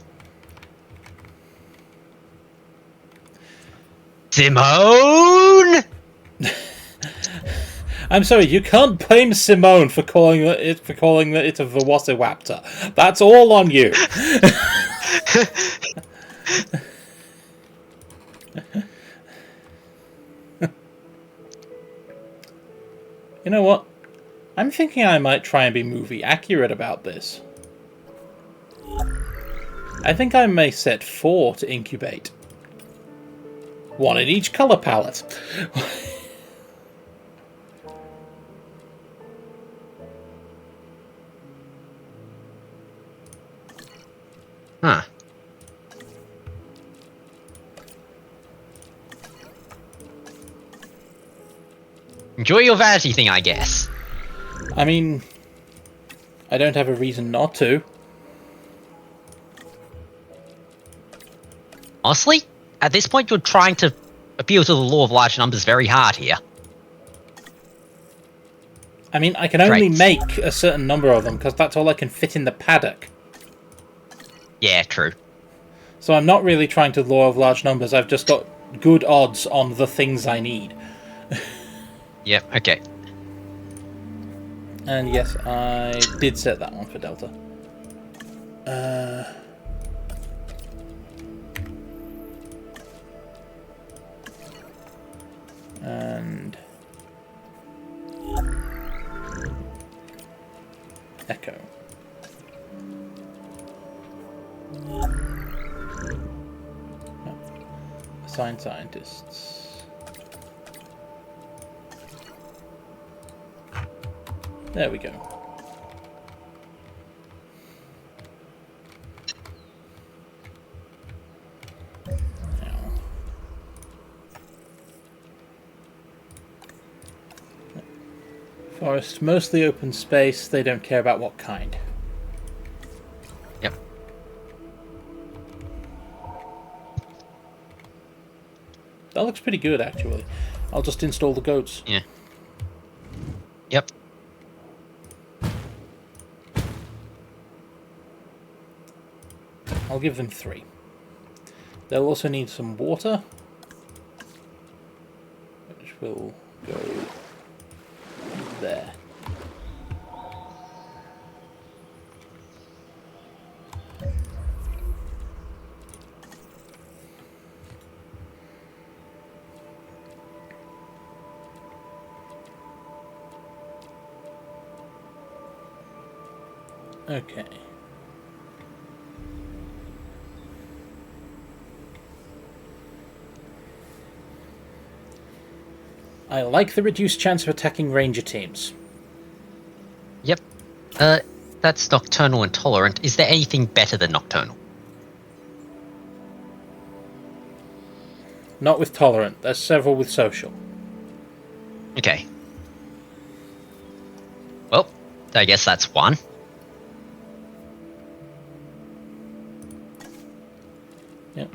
Simone! I'm sorry, you can't blame Simone for calling it a Velociraptor. That's all on you. You know what? I'm thinking I might try and be movie accurate about this. I think I may set 4 to incubate. 1 in each colour palette. Huh. Enjoy your vanity thing, I guess. I mean, I don't have a reason not to. Honestly, at this point you're trying to appeal to the law of large numbers very hard here. I mean, I can only Traits. make a certain number of them because that's all I can fit in the paddock. Yeah, true. So I'm not really trying to law of large numbers, I've just got good odds on the things I need. Yep, okay. And yes, I did set that one for Delta. And Echo. No. Assign scientists. There we go. Now. Forest, mostly open space, they don't care about what kind. That looks pretty good, actually. I'll just install the goats. Yeah. Yep. I'll give them 3. They'll also need some water, which will go there. Okay. I like the reduced chance of attacking ranger teams. Yep. That's Nocturnal and Tolerant. Is there anything better than Nocturnal? Not with Tolerant. There's several with Social. Okay. Well, I guess that's one. Yep.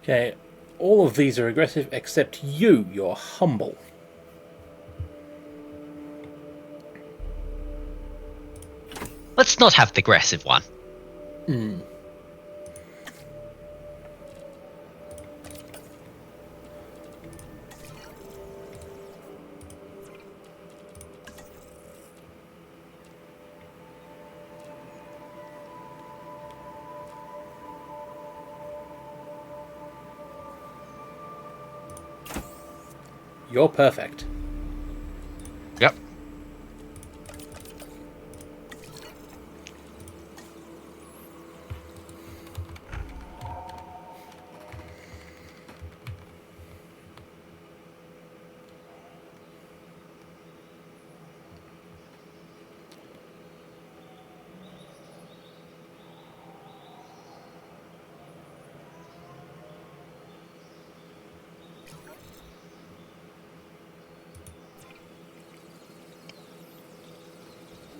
Okay, all of these are aggressive except you. You're humble. Let's not have the aggressive one. You're perfect. Yep.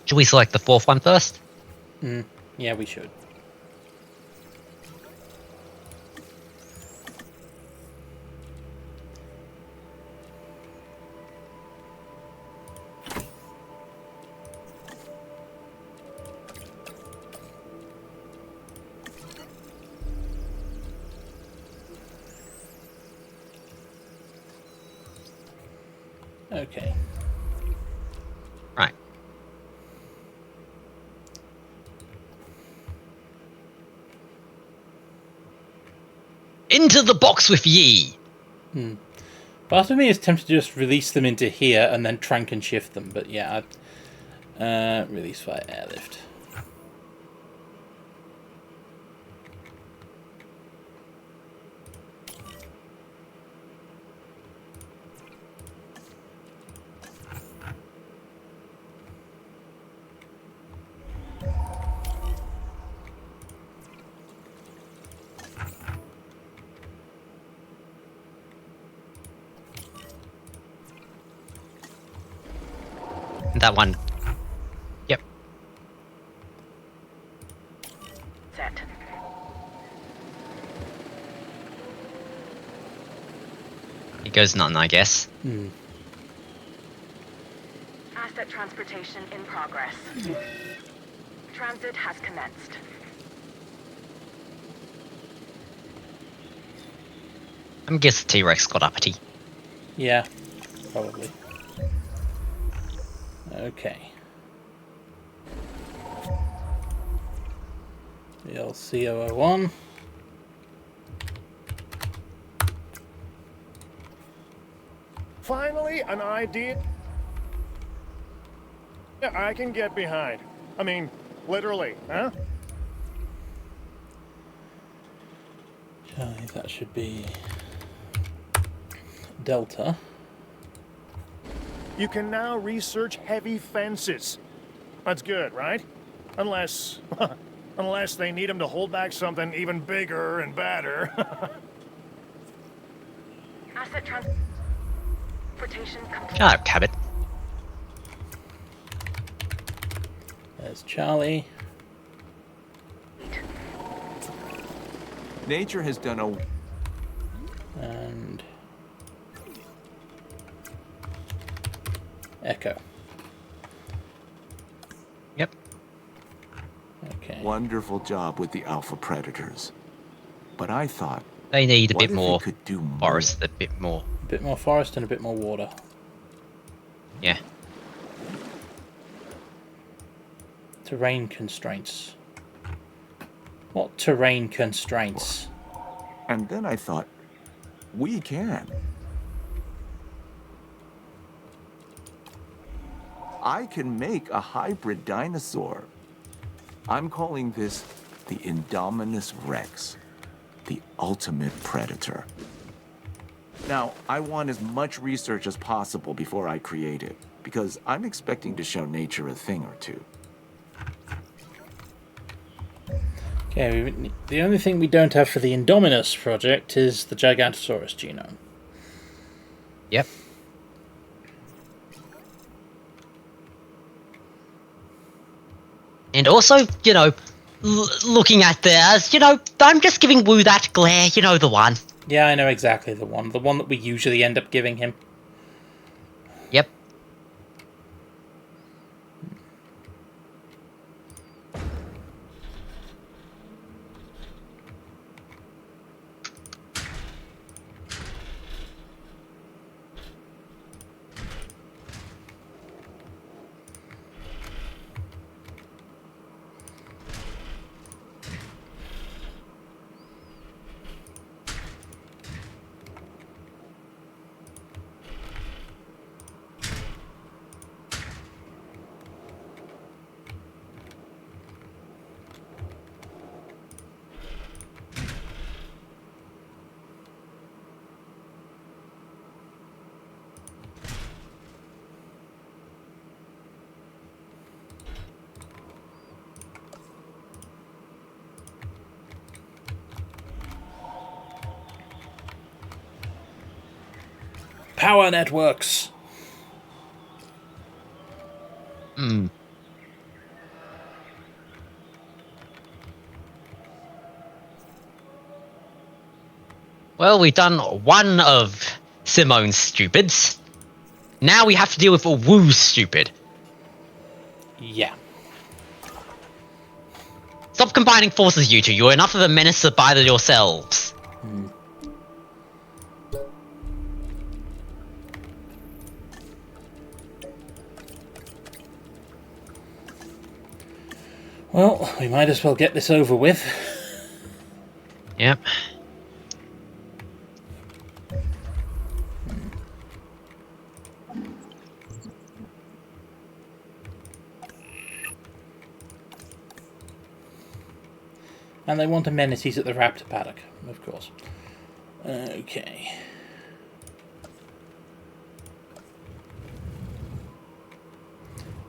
Should we select the 4th one first? Yeah, we should. Okay. Right. Into the box with ye! Part of me is tempted to just release them into here and then trank and shift them, but yeah, release via airlift. That one. Yep. Set. It goes none, I guess. Asset transportation in progress. Transit has commenced. I guess the T-Rex got uppity. Yeah, probably. Okay. LC001. Finally, an idea I can get behind. I mean, literally, huh? Okay, that should be Delta. You can now research heavy fences. That's good, right? Unless Unless they need him to hold back something even bigger and badder. Asset transportation complete. Shut up, Cabot. There's Charlie. Nature has done a... And Echo. Yep. Okay. wonderful job with the alpha predators. But I thought, They need a what bit if we more could do more? forest, a bit more. A bit more forest and a bit more water. Yeah. Terrain constraints. What terrain constraints? And then I thought, we can. I can make a hybrid dinosaur. I'm calling this the Indominus Rex, the ultimate predator. Now, I want as much research as possible before I create it, because I'm expecting to show nature a thing or two. Okay, the only thing we don't have for the Indominus project is the Gigantosaurus genome. Yep. And also, you know, looking at theirs, you know, I'm just giving Wu that glare, you know, the one. Yeah, I know exactly the one that we usually end up giving him. Yep. Power networks! Hmm. Well, we've done one of Simone's stupids. Now we have to deal with a Wu's stupid. Yeah. Stop combining forces, you two. You're enough of a menace by yourselves. Well, we might as well get this over with. Yep. And they want amenities at the raptor paddock, of course. Okay.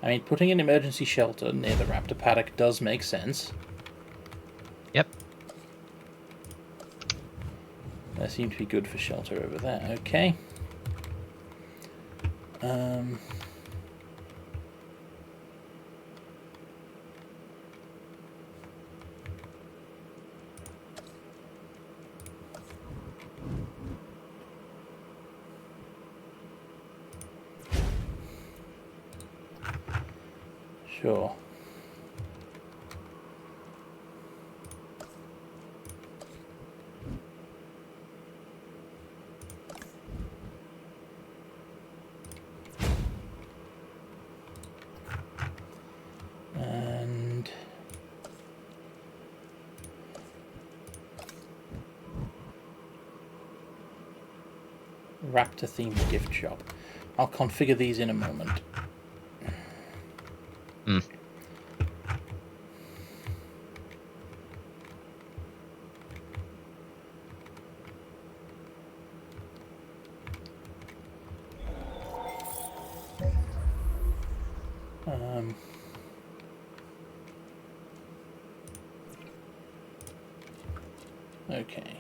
I mean, putting an emergency shelter near the raptor paddock does make sense. Yep. There seems to be good for shelter over there. Okay. Sure. And Raptor themed gift shop. I'll configure these in a moment. Hmm. Okay.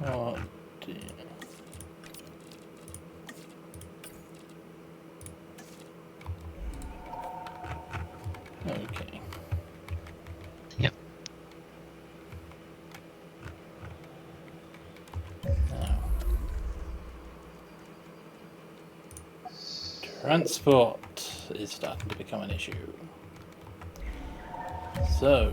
Oh dear. Okay. Yep. Now. Transport is starting to become an issue. So.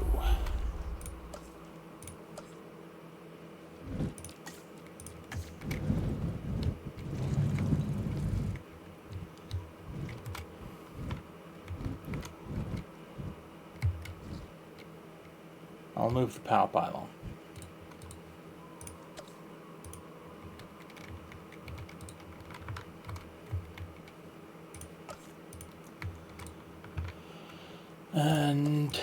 I'll move the power pylon. And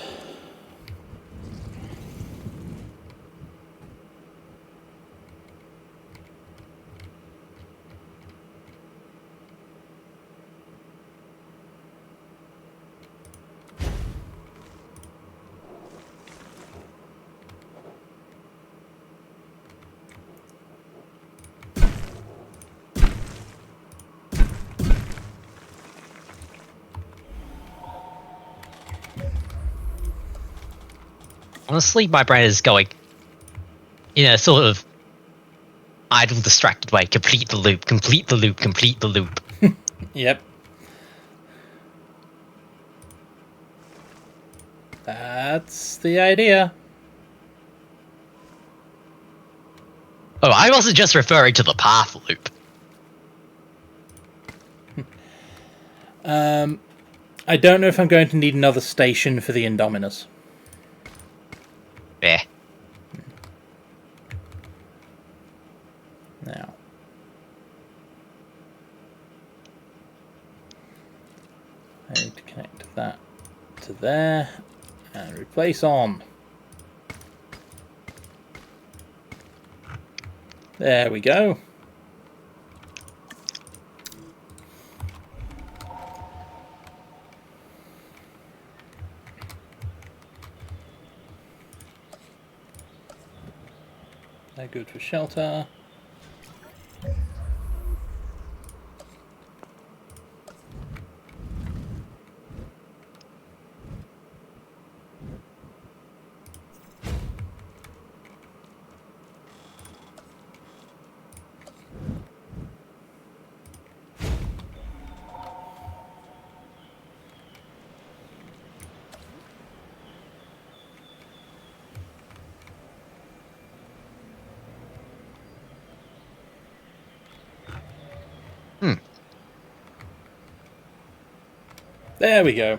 Honestly, my brain is going in a sort of idle, distracted way. Complete the loop, complete the loop, complete the loop. yep. That's the idea. Oh, I wasn't just referring to the path loop. I don't know if I'm going to need another station for the Indominus. Yeah. Now. I need to connect that to there and replace on. There we go. They're good for shelter. There we go.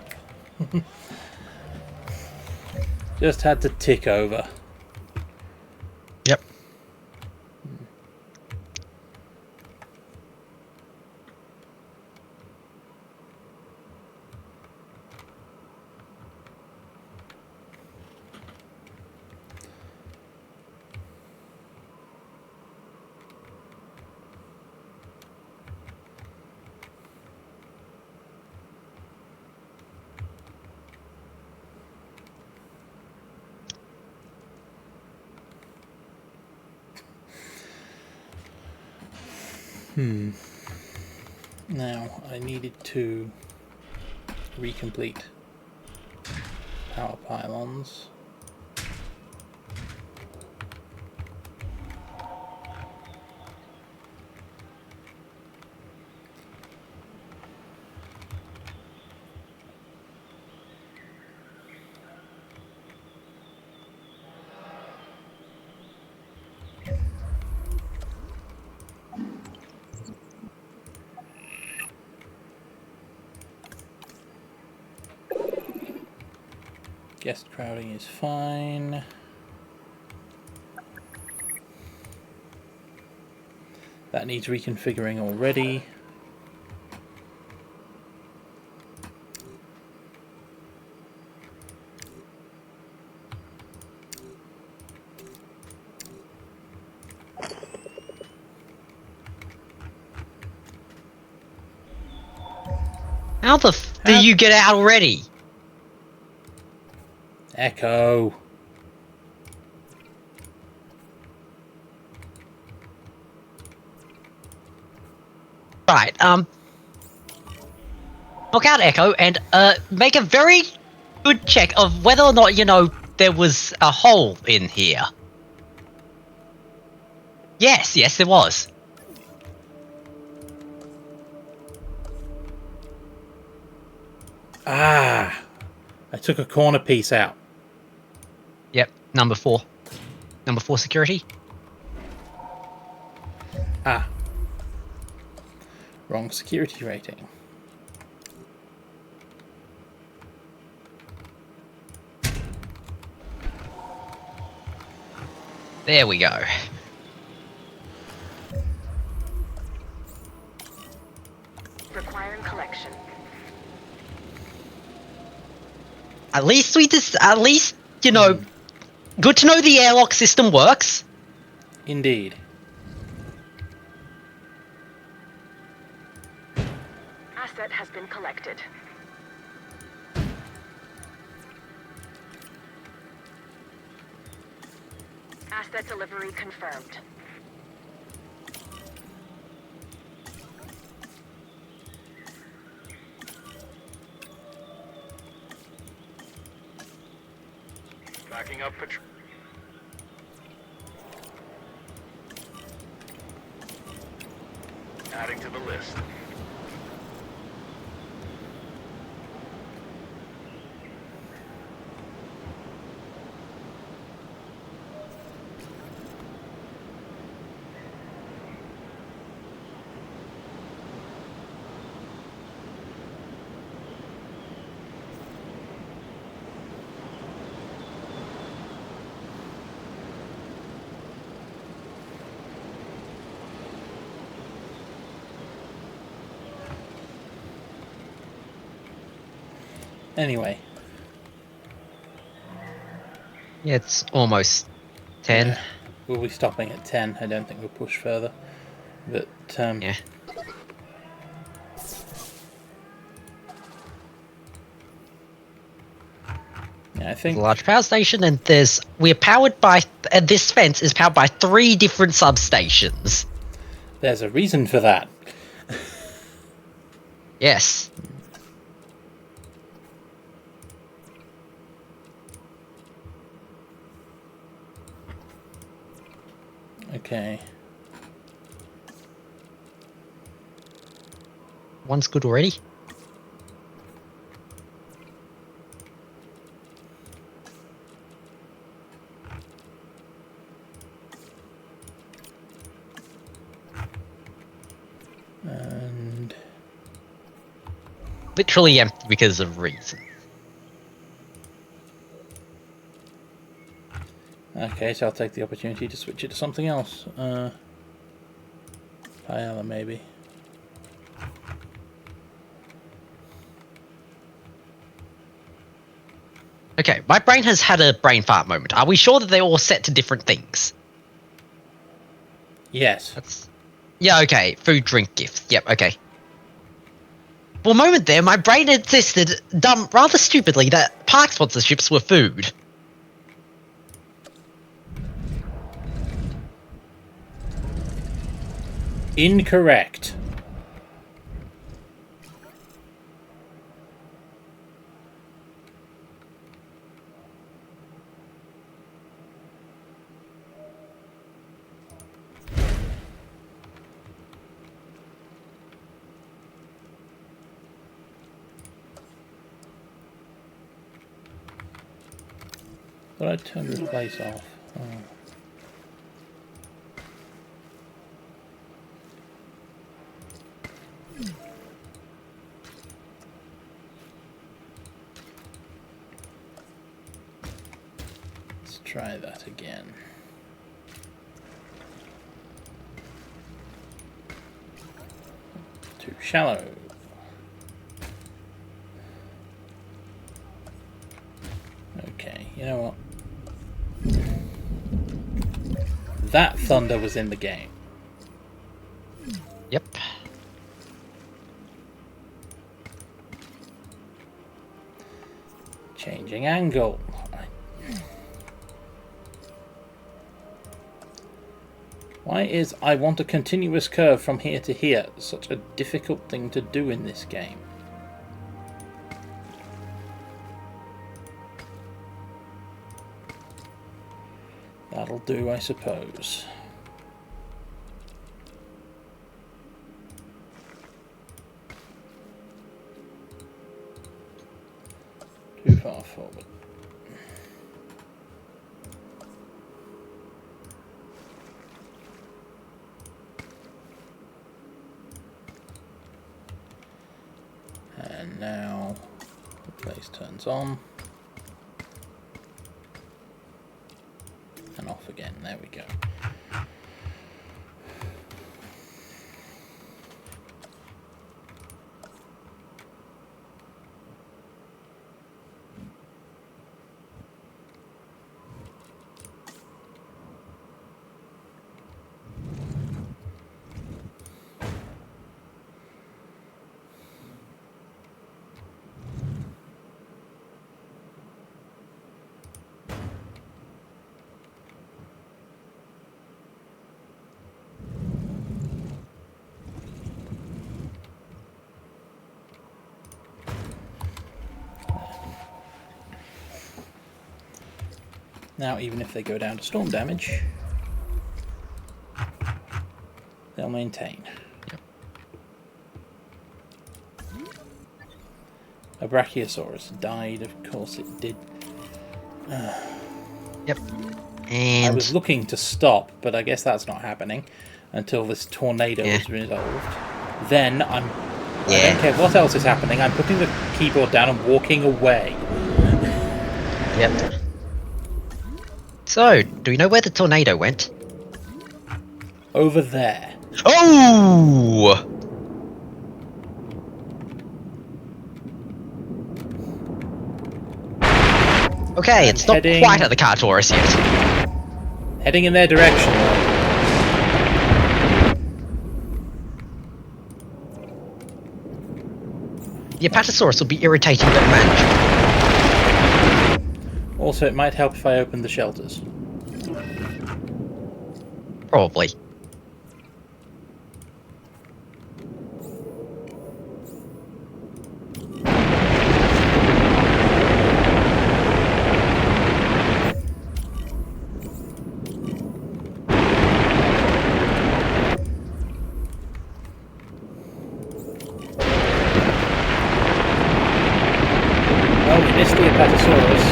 Just had to tick over. Yep. Now, I needed to recomplete power pylons. Guest crowding is fine. That needs reconfiguring already. How the f do you get out already? Echo. Right, knock out Echo and make a very good check of whether or not, you know, there was a hole in here. Yes, yes, there was. Ah, I took a corner piece out. Yep, number 4. Number 4 security. Ah, wrong security rating. There we go. Requiring collection. At least you know, good to know the airlock system works. Indeed. Asset has been collected. Asset delivery confirmed. Backing up patrol. Adding to the list. Anyway. Yeah, it's almost 10. Yeah, we'll be stopping at 10. I don't think we'll push further. But, Yeah. yeah, I think The large power station, and we're powered by, and this fence is powered by 3 different substations. there's a reason for that. Yes. Okay. One's good already. And Literally empty because of reason. okay, so I'll take the opportunity to switch it to something else. Isla, maybe. Okay, my brain has had a brain fart moment. Are we sure that they're all set to different things? Yes. Yeah, okay. Food, drink, gifts. Yep, okay. For a moment there, my brain insisted, rather stupidly, that park sponsorships were food. Incorrect. But I turned replace off. Oh. try that again. Too shallow. Okay, you know what? That thunder was in the game. Yep. Changing angle. Why is I want a continuous curve from here to here such a difficult thing to do in this game? That'll do, I suppose. Too far forward. And now the place turns on. And off again. There we go. Now, even if they go down to storm damage, they'll maintain. Yep. A Brachiosaurus died, of course it did. Yep. I And was looking to stop, but I guess that's not happening until this tornado is resolved. Then I don't care what else is happening, I'm putting the keyboard down and walking away. Yep. So, do we know where the tornado went? Over there. Oh! Okay, it's not quite at the Carnotaurus yet. Heading in their direction. The Apatosaurus will be irritating but manageable. Also, it might help if I open the shelters. Probably. Well, we missed the Apatosaurus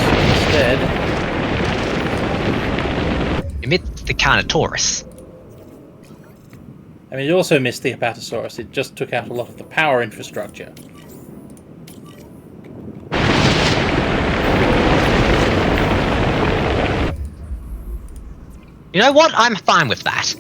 instead. You missed the Carnotaurus. I mean, it also missed the Apatosaurus. It just took out a lot of the power infrastructure. You know what? I'm fine with that.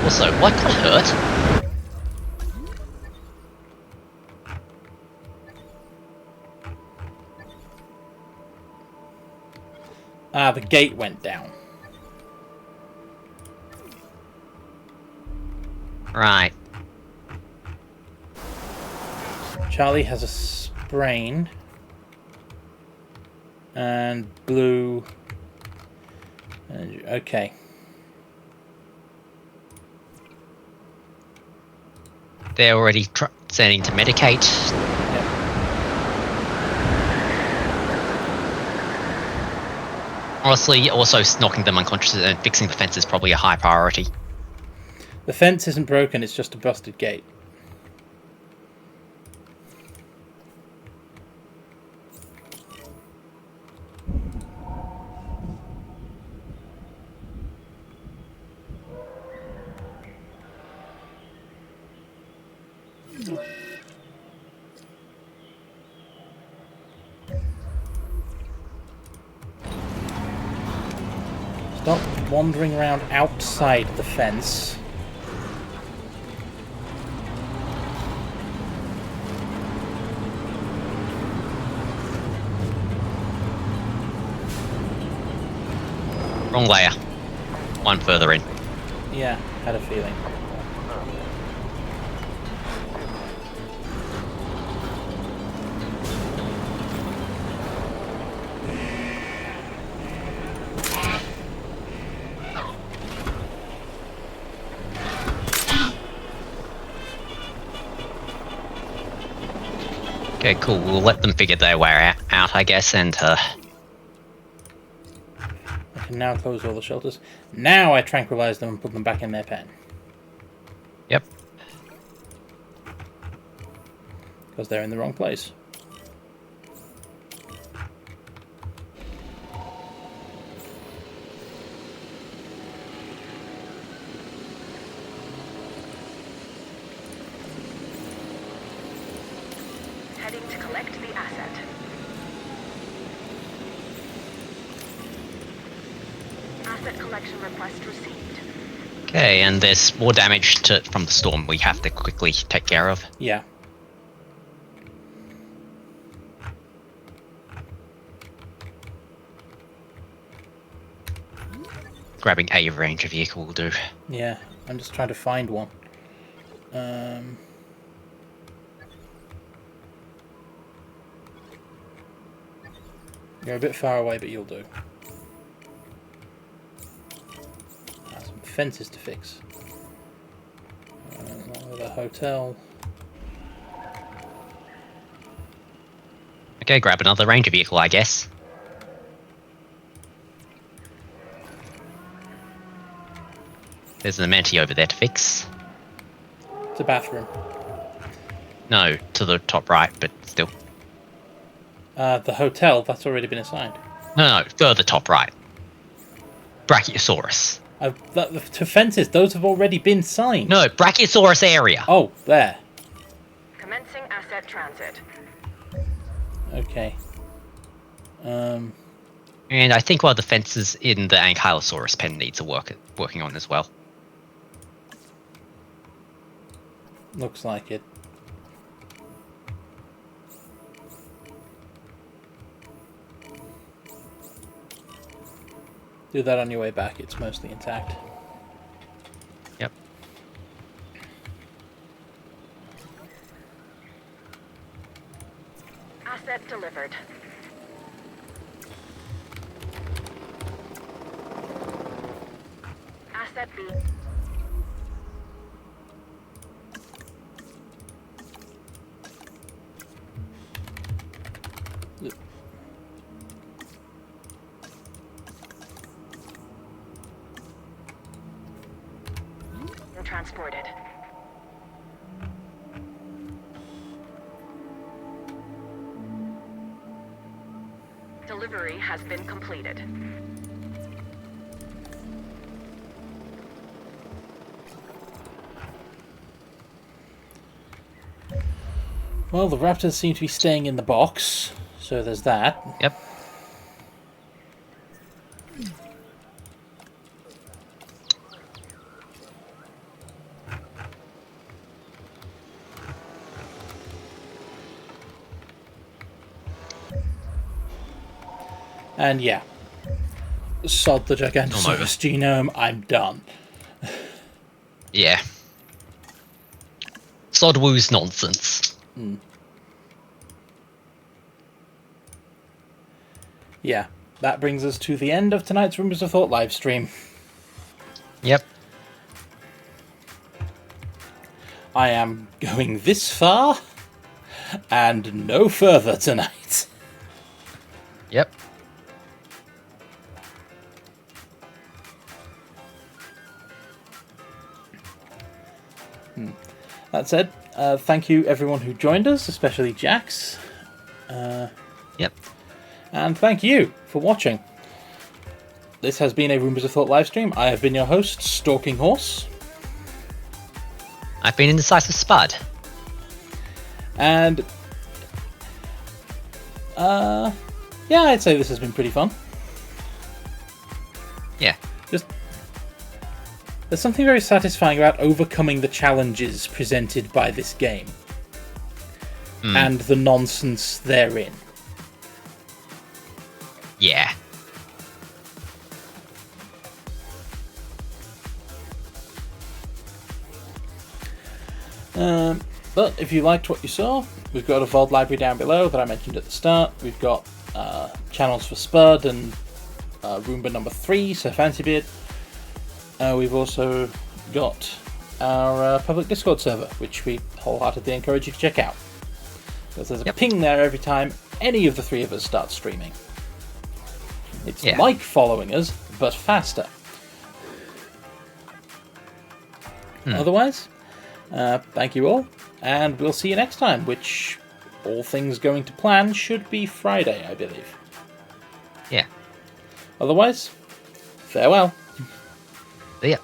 Also, what got hurt? Ah, the gate went down. Right. Charlie has a sprain. And Blue... Okay. They're already starting to medicate. Yep. Honestly, also knocking them unconscious and fixing the fence is probably a high priority. The fence isn't broken, it's just a busted gate. Stop wandering around outside the fence. Wrong layer. One further in. Yeah, had a feeling. Okay, cool. We'll let them figure their way out, I guess, and I can now close all the shelters. Now I tranquilize them and put them back in their pen. yep. Because they're in the wrong place. Heading to collect the asset. Asset collection request received. Okay, and there's more damage from the storm we have to quickly take care of. Yeah. Grabbing a ranger vehicle will do. Yeah, I'm just trying to find one. You're a bit far away, but you'll do. Some fences to fix. The hotel. Okay, grab another ranger vehicle, I guess. There's an amenity over there to fix. It's a bathroom. No, to the top right, but still. The hotel, that's already been assigned. No, further top right. Brachiosaurus. To fences, those have already been signed. No, Brachiosaurus area. Oh, there. Commencing asset transit. Okay. And I think one of the fences in the Ankylosaurus pen needs working on as well. Looks like it. Do that on your way back, it's mostly intact. Yep. Asset delivered. Asset B. Transported. Delivery has been completed. Well, the raptors seem to be staying in the box, so there's that. Yep. And yeah, sod the Gigantosaurus genome, I'm done. Yeah. Sodwoo's nonsense. Yeah, that brings us to the end of tonight's Rumours of Thought livestream. Yep. I am going this far and no further tonight. Yep. That said, thank you everyone who joined us, especially Jax. Yep. And thank you for watching. This has been a Rumours of Thought livestream. I have been your host, Stalking Horse. I've been Indecisive Spud. And yeah, I'd say this has been pretty fun. Yeah. Just there's something very satisfying about overcoming the challenges presented by this game and the nonsense therein. Yeah. But if you liked what you saw, we've got a VOD library down below that I mentioned at the start. We've got channels for Spud and Roomba number 3, so fancy bit. We've also got our public Discord server, which we wholeheartedly encourage you to check out. Because there's a ping there every time any of the three of us start streaming. It's like following us, but faster. Otherwise, thank you all, and we'll see you next time, which, all things going to plan, should be Friday, I believe. Yeah. Otherwise, farewell. See ya.